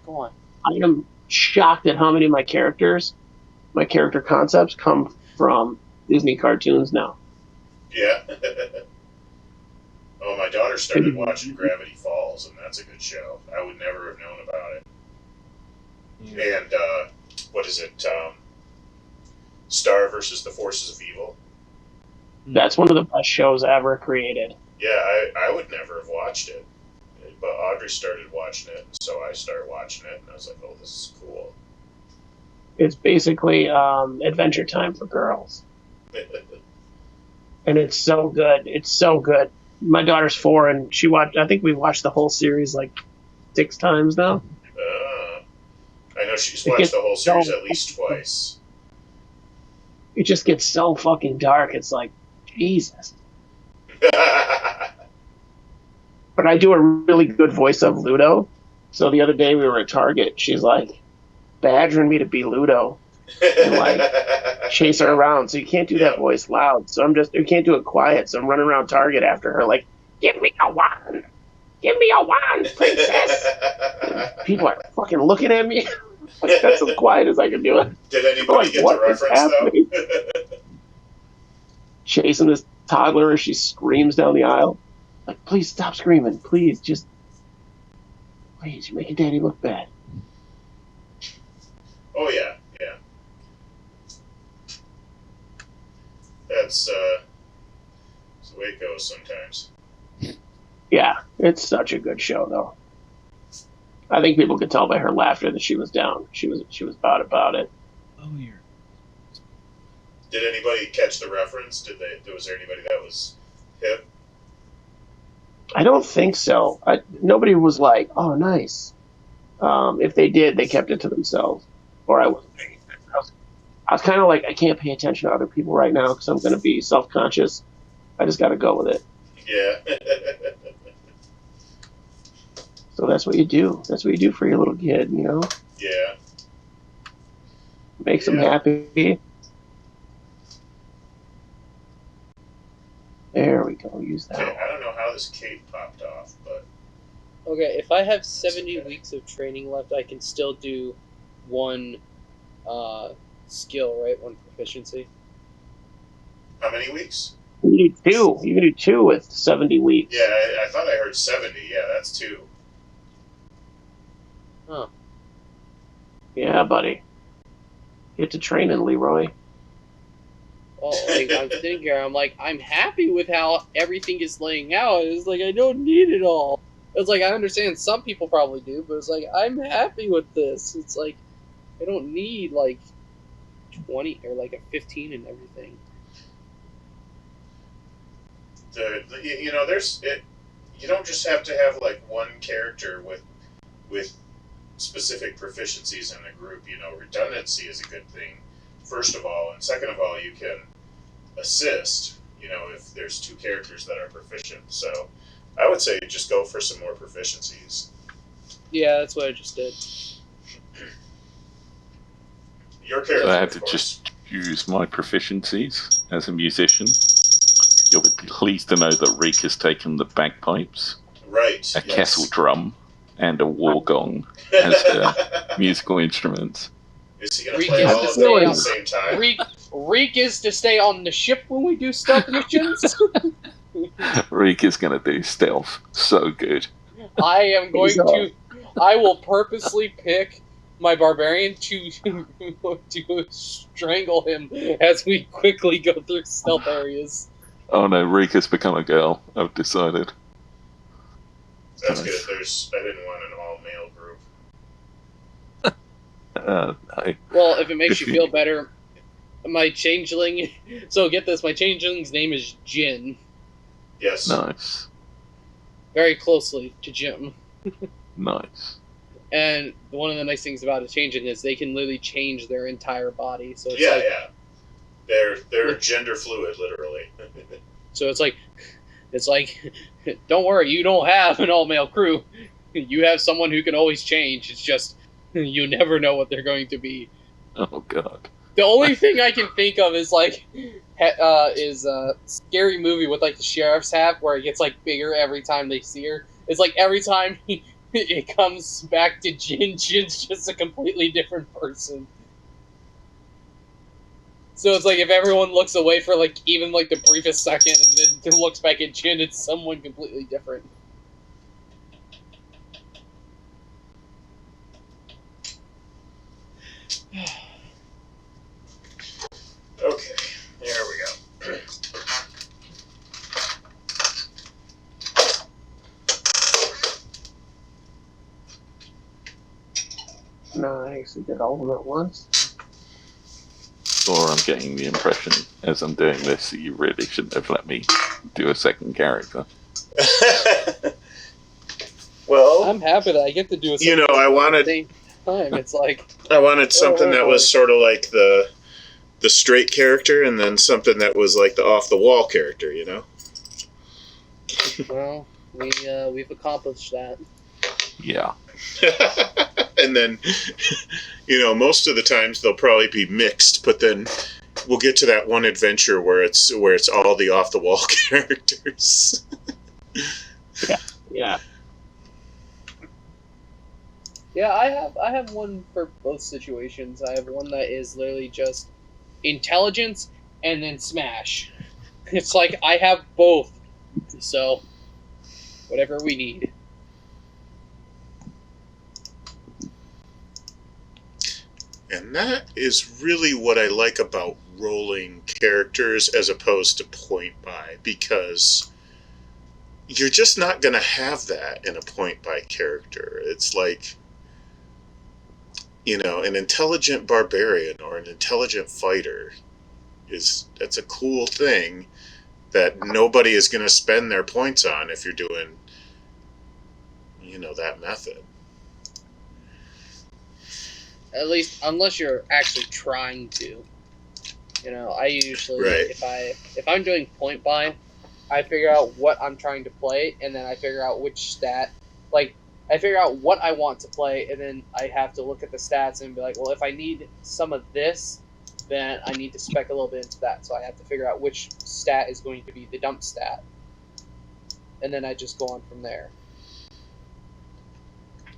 Go on. I am shocked at how many of my character concepts come from Disney cartoons now. Yeah. Oh, my daughter started watching Gravity Falls, and that's a good show. I would never have known about it. Yeah. And, what is it? Star versus the Forces of Evil. That's one of the best shows ever created. Yeah, I would never have watched it. But Audrey started watching it, and so I started watching it, and I was like, oh, this is cool. It's basically Adventure Time for girls. And it's so good. It's so good. My daughter's 4, and I think we've watched the whole series like 6 times now. I know she's watched the whole series at least twice. It just gets so fucking dark. It's like, Jesus. But I do a really good voice of Ludo. So the other day we were at Target. She's like badgering me to be Ludo and like chase her around. So you can't do that voice loud. So you can't do it quiet. So I'm running around Target after her like, give me a wand. Give me a wand, princess. People are fucking looking at me. Like, that's as quiet as I can do it. Did anybody get the reference, though? Chasing this toddler as she screams down the aisle. Like, please stop screaming. Please, please, you're making Daddy look bad. Oh, yeah. That's the way it goes sometimes. Yeah, it's such a good show, though. I think people could tell by her laughter that she was down. She was about it. Oh, yeah. Did anybody catch the reference? Was there anybody that was hip? I don't think so. Nobody was like, "Oh, nice." If they did, they kept it to themselves. Or I wasn't paying attention. I was kind of like, I can't pay attention to other people right now because I'm going to be self-conscious. I just got to go with it. Yeah. So that's what you do. That's what you do for your little kid, you know? Yeah. Makes them happy. There we go. Use that. Okay, I don't know how this cape popped off, but... Okay, if I have 70 weeks of training left, I can still do one skill, right? One proficiency. How many weeks? You can do two. You can do two with 70 weeks. Yeah, I thought I heard 70. Yeah, that's 2. Huh. Yeah, buddy. Get to training, Leroy. Well, like, I'm sitting here, I'm like, I'm happy with how everything is laying out. It's like, I don't need it all. It's like, I understand some people probably do, but it's like, I'm happy with this. It's like, I don't need, like, 20 or, like, a 15 and everything. You know, you don't just have to have, like, one character with specific proficiencies in the group. You know, redundancy is a good thing, first of all. And second of all, you can assist, you know, if there's 2 characters that are proficient. So I would say just go for some more proficiencies. Yeah, that's what I just did. Your character, So I had to of course. just use my proficiencies as a musician. You'll be pleased to know that Reek has taken the bagpipes, Right. a kettle drum, and a war gong as musical instruments. Is he going to Reek play is all to of stay them at on- the same time? Reek is to stay on the ship when we do stealth missions. Reek is going to do stealth so good. I am going to. I will purposely pick my barbarian to strangle him as we quickly go through stealth areas. Oh no, Reek has become a girl, I've decided. That's Nice. good. I didn't want an all-male group. No. Well, if it makes If you feel better, my changeling. So get this: my changeling's name is Jin, Yes. Nice. very closely to Jim. Nice. And one of the nice things about a changeling is they can literally change their entire body. So it's Yeah, like, yeah. They're gender fluid, literally. So it's like, don't worry, you don't have an all-male crew. You have someone who can always change. It's just you never know what they're going to be. Oh god. The only thing I can think of is like, is a scary movie with like the sheriff's hat where it gets like bigger every time they see her. It's like every time it comes back to Jin, Jin's just a completely different person. So it's like if everyone looks away for like even like the briefest second and then looks back at Jin, it's someone completely different. Okay, there we go. Nice. We did all of them at once. Or I'm getting the impression as I'm doing this that you really shouldn't have let me do a second character. Well, I'm happy that I get to do a you know, I at the wanted same time. It's like something that was sort of like the straight character, and then something that was like the off the wall character. You know. well, we've accomplished that. Yeah. And then, you know, most of the times they'll probably be mixed, but then we'll get to that one adventure where it's all the off the wall characters. Yeah. Yeah, I have one for both situations. I have one that is literally just intelligence and then smash. It's like I have both. So whatever we need. And that is really what I like about rolling characters as opposed to point by, because you're just not going to have that in a point by character. It's like, you know, an intelligent barbarian or an intelligent fighter that's a cool thing that nobody is going to spend their points on if you're doing, you know, that method. At least unless you're actually trying to. You know, I usually Right. if I'm doing point by, I figure out what I'm trying to play and then I figure out which stat. Like I figure out what I want to play and then I have to look at the stats and be like, well, if I need some of this, then I need to spec a little bit into that. So I have to figure out which stat is going to be the dump stat. And then I just go on from there.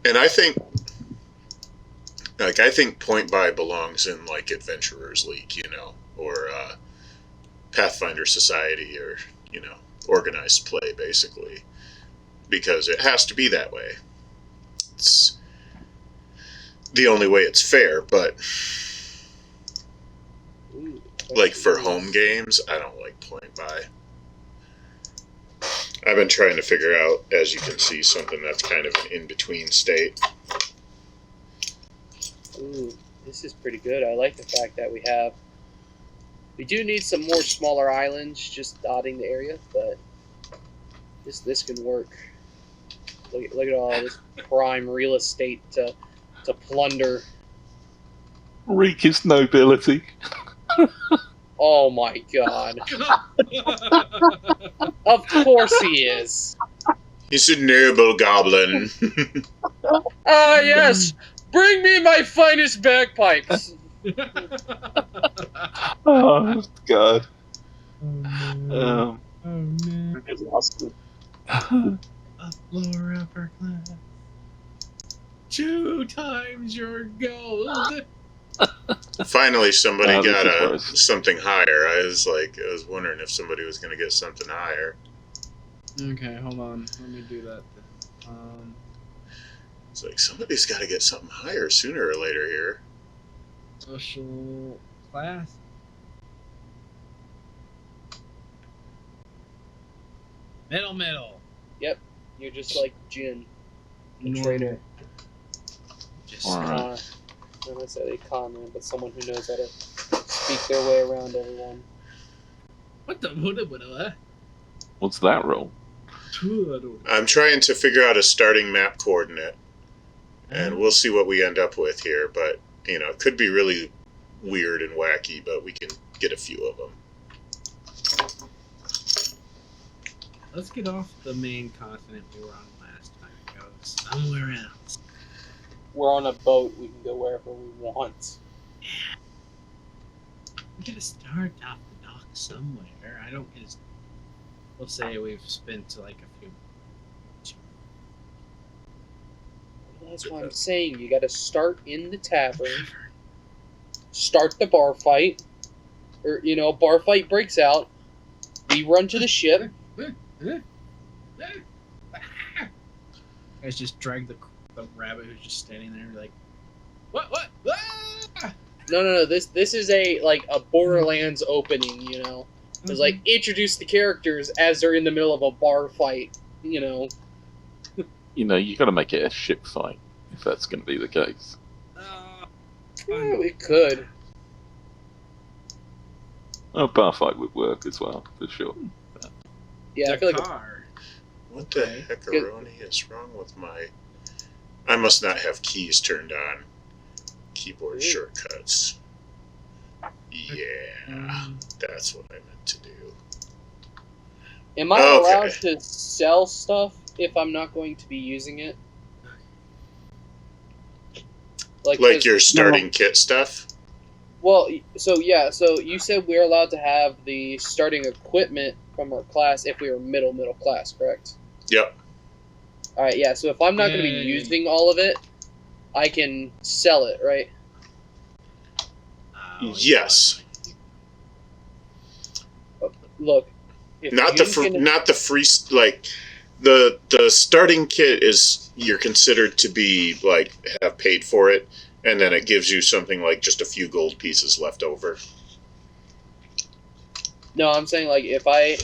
And I think Like, I think Point Buy belongs in, like, Adventurers League, or Pathfinder Society, or, organized play, basically. Because it has to be that way. It's the only way it's fair, but, Ooh, like, for home games, I don't like Point Buy. I've been trying to figure out, as you can see, something that's kind of an in-between state. Ooh, this is pretty good. I like the fact that we do need some more smaller islands just dotting the area, but this can work. Look at all this prime real estate to plunder. Reek nobility. Oh my god. Of course he is. He's a noble goblin. Ah, yes! Bring me my finest bagpipes! Oh, God. Oh no. It's awesome. Up, lower, upper class. 2 times your gold. Finally, somebody Oh, this got is worse. something higher. I was wondering if somebody was going to get something higher. Okay, hold on. Let me do that then. It's like somebody's got to get something higher sooner or later here. Social class. Middle. Yep, you're just like Jin, the Normal. trader. Just Alright. Not necessarily a con man, but someone who knows how to speak their way around everyone. what the? What's that roll? I'm trying to figure out a starting map coordinate, and we'll see what we end up with here. But, it could be really weird and wacky, but we can get a few of them. Let's get off the main continent we were on last time and go somewhere else. We're on a boat, we can go wherever we want. We gotta start off the dock somewhere. I don't get. We'll say we've spent like a few. That's what I'm saying. You gotta start in the tavern, start the bar fight, or, bar fight breaks out, we run to the ship. Guys just drag the rabbit who's just standing there like, what? Ah! No. This is a Borderlands opening. It's like introduce the characters as they're in the middle of a bar fight. You got to make it a ship fight, if that's going to be the case. Yeah, we could. A bar fight would work as well, for sure. Yeah, I feel like car. What the Okay. heckaroni is wrong with my... I must not have keys turned on. Keyboard shortcuts. Yeah, that's what I meant to do. am I Okay. allowed to sell stuff if I'm not going to be using it? Like 'cause- your starting kit stuff? Well, so you said we're allowed to have the starting equipment from our class if we were middle class, correct? Yep. All right, yeah. So if I'm not going to be Yay. using all of it, I can sell it, right? Yes. Look, if Not you the not the free like the starting kit is you're considered to be like have paid for it, and then it gives you something like just a few gold pieces left over. No, I'm saying like if I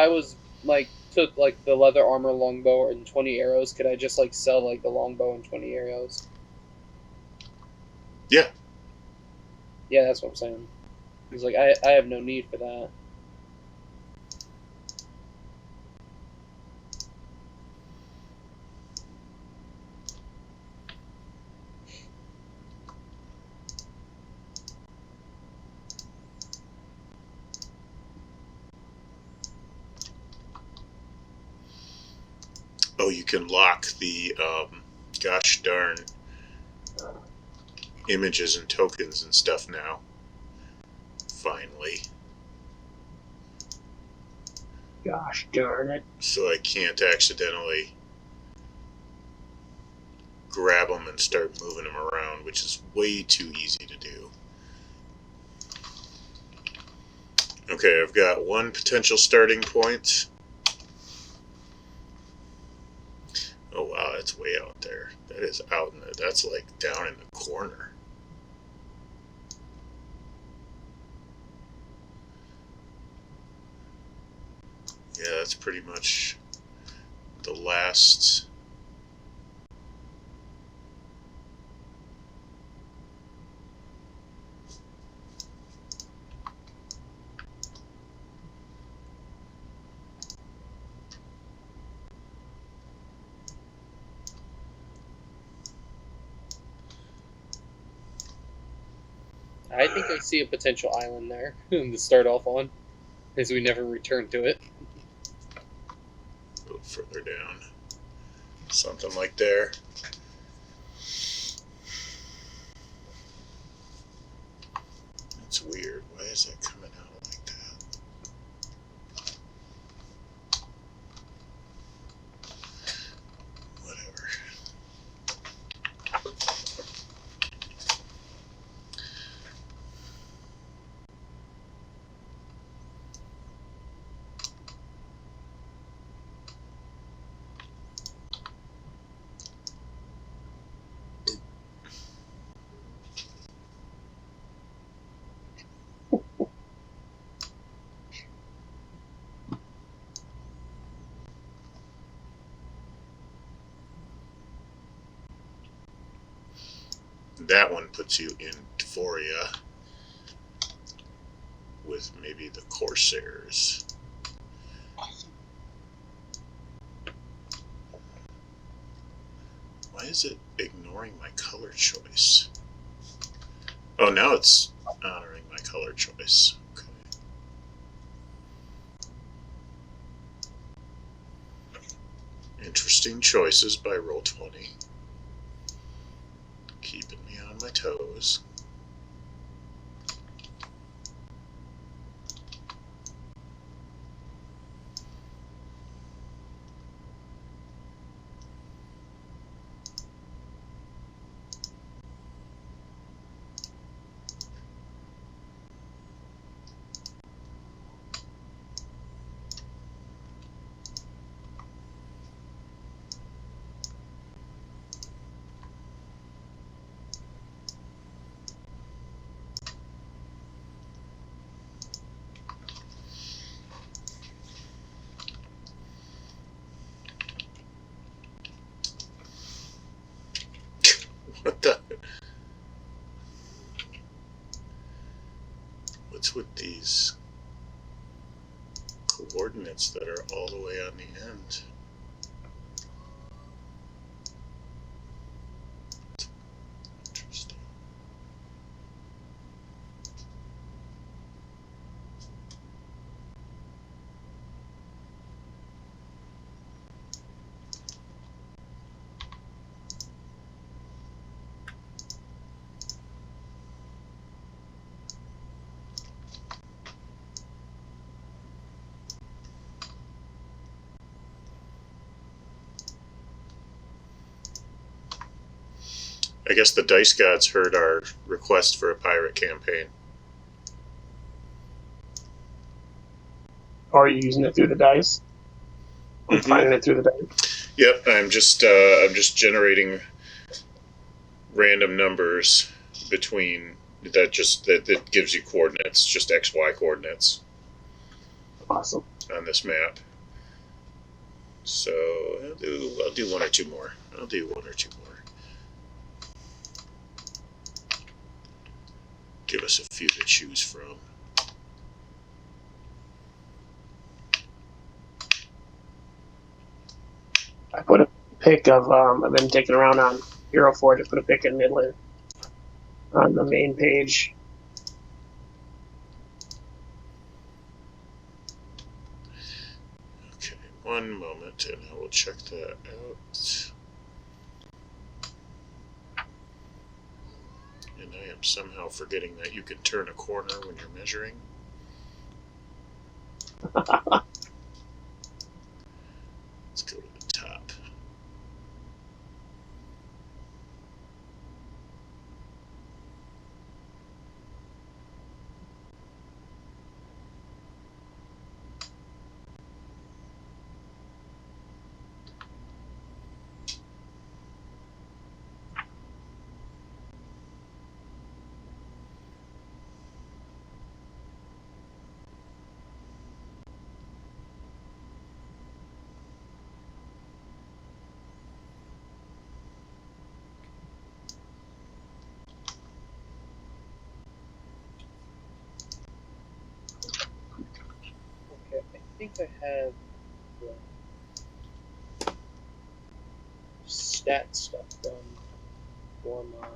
was like took like the leather armor longbow and 20 arrows, could I just like sell like the longbow and 20 arrows? Yeah. Yeah, that's what I'm saying. He's like I have no need for that. Oh, you can lock the gosh darn images and tokens and stuff now. Finally. Gosh darn it. So I can't accidentally grab them and start moving them around, which is way too easy to do. Okay, I've got one potential starting point. Oh wow, that's way out there. That is out in the, that's like down in the corner. Yeah, that's pretty much the last. I think I see a potential island there to start off on, as we never return to it. A little further down. Something like there. That's weird. Why is that coming out like that? Whatever. That one puts you in Dvoria with maybe the Corsairs. Why is it ignoring my color choice? Oh, now it's honoring my color choice. Okay. Interesting choices by Roll20. Keeping me on my toes. What the? What's with these coordinates that are all the way on the end? Interesting. I guess the dice gods heard our request for a pirate campaign. Or are you using it through the dice? I'm finding it through the dice. Yep, I'm just generating random numbers between that gives you coordinates, just XY coordinates Awesome. on this map. So I'll do one or two more. I'll do one or two more. Give us a few to choose from. I put a pic of, I've been taking around on Hero Forge. I put a pic in Midland on the main page. Okay, one moment and I will check that out. And I am somehow forgetting that you can turn a corner when you're measuring. Let's go to the top. think I have stat stuff done for my.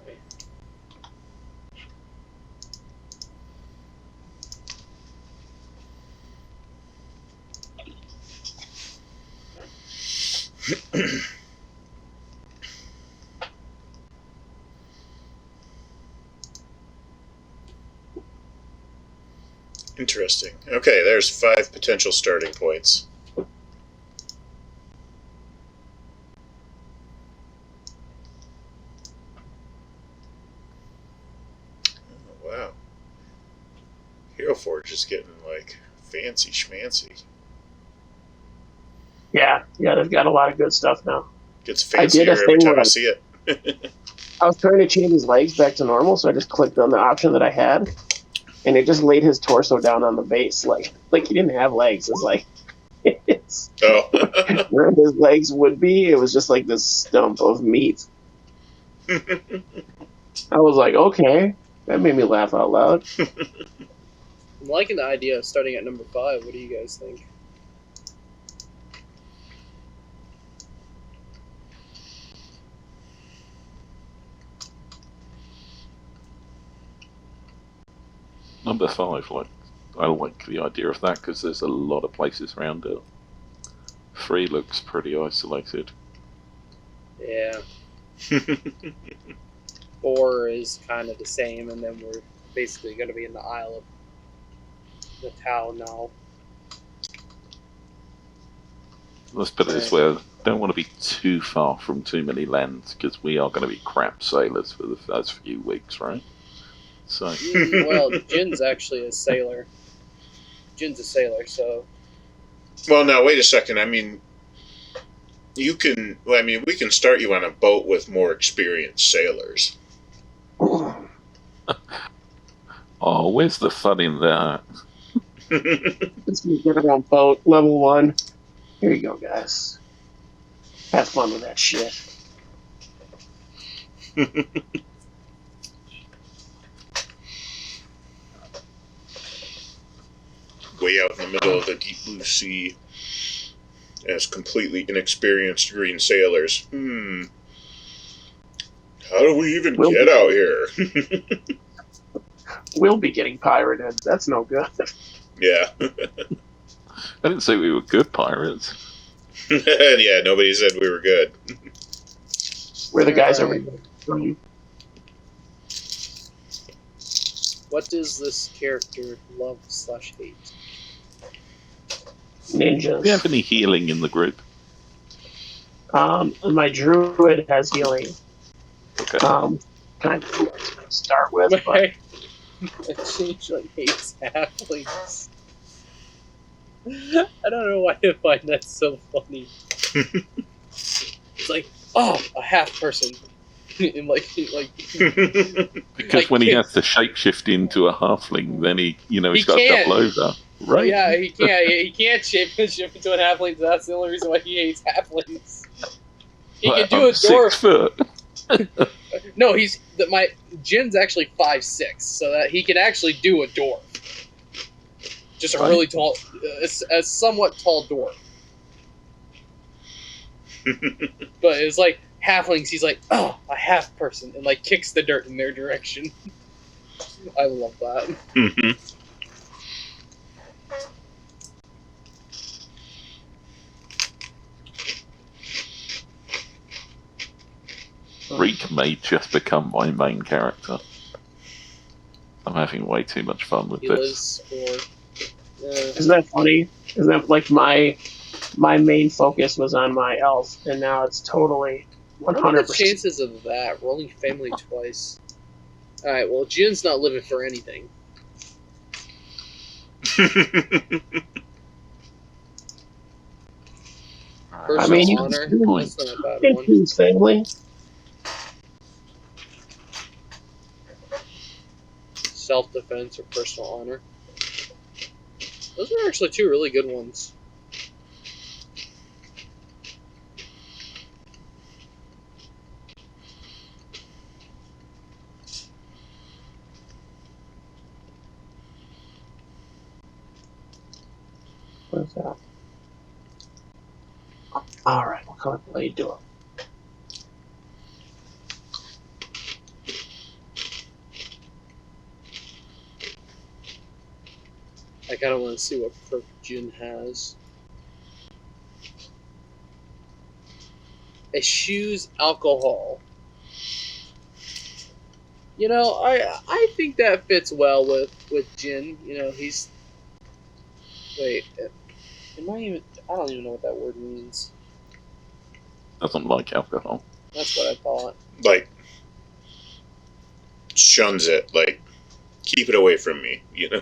Interesting. Okay, there's 5 potential starting points. Oh, wow. Hero Forge is getting, like, fancy schmancy. Yeah, they've got a lot of good stuff now. Gets fancier every time I see it. I was trying to change his legs back to normal, so I just clicked on the option that I had, and it just laid his torso down on the base, like he didn't have legs. It's like where his legs would be, it was just like this stump of meat. I was like, okay, that made me laugh out loud. I'm liking the idea of starting at number 5. What do you guys think? Number 5, I like the idea of that because there's a lot of places around it. 3 looks pretty isolated. Yeah. 4 is kind of the same, and then we're basically going to be in the Isle of Natal now. Let's put it this way, I don't want to be too far from too many lands because we are going to be crap sailors for the first few weeks, right? So. Well, Jin's actually a sailor. Jin's a sailor, so. Well, now wait a second. I mean, we can start you on a boat with more experienced sailors. Oh, where's the fun in that? Let's get it on boat, level 1. Here you go, guys. Have fun with that shit. Way out in the middle of the deep blue sea as completely inexperienced green sailors. How do we even get out here? We'll be getting pirated. That's no good. Yeah. I didn't say we were good pirates. Yeah, nobody said we were good. We're the guys over here. What does this character love/hate? Ninjas. Do we have any healing in the group? My druid has healing. Okay. Kind of start with, but It changeling hates halflings. I don't know why I find that so funny. It's like, oh, a half person. And because when he has to shapeshift into a halfling, then he's got to double over. Right? Yeah, he can't shapeshift into a halfling. So that's the only reason why he hates halflings. He can do a dwarf. 6 foot. No, my Jin's actually 5'6", so that he can actually do a dwarf. Just a really tall, a somewhat tall dwarf. But it's like halflings. He's like, oh, a half person, and like kicks the dirt in their direction. I love that. Mm-hmm. Reek may just become my main character. I'm having way too much fun with this. Isn't that funny? Isn't that like my main focus was on my elf, and now it's totally 100%. What are the chances of that? Rolling family twice. Alright, well, Jin's not living for anything. Personal honor. That's not a bad one. Choose family. Self-defense or personal honor. Those are actually 2 really good ones. So. All right, what color are you doing? I kind of want to see what perk Jin has. Eschews alcohol. You know, I think that fits well with Jin. You know, he's. Wait, am I even? I don't even know what that word means. Doesn't like alcohol. That's what I thought. Like, shuns it. Like, keep it away from me. You know.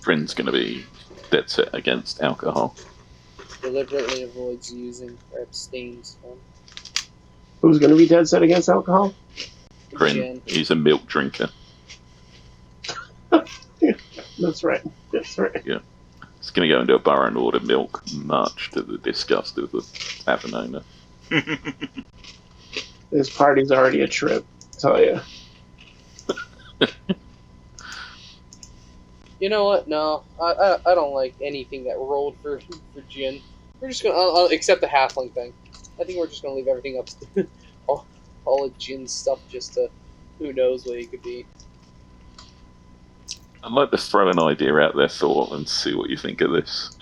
Friend's gonna be dead set against alcohol. Deliberately avoids using or abstains from. Who's going to be dead set against alcohol? Friend, Jin. he's a milk drinker. That's right. That's right. He's gonna go into a bar and order milk, much to the disgust of the tavern owner. This party's already a trip, I tell you. You know what? No, I don't like anything that rolled for Jin. We're just gonna I'll accept the halfling thing. I think we're just gonna leave everything up to all of Jin's stuff just to who knows what he could be. I'd like to throw an idea out there, Thor, and see what you think of this.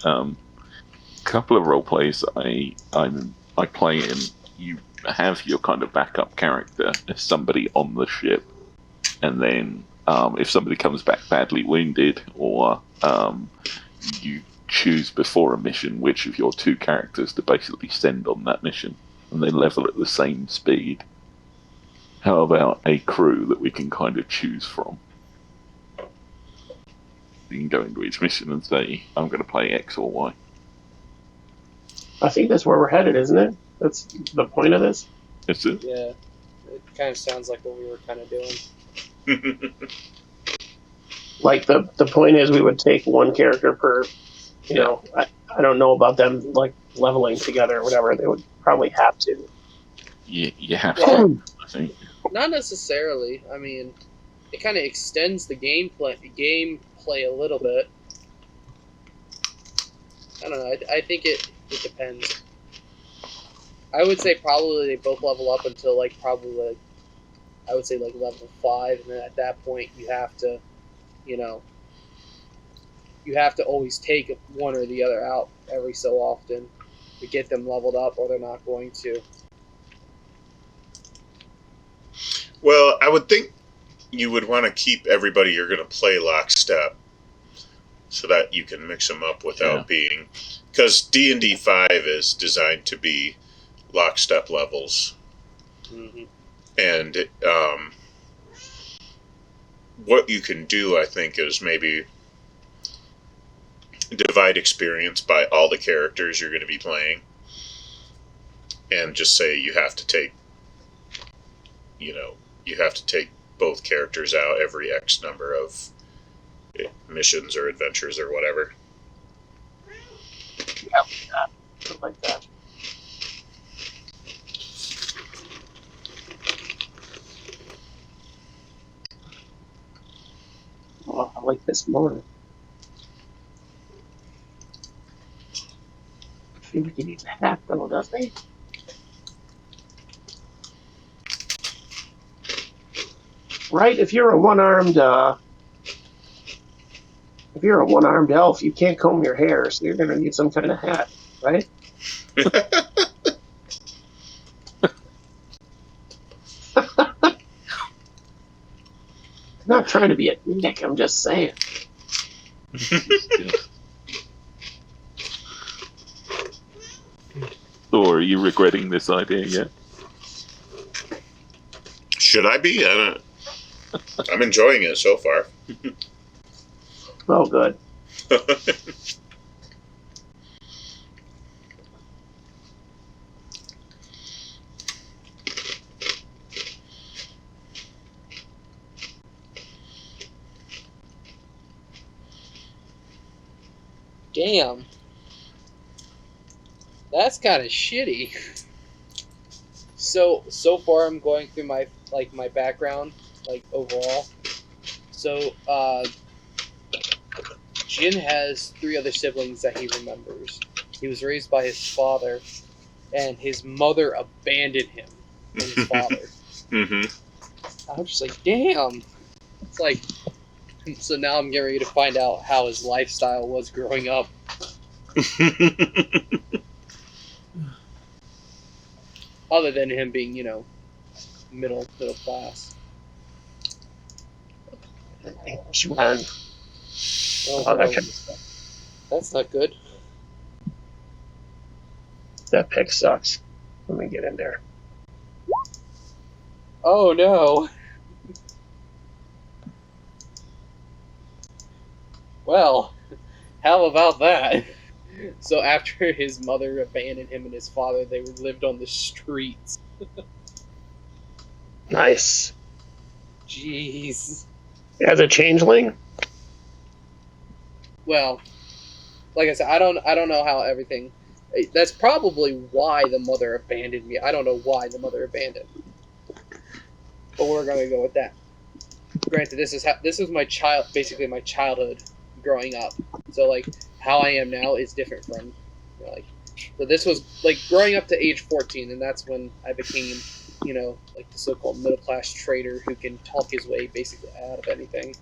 Couple of role plays I play in. You have your kind of backup character as somebody on the ship, and then if somebody comes back badly wounded, or you choose before a mission which of your two characters to basically send on that mission, and they level at the same speed. How about a crew that we can kind of choose from? You can go into each mission and say, I'm going to play X or Y. I think that's where we're headed, isn't it? That's the point of this. Is it? Yeah, it kind of sounds like what we were kind of doing. Like the point is we would take one character per, you know, I don't know about them like leveling together or whatever. They would probably have to. You have to, I think. Not necessarily. I mean, it kind of extends the gameplay a little bit. I don't know. I think it depends. I would say probably they both level up until like probably like, I would say like level 5, and then at that point you have to, you know, you have to always take one or the other out every so often to get them leveled up, or they're not going to. Well, I would think you would want to keep everybody you're going to play lockstep, so that you can mix them up without being, because D&D 5 is designed to be lockstep levels, and what you can do, I think, is maybe divide experience by all the characters you're going to be playing, and just say you have to take, you have to take both characters out every X number of missions or adventures or whatever. Yeah, something like that. Oh, I like this more. I feel like he needs a hat, though, doesn't he? Right? If you're a one-armed elf, you can't comb your hair, so you're gonna need some kind of hat, right? I'm not trying to be a dick, I'm just saying. Or are you regretting this idea yet? Should I be? I'm enjoying it so far. Oh, good. Damn. That's kind of shitty. So far I'm going through my background, like overall. So Jin has 3 other siblings that he remembers. He was raised by his father, and his mother abandoned him and his father. Mm-hmm. I'm just like, damn. It's like, so now I'm getting ready to find out how his lifestyle was growing up. Other than him being, middle class. Man. Oh, That's not good. That pick sucks. Let me get in there. Oh no. Well, how about that? So after his mother abandoned him and his father, they lived on the streets. Nice. Jeez. As a changeling? Well, like I said, I don't know how everything. That's probably why the mother abandoned me. I don't know why the mother abandoned. But we're gonna go with that. Granted, this is my basically my childhood growing up. So like how I am now is different from so this was like growing up to age 14, and that's when I became like the so-called middle class trader who can talk his way basically out of anything.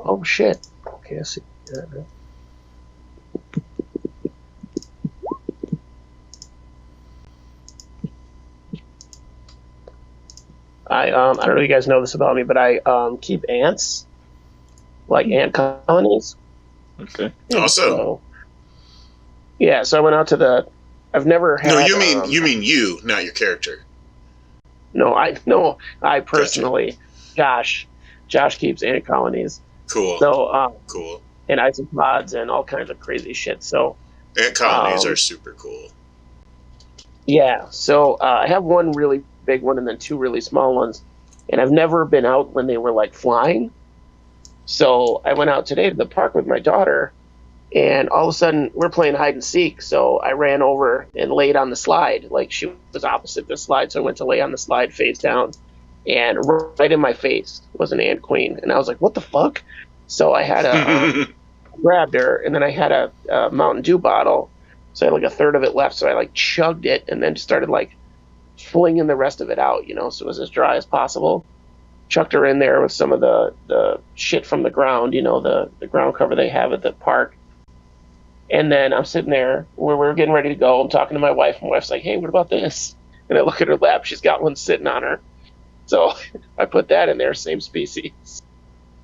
Oh shit. Okay, I see that now. I don't know if you guys know this about me, but I keep ants, like ant colonies. Okay. Awesome. So, yeah, so I went out to I've never had. No, you mean you, not your character. No, I personally, Josh keeps ant colonies. Cool. So cool. And isopods and all kinds of crazy shit. So Ant colonies are super cool. yeah, so I have one really big one and then 2 really small ones, and I've never been out when they were like flying. So I went out today to the park with my daughter, and all of a sudden we're playing hide and seek. So I ran over and laid on the slide. Like she was opposite the slide, so I went to lay on the slide face down, and right in my face was an ant queen, and I was like, "What the fuck?" So I had grabbed her, and then I had a Mountain Dew bottle, so I had like a third of it left. So I like chugged it, and then just started like flinging the rest of it out, so it was as dry as possible. Chucked her in there with some of the shit from the ground, the ground cover they have at the park. And then I'm sitting there where we're getting ready to go. I'm talking to my wife. My wife's like, "Hey, what about this?" And I look at her lap. She's got one sitting on her. So I put that in there, same species.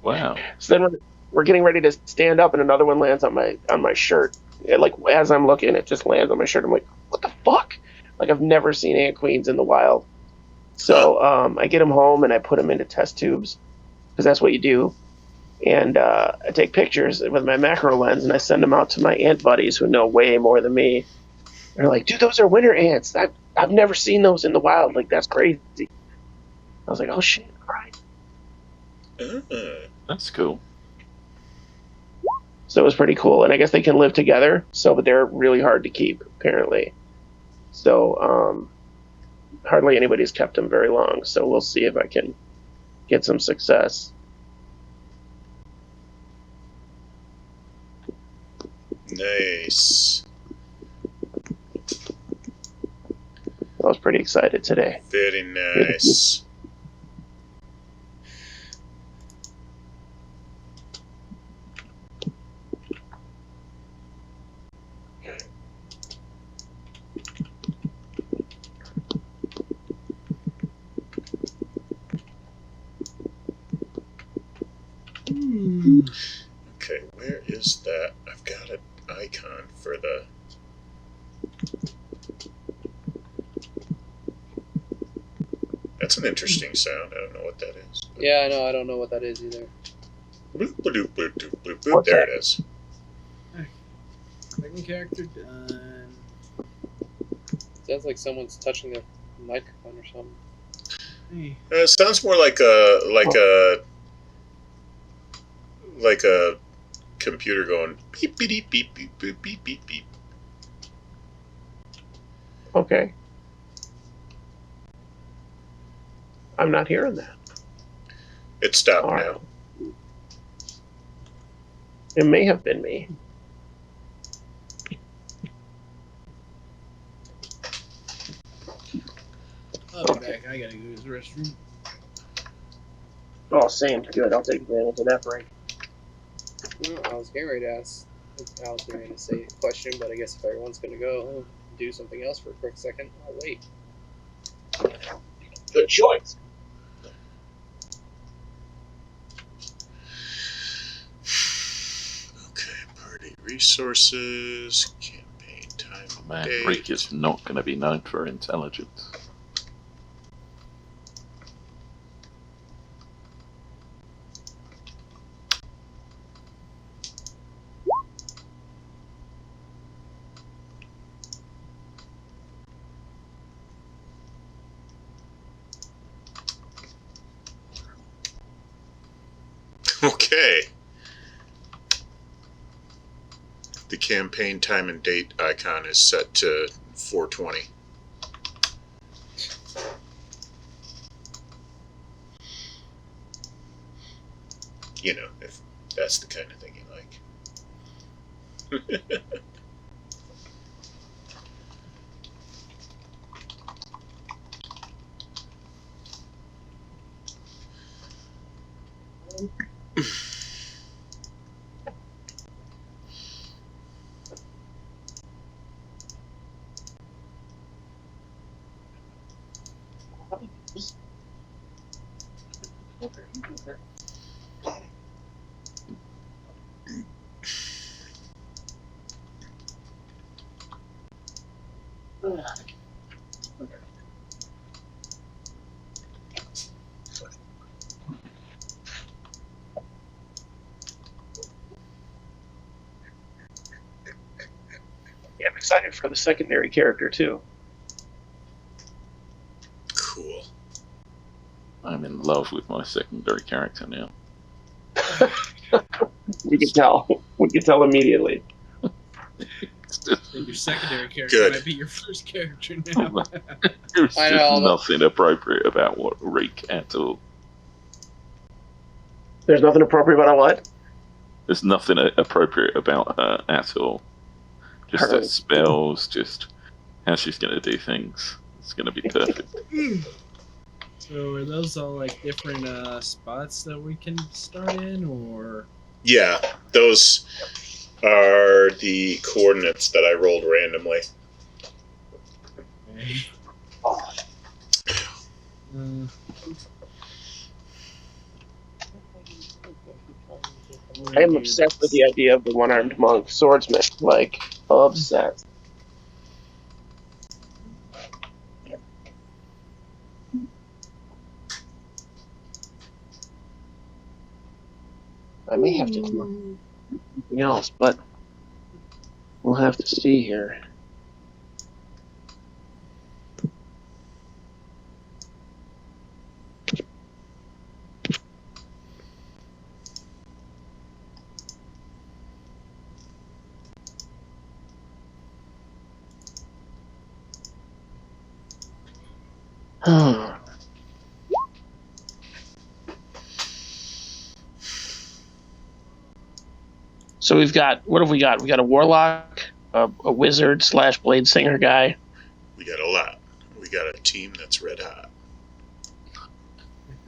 Wow. So then we're getting ready to stand up, and another one lands on my shirt. Like as I'm looking, it just lands on my shirt. I'm like, "What the fuck?" Like I've never seen ant queens in the wild. So I get them home and I put them into test tubes because that's what you do. And I take pictures with my macro lens and I send them out to my ant buddies who know way more than me. They're like, "Dude, those are winter ants. I've never seen those in the wild. Like that's crazy." I was like, "Oh shit, all right." That's cool. So it was pretty cool, and I guess they can live together. But they're really hard to keep apparently. So hardly anybody's kept them very long. So we'll see if I can get some success. Nice. I was pretty excited today. Very nice. Okay, where is that? I've got an icon for the... That's an interesting sound. I don't know what that is. Yeah, I know. I don't know what that is either. Bloop, bloop, bloop, bloop, bloop, bloop. There it is. Second character done. Sounds like someone's touching their microphone or something. Hey, It sounds more like a computer going beep beep beep beep beep beep beep beep. Okay. I'm not hearing that. It stopped All now. right. It may have been me. I'll be back. I gotta go to the restroom. Oh, same. Good. I'll take advantage of that break. Well, I was getting ready to ask. I was getting ready to say a question, but I guess if everyone's going to go do something else for a quick second, I'll wait. Good choice. Okay, party resources, campaign time. Man, date. Rick is not going to be known for intelligence. Okay. The campaign time and date icon is set to 420. You know, if that's the kind of thing you like. Yeah, I'm excited for the secondary character too. Cool. I'm in love with my secondary character now. We can tell. We can tell immediately. Your secondary character Good. might be your first character now. There's I just know, nothing appropriate about what Rick at all. There's nothing appropriate about what? There's nothing appropriate about her at all. Just her spells, just how she's going to do things. It's going to be perfect. So are those all like different spots that we can start in, or? Yeah, those are the coordinates that I rolled randomly. Okay. I am obsessed with the idea of the one-armed monk swordsman. Like, obsessed. I may have to do something else, but we'll have to see here. So we've got, what have we got? We got a warlock, a wizard / blade singer guy. We got a lot. We got a team that's red hot.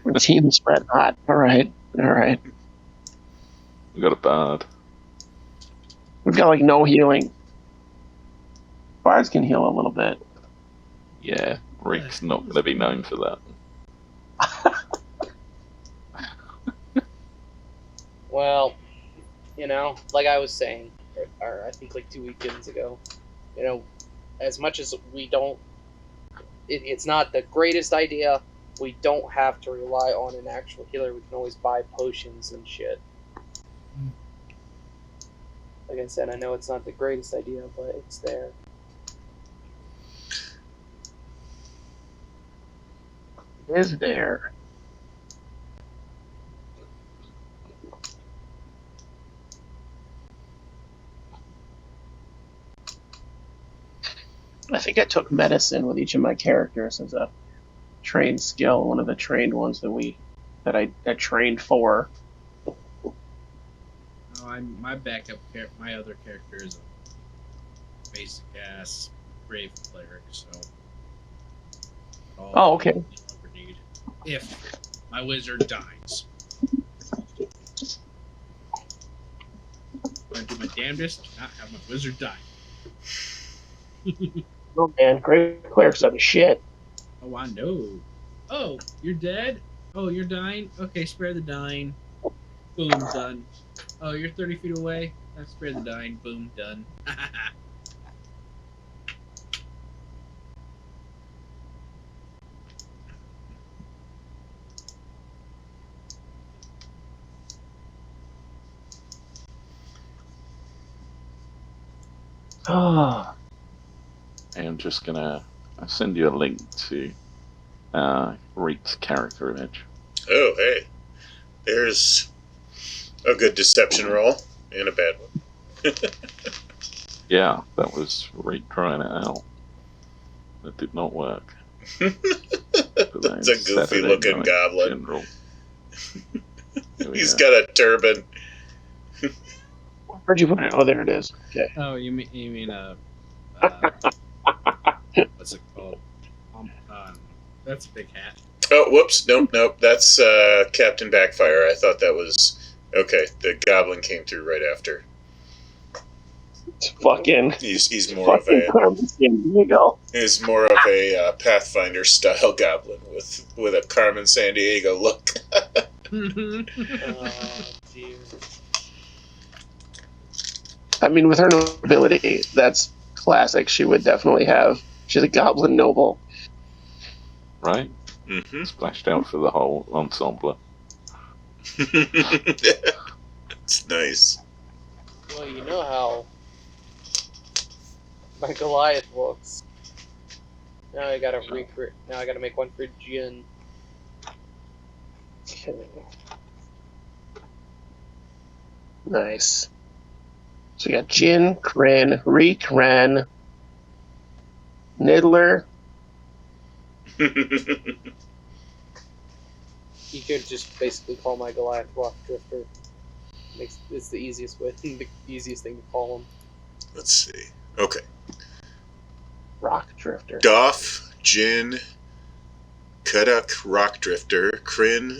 A team spread hot. All right. We got a bard. We've got like no healing. Bards can heal a little bit. Yeah, Rick's not going to be known for that. Well, like I was saying, or I think like 2 weekends ago, as much as we don't, it's not the greatest idea. We don't have to rely on an actual healer. We can always buy potions and shit. Like I said, I know it's not the greatest idea, but it's there. Is there? I think I took medicine with each of my characters as a trained skill. One of the trained ones that I trained for. Oh, my my other character is a basic ass brave cleric, so. Oh, okay. I'll ever need if my wizard dies. I'm gonna do my damnedest to not have my wizard die. Oh man, great clerics are the shit. Oh, I know. Oh, you're dead? Oh, you're dying? Okay, spare the dying. Boom, done. Oh, you're 30 feet away? Spare the dying. Boom, done. Ah, I'm just gonna send you a link to Reek's character image. Oh, hey. There's a good deception roll and a bad one. Yeah, that was Reek trying it out. That did not work. That's a goofy looking goblin. General. He's got a turban. where'd you put it? Oh, there it is. Okay. Oh, you mean what's it called? That's a big hat. Oh, whoops. Nope. That's Captain Backfire. I thought that was... Okay, the goblin came through right after. It's fucking. He's more of fucking a... Carmen Sandiego. He's more of a Pathfinder style goblin with a Carmen Sandiego look. Oh, dear. I mean, with her nobility, that's classic. She would definitely have. She's a goblin noble. Right? Mm-hmm. Splashed out for the whole ensemble. It's nice. Well, you know how my Goliath looks. Now I gotta recreate. Now I gotta make one for Jin. Okay. Nice. So we got Jin, Kryn, Reek, Ren, Niddler. You could just basically call my Goliath Rock Drifter. It's the easiest way, the easiest thing to call him. Let's see. Okay. Rock Drifter. Goff, Jin, Kuduk, Rock Drifter, Kryn,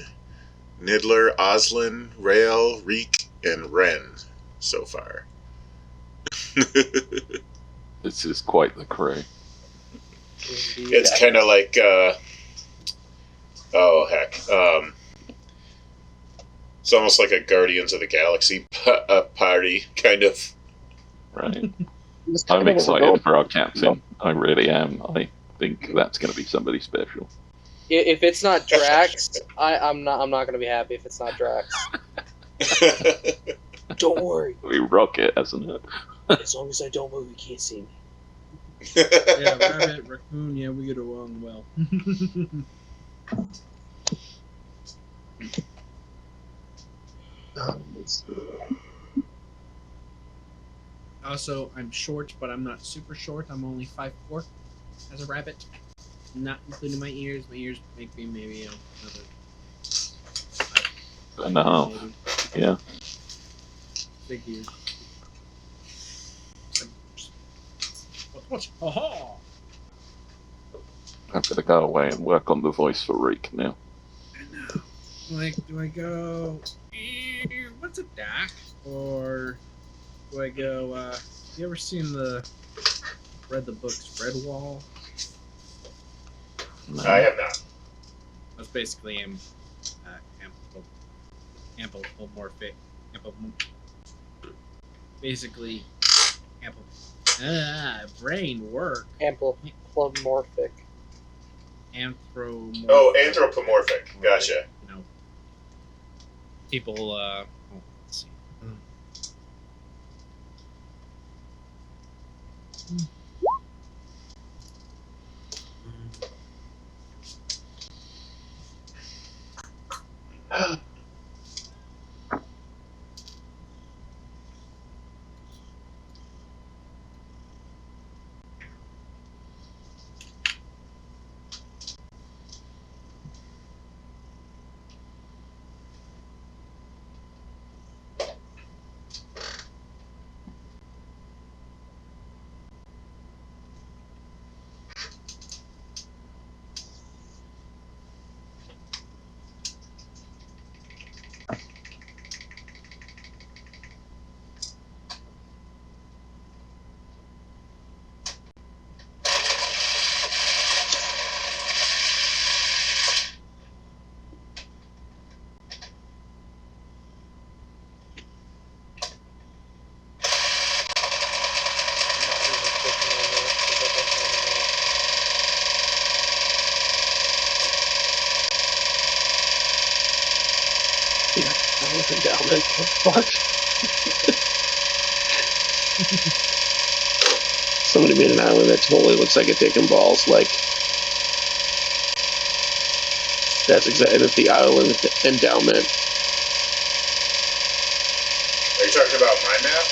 Niddler, Oslin, Rael, Reek, and Ren so far. This is quite the crew. It's kind of like, oh heck, it's almost like a Guardians of the Galaxy party, kind of. Right. I'm excited for our captain. I really am. I think that's going to be somebody special. If it's not Drax, I'm not gonna be happy if it's not Drax. Don't worry. We rock it, hasn't it? As long as I don't move, you can't see me. Yeah, rabbit, raccoon, yeah, we get along well. Also, I'm short, but I'm not super short. I'm only 5'4" as a rabbit. Not including my ears. My ears make me maybe another 5.5. maybe. Yeah. Big ears. What? Aha! I'm going to go away and work on the voice for Reek now. And now, do I go, what's a DAC? Or do I go, you ever read the book Spreadwall? No. I have not. That's basically amplomorphic. Basically, brain work. Amplomorphic. Anthropomorphic. Oh, anthropomorphic. Gotcha. You know, people. Let's see. Endowment. Fuck. Somebody made an island that totally looks like a dick and balls. Like, that's exactly, that's the island endowment. Are you talking about my map?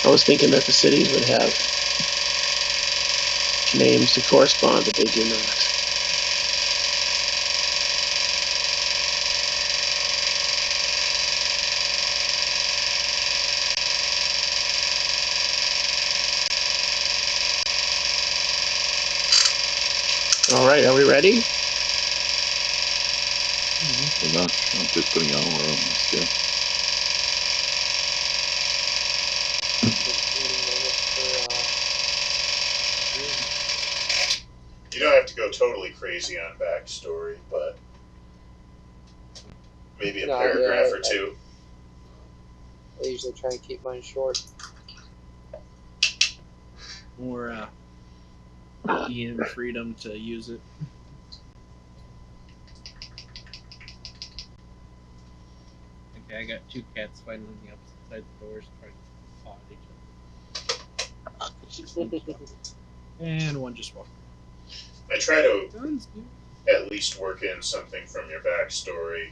I was thinking that the cities would have names to correspond, but they do not. All right, are we ready? I'm just putting armor on still. You don't have to go totally crazy on backstory, but maybe a paragraph or two. I usually try and keep mine short. Or Ian freedom to use it. Okay, I got two cats fighting on the opposite side of the doors trying to paw at each other. And one just walked. I try to Guns, dude. at least work in something from your backstory,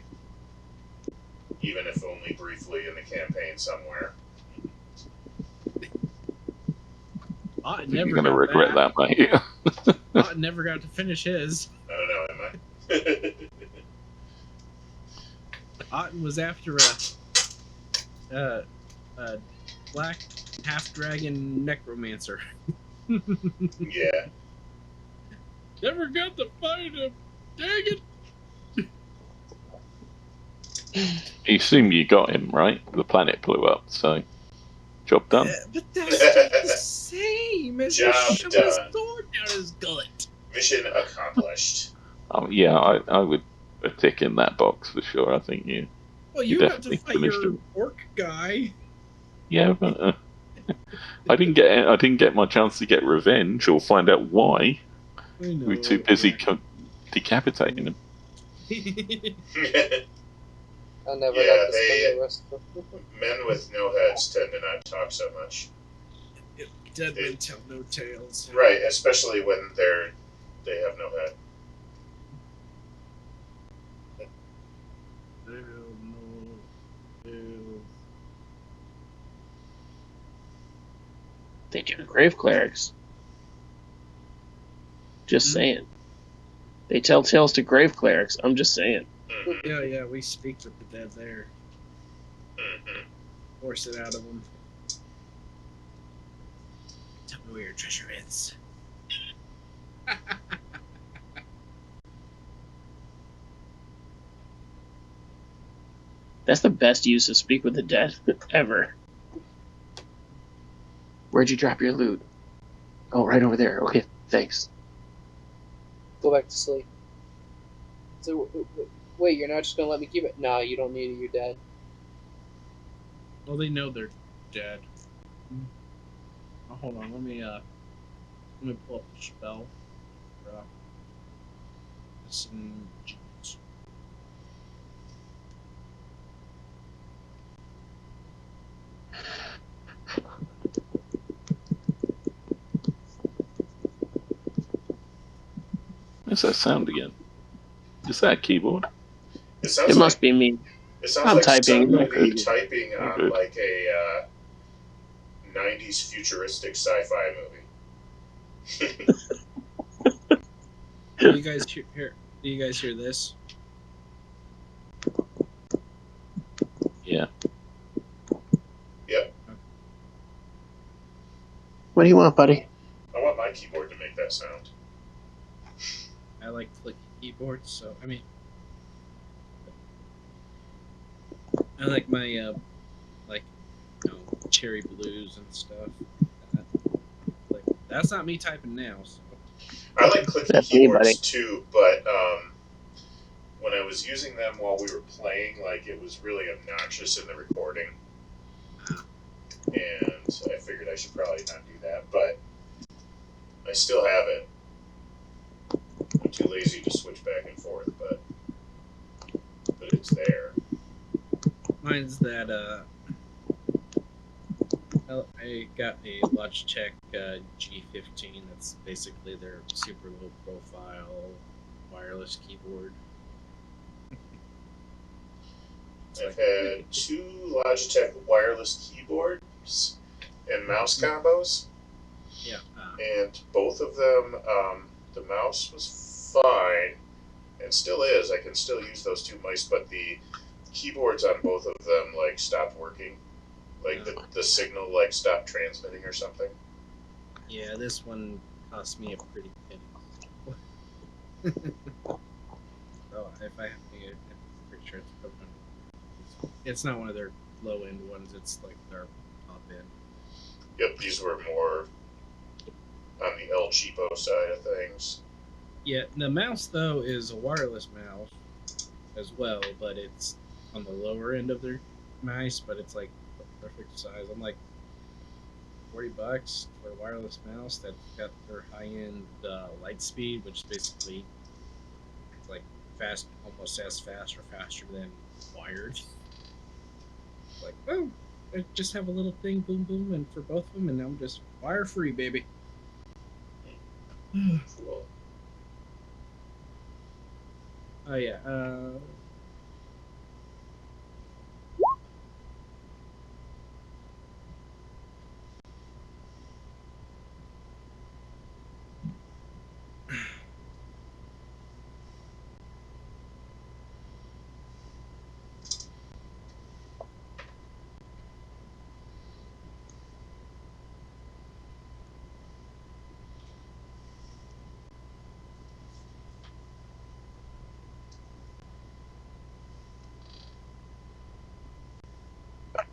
even if only briefly in the campaign somewhere. You're going to regret that, mate. Otten never got to finish his. I don't know, am I? Otten was after a black half-dragon necromancer. Yeah. Never got to fight him. Dang it! You assume you got him, right? The planet blew up, so job done. But that's not the same as Job shoving done. a sword down his gullet. Mission accomplished. Yeah, I would tick in that box for sure. I think you. Well, You you got to definitely fight finished your him. orc guy. Yeah, but I didn't get my chance to get revenge or find out why. I know. We were too busy decapitating him. I never Yeah, got to spend the rest of it. Men with no heads tend to not talk so much. Dead men tell no tales. Right, especially when they have no head. They do grave clerics. Just saying. They tell tales to grave clerics. I'm just saying. Yeah, we speak with the dead there. Mm-hmm. Force it out of them. Tell me where your treasure is. That's the best use of speak with the dead ever. Where'd you drop your loot? Oh, right over there. Okay, thanks. Go back to sleep. So, wait, you're not just gonna let me keep it? No, you don't need it. You're dead. Well, they know they're dead. Oh, hold on, let me pull up the spell. What's that sound again? Is that a keyboard? It sounds It like, must be me. It sounds I'm like typing. somebody typing on Good. like a 90s futuristic sci-fi movie. Do you guys hear? Do you guys hear this? Yeah. Yep. What do you want, buddy? I want my keyboard to make that sound. I like clicky keyboards, so I mean, I like my cherry blues and stuff. Like, that's not me typing now. So. I like clicky That's me, buddy. keyboards too, but when I was using them while we were playing, like, it was really obnoxious in the recording. And I figured I should probably not do that, but I still have it. I'm too lazy to switch back and forth, but but it's there. Mine's that I got a Logitech G15. That's basically their super low profile wireless keyboard. I've had 2 Logitech wireless keyboards and mouse combos, Yeah. and both of them, the mouse was fine, and still is. I can still use those 2 mice, but the keyboards on both of them like stopped working, like the signal like stopped transmitting or something. Yeah, this one cost me a pretty penny. So if I'm pretty sure it's probably it's not one of their low end ones. It's like their top end. Yep, these were more on the El Cheapo side of things. Yeah, the mouse though is a wireless mouse as well, but it's on the lower end of their mice, but it's like the perfect size. I'm like $40 for a wireless mouse that's got their high end light speed, which is basically like fast, almost as fast or faster than wired. Like, oh, I just have a little thing, boom, boom, and for both of them, and I'm just wire free, baby. Cool. Oh yeah.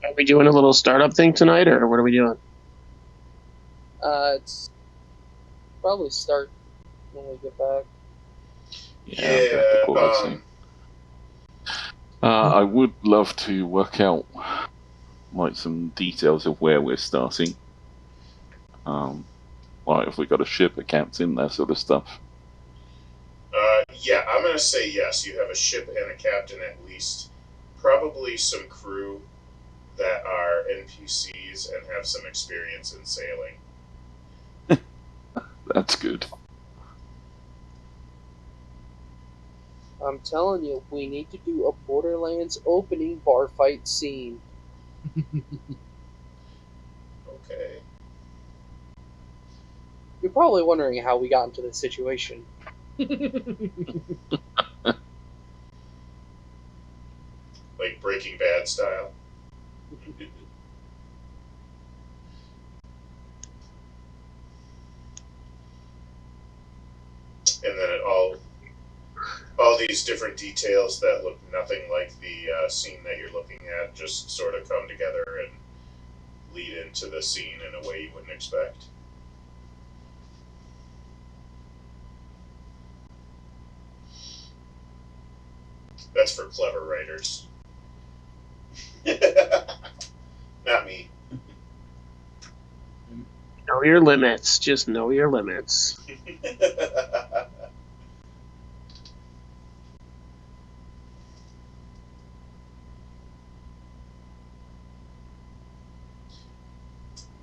Are we doing a little startup thing tonight, or what are we doing? It's probably start when we get back. Yeah. I would love to work out like some details of where we're starting. Like if we got a ship, a captain, that sort of stuff. Yeah, I'm gonna say yes. You have a ship and a captain at least, probably some crew that are NPCs and have some experience in sailing. That's good. I'm telling you, we need to do a Borderlands opening bar fight scene. Okay. You're probably wondering how we got into this situation. Like Breaking Bad style. And then all these different details that look nothing like the scene that you're looking at just sort of come together and lead into the scene in a way you wouldn't expect. That's for clever writers. Not me. Know your limits. Just know your limits.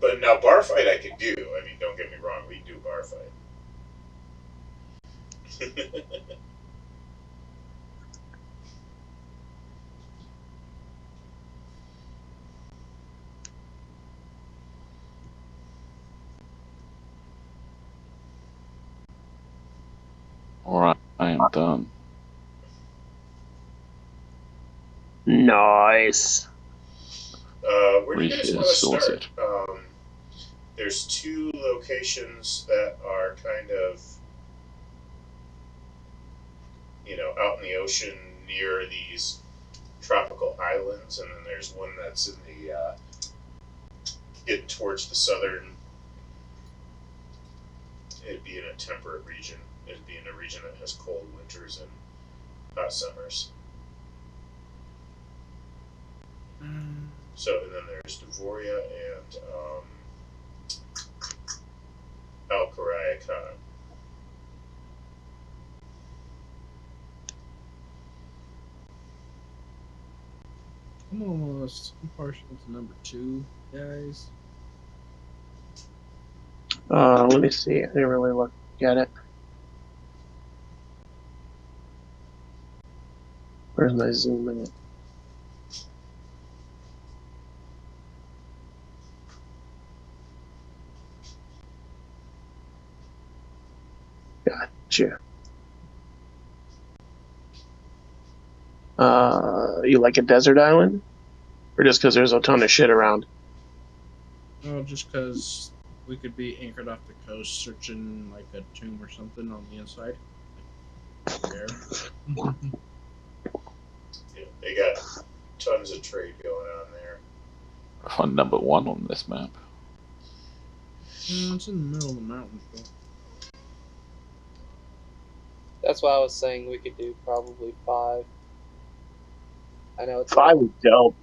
But now bar fight I can do. I mean, don't get me wrong, we can do bar fight. Alright, I am done. Nice. Where do you guys want to Sorted. start? There's 2 locations that are kind of, out in the ocean near these tropical islands, and then there's one that's in the getting towards the southern. It'd be in a temperate region. It'd be in a region that has cold winters and hot summers. So, and then there's Devoria and Al-Quraya. I'm partial to number 2, guys. Let me see. I didn't really look at it. Where's my zoom in it? Gotcha. You like a desert island? Or just because there's a ton of shit around? Oh, just because we could be anchored off the coast searching like a tomb or something on the inside. There. Yeah, they got tons of trade going on there. I find number 1 on this map. It's in the middle of the mountains, though. That's why I was saying we could do probably 5. I know it's 5 is dope.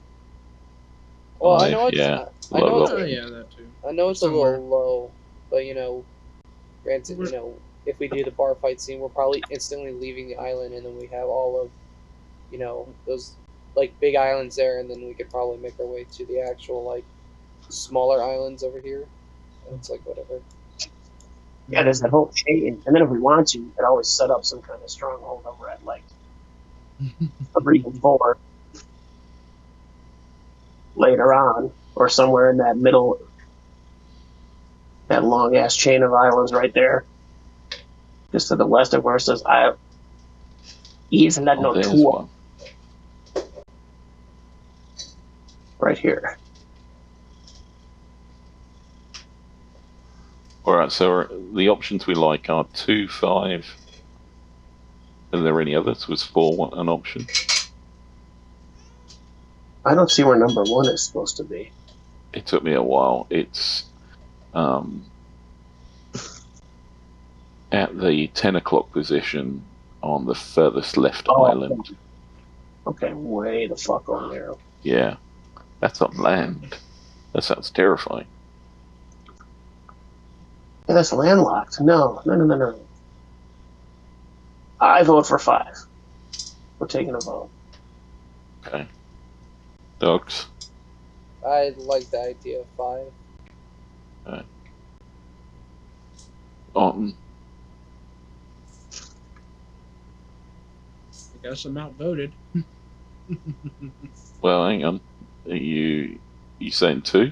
Well, I 5, know it's yeah. I know it's Oh, yeah, that too. I know it's Somewhere. a little low, but granted, if we do the bar fight scene, we're probably instantly leaving the island, and then we have all of, those like big islands there, and then we could probably make our way to the actual like smaller islands over here. And it's like whatever. Yeah, there's that whole chain. And then if we want to, we could always set up some kind of stronghold over at like 3 and 4 later on, or somewhere in that middle, that long ass chain of islands right there, just to the west of where it says Isla There's Notua, one. right here. Alright, so the options we like are 2, 5. Are there any others? Was 4 an option? I don't see where number 1 is supposed to be. It took me a while. It's at the 10 o'clock position on the furthest left island. Okay, way the fuck over there. Yeah, that's on land. That sounds terrifying. Yeah, that's landlocked. No. I vote for 5. We're taking a vote. Okay. Dogs. I like the idea of 5. On. I guess I'm outvoted. Well, hang on. Are you saying 2?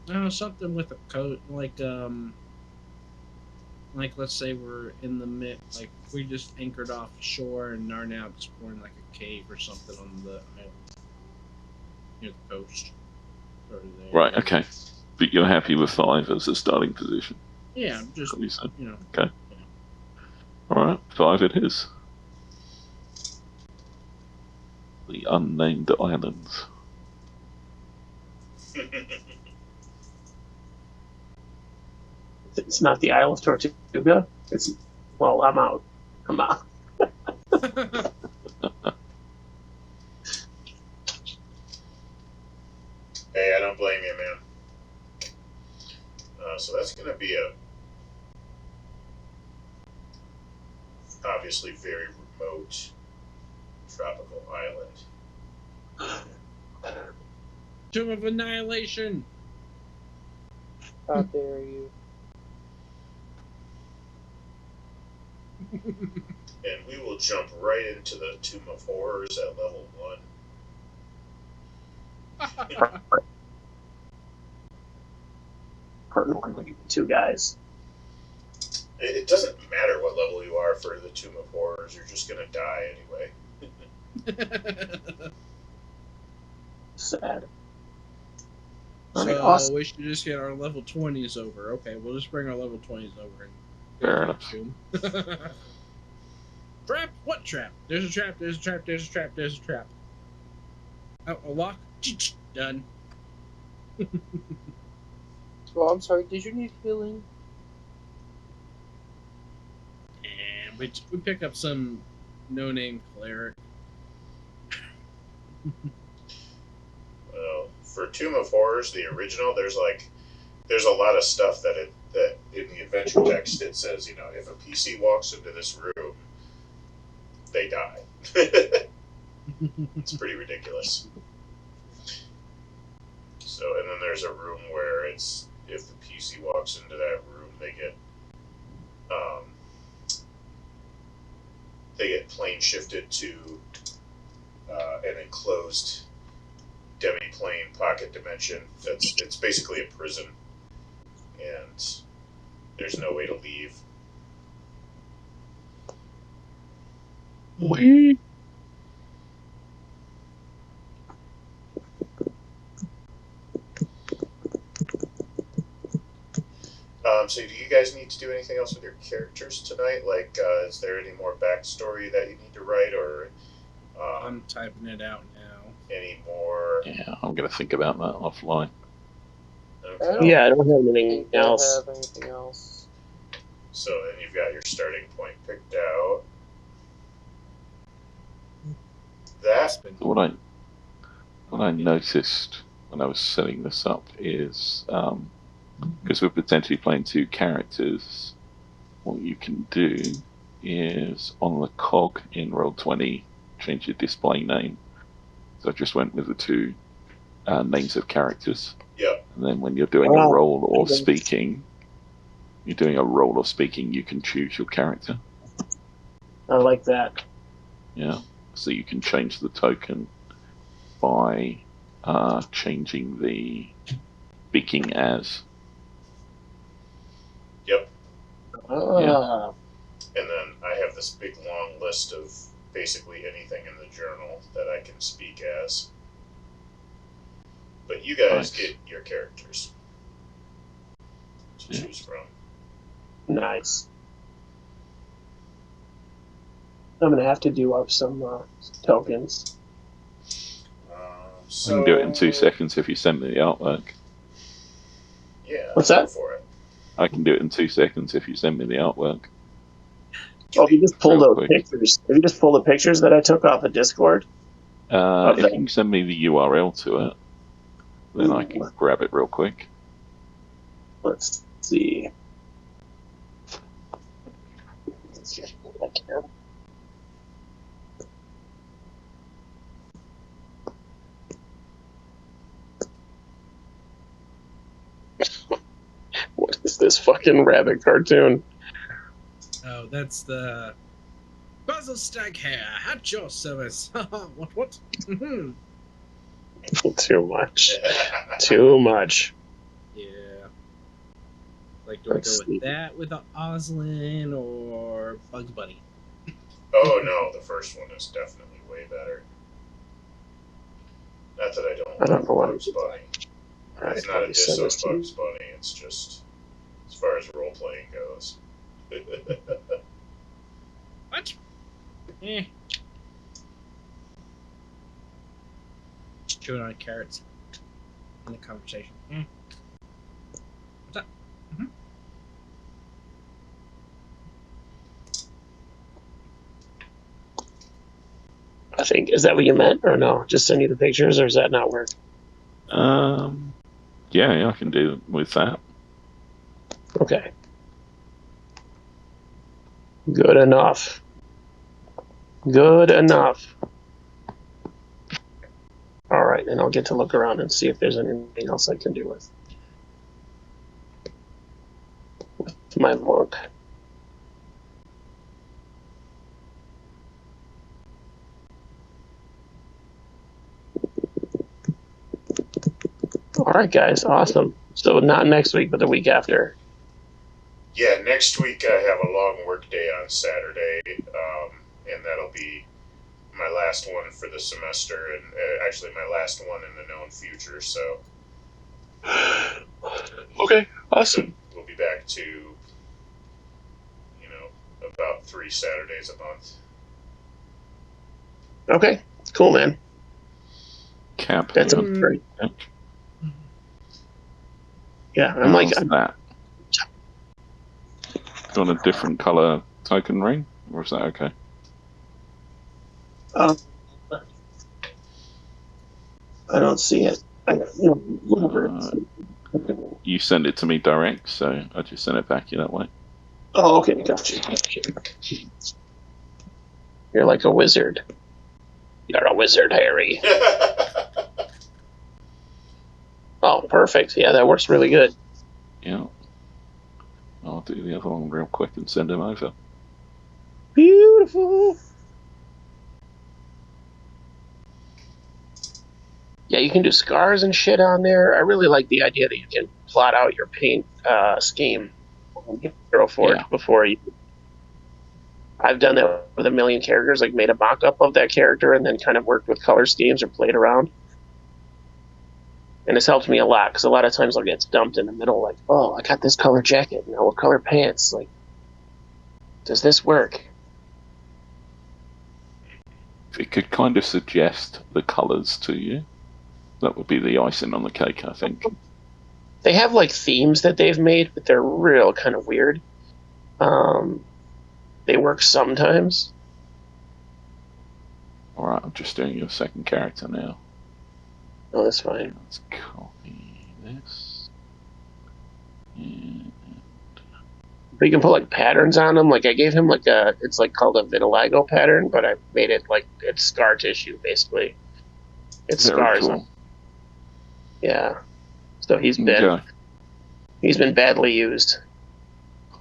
No, something with a coat, like let's say we're in the like we just anchored off shore and are now exploring like a cave or something on the island near the coast. Sort of there. Right. Okay. But you're happy with 5 as a starting position? Yeah, just What you said. Yeah. Okay. All right. 5 it is. The unnamed islands. It's not the Isle of Tortuga. Well, I'm out. Hey, I don't blame you, man. So that's going to be obviously very remote tropical island. Tomb of Annihilation. How dare you? And we will jump right into the Tomb of Horrors at level 1. Pertinently, 2 guys. It doesn't matter what level you are for the Tomb of Horrors, you're just going to die anyway. Sad. So Okay, awesome. we should just get our level 20s over. Okay, we'll just bring our level 20s over and Fair enough. Trap? What trap? There's a trap, there's a trap, there's a trap, there's a trap. Oh, a lock? Done. Well, I'm sorry, did you need healing? And we pick up some no-name cleric. Well, for Tomb of Horrors, the original, there's a lot of stuff that in the adventure text it says, if a PC walks into this room, they die. It's pretty ridiculous. So, and then there's a room where it's if the PC walks into that room, they get plane shifted to an enclosed demi-plane pocket dimension. It's basically a prison, and there's no way to leave. We. So do you guys need to do anything else with your characters tonight? Like, is there any more backstory that you need to write, or I'm typing it out now. any more? Yeah, I'm going to think about that offline. Okay. Yeah, I don't have anything else. Have anything else? So then you've got your starting point picked out. That What I noticed when I was setting this up is because we're potentially playing two characters, what you can do is on the cog in Roll20 change your display name. So I just went with the two names of characters. Yep. And then when you're doing a roll or speaking, you can choose your character. I like that. Yeah. So you can change the token by changing the speaking as. Yep. Ah. And then I have this big long list of basically anything in the journal that I can speak as. But you guys get your characters to choose from. Nice. I'm gonna have to do up some tokens. So I can do it in 2 seconds if you send me the artwork. Yeah. What's that? Go for it. I can do it in 2 seconds if you send me the artwork. Oh, if you just pull Real those quick. pictures. If you just pull the pictures that I took off of Discord. If you can send me the URL to it, then I can grab it real quick. Let's see. I can. What is this fucking rabbit cartoon? Oh, that's the Basil Stag Hair at your service. What? Mhm. Too much. Too much. Yeah. Like, do I Let's go see. with that with the Oslin or Bugs Bunny? Oh no, the first one is definitely way better. Not that I don't I don't like know what Bugs Bunny. Alright, It's not a let me diss send on this to you. Bugs Bunny, it's just as far as role playing goes. What? Eh. Chewing on carrots in the conversation. What's up? I think, is that what you meant, or no? Just send you the pictures, or does that not work? Yeah, I can do with that. Okay. Good enough. Good enough. All right, and I'll get to look around and see if there's anything else I can do with my monk. All right, guys, awesome. So not next week, but the week after. Yeah, next week I have a long work day on Saturday, and that'll be my last one for the semester, and actually my last one in the known future. So Okay, awesome. we'll be back to, about 3 Saturdays a month. Okay, cool, man. Cap. That's yeah. great. Yeah, I'm How's like, that? Do you want a different color token ring, or is that okay? I don't see it. Whatever. You send it to me direct, so I just send it back you that way. Oh, okay, gotcha. You're like a wizard. You're a wizard, Harry. Oh, perfect. Yeah, that works really good. Yeah. I'll do the other one real quick and send him over. Beautiful. Yeah, you can do scars and shit on there. I really like the idea that you can plot out your paint scheme on Hero Forge before you. I've done that with a million characters, like made a mock-up of that character and then kind of worked with color schemes or played around. And it's helped me a lot, because a lot of times I'll get dumped in the middle, like, oh, I got this color jacket, now what color pants? Like, does this work? If it could kind of suggest the colours to you, that would be the icing on the cake, I think. They have, like, themes that they've made, but they're real kind of weird. They work sometimes. Alright, I'm just doing your second character now. Oh, that's fine. Let's copy this. And But you can put, like, patterns on them. Like, I gave him, like, it's, like, called a vitiligo pattern, but I made it, like, it's scar tissue, basically. It's very scars. cool. Yeah. So he's been badly used.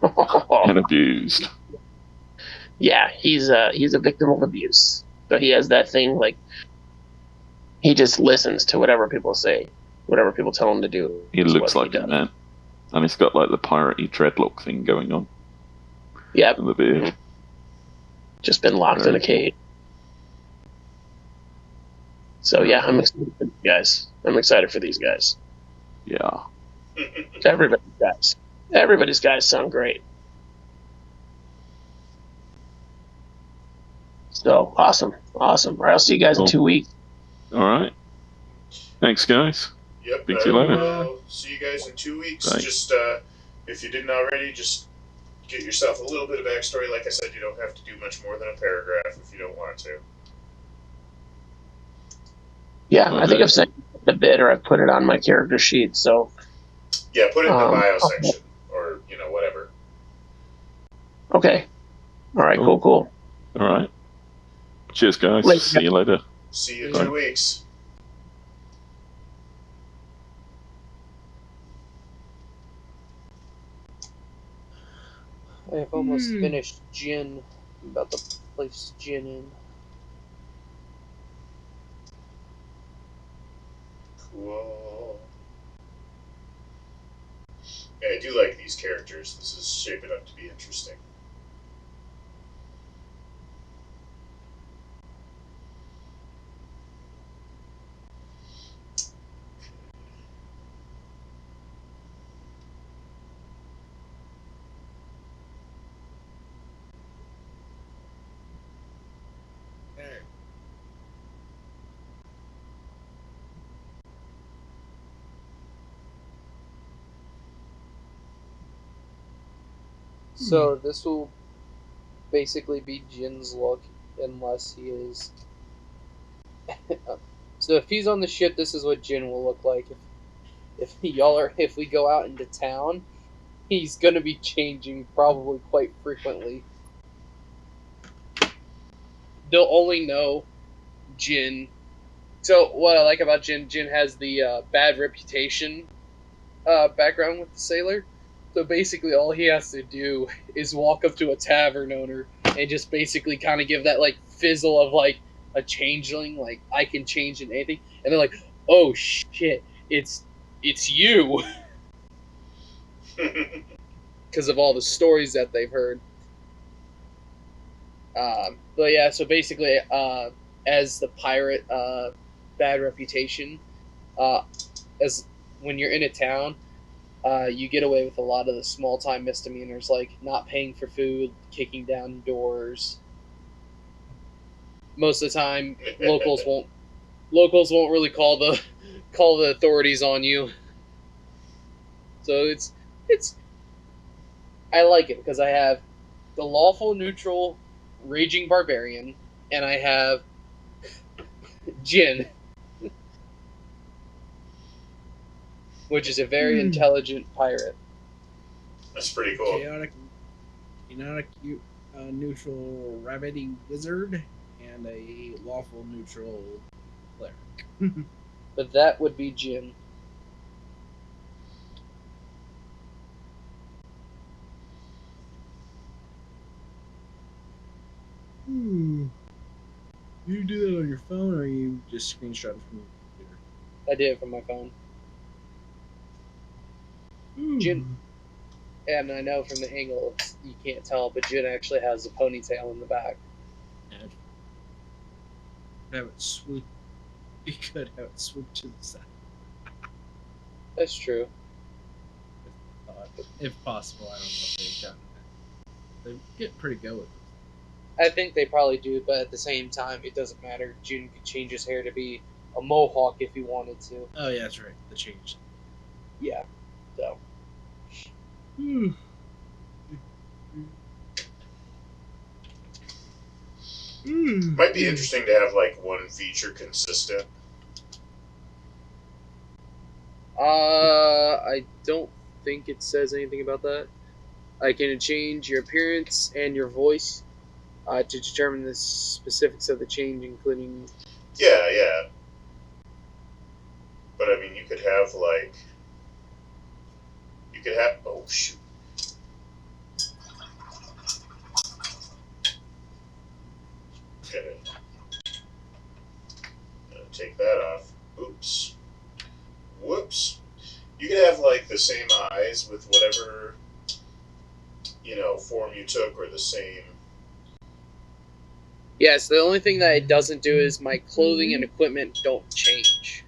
And abused. Yeah, he's a victim of abuse. So he has that thing, like, he just listens to whatever people say, whatever people tell him to do. He looks like it, man. And he's got, like, the piratey dreadlock thing going on. Yep. And the beard. Just been locked in a cage. So yeah, I'm excited for these guys. I'm excited for these guys. Yeah. Everybody's guys sound great. So awesome. All right, I'll see you guys in 2 weeks. All right. Thanks, guys. Yep. Speak to you later. I'll see you guys in 2 weeks. Bye. Just if you didn't already, just get yourself a little bit of backstory. Like I said, you don't have to do much more than a paragraph if you don't want to. Yeah, I think I've sent a bit, or I've put it on my character sheet. So yeah, put it in the bio section, or whatever. Okay. All right. Cool. All right. Cheers, guys. See you later. See you in 2 weeks. I have almost finished gin. I'm about to place gin in. Cool. Yeah, I do like these characters. This is shaping up to be interesting. So this will basically be Jin's look, unless he is. So if he's on the ship, this is what Jin will look like. If we go out into town, he's gonna be changing probably quite frequently. They'll only know Jin. So what I like about Jin has the bad reputation background with the sailor. So basically all he has to do is walk up to a tavern owner and just basically kind of give that like fizzle of like a changeling, like I can change in anything, and they're like, oh shit, it's you, because of all the stories that they've heard. But yeah, so basically, as the pirate, bad reputation, as when you're in a town, you get away with a lot of the small time misdemeanors, like not paying for food, kicking down doors. Most of the time, locals won't really call the authorities on you. So it's I like it because I have the lawful neutral raging barbarian, and I have Jin, which is a very intelligent pirate. That's pretty cool. Chaotic, neutral rabbity wizard, and a lawful neutral cleric. But that would be Jin. You do that on your phone, or you just screenshot it from your computer? I did it from my phone. Jin, and I know from the angle you can't tell, but Jin actually has a ponytail in the back. And have it swoop. You could have it swoop to the side, That's true. if possible. I don't know if they've gotten that. They get pretty good with it. I think they probably do, but at the same time, it doesn't matter. Jin could change his hair to be a mohawk if he wanted to. Oh yeah, that's right. The change. Yeah. So. Might be interesting to have like one feature consistent. I don't think it says anything about that. I can change your appearance and your voice to determine the specifics of the change, including. Yeah. But I mean, you could have like. You could have. Oh shoot. Okay. Gonna take that off. Oops. Whoops. You could have like the same eyes with whatever, form you took, or the same. Yes, the only thing that it doesn't do is my clothing and equipment don't change.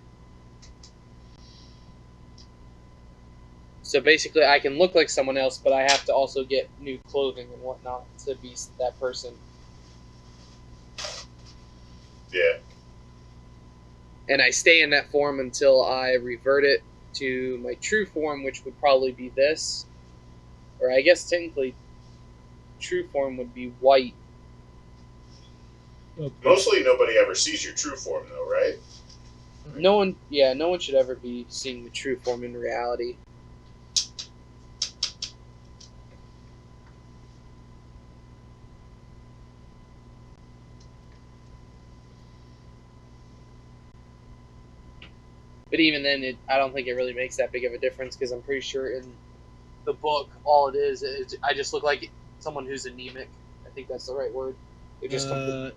So basically, I can look like someone else, but I have to also get new clothing and whatnot to be that person. Yeah. And I stay in that form until I revert it to my true form, which would probably be this. Or I guess technically, true form would be white. Mostly nobody ever sees your true form, though, right? No one should ever be seeing the true form in reality. But even then, I don't think it really makes that big of a difference because I'm pretty sure in the book, all it is I just look like someone who's anemic. I think that's the right word. It just I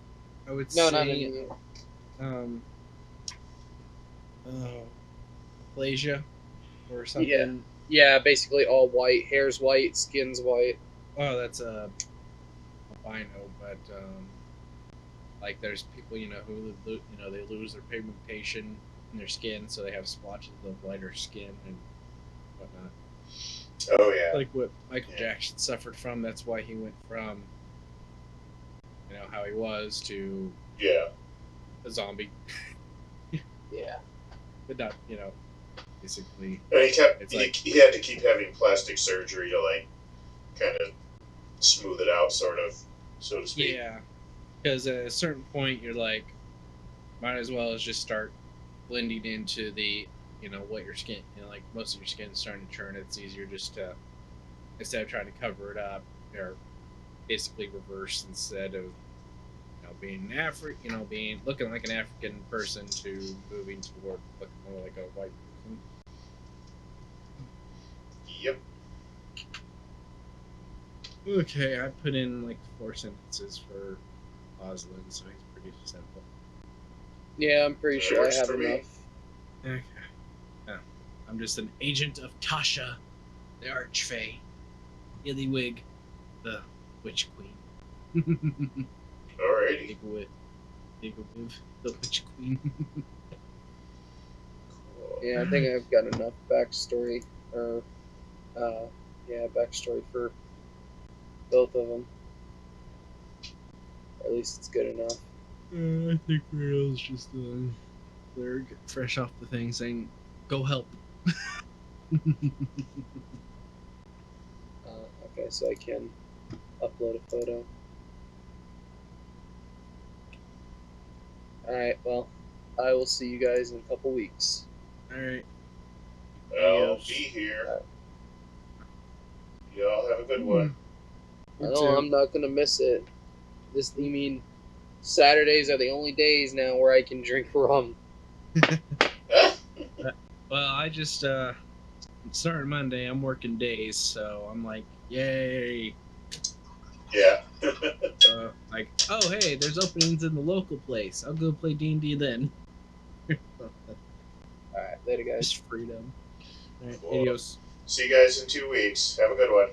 would no, say not anemic. Aplasia or something. Yeah, basically all white. Hair's white, skin's white. Oh, that's a albino, but like there's people who they lose their pigmentation in their skin, so they have splotches of lighter skin and whatnot. Oh yeah. Like what Michael Jackson suffered from. That's why he went from how he was to a zombie. Yeah. But not basically. And he kept It's like- he had to keep having plastic surgery to like kind of smooth it out, sort of, so to speak. Yeah, because at a certain point you're like, might as well as just start blending into the what your skin like most of your skin's starting to turn. It's easier just to, instead of trying to cover it up, or basically reverse, instead of being being looking like an African person to moving toward looking more like a white person. Yep. Okay, I put in like 4 sentences for Oslin, so he's pretty simple. Yeah, I'm pretty sure I have enough. Okay. I'm just an agent of Tasha, the Archfey, Illywig, the Witch Queen. Alrighty. Igglewig, the Witch Queen. Cool. Yeah, I think I've got enough backstory, backstory for both of them. Or at least it's good enough. I think Muriel's just they're fresh off the thing saying, "Go help." Okay, so I can upload a photo. Alright, well, I will see you guys in a couple weeks. All right. I'll be here. Y'all have a good one. No, I'm not gonna miss it. You mean Saturdays are the only days now where I can drink rum. Well, I just starting Monday. I'm working days, so I'm like, yay! Yeah. Like, oh hey, there's openings in the local place. I'll go play D&D then. Alright, later guys. Just freedom. All right, Cool. adios. See you guys in 2 weeks. Have a good one.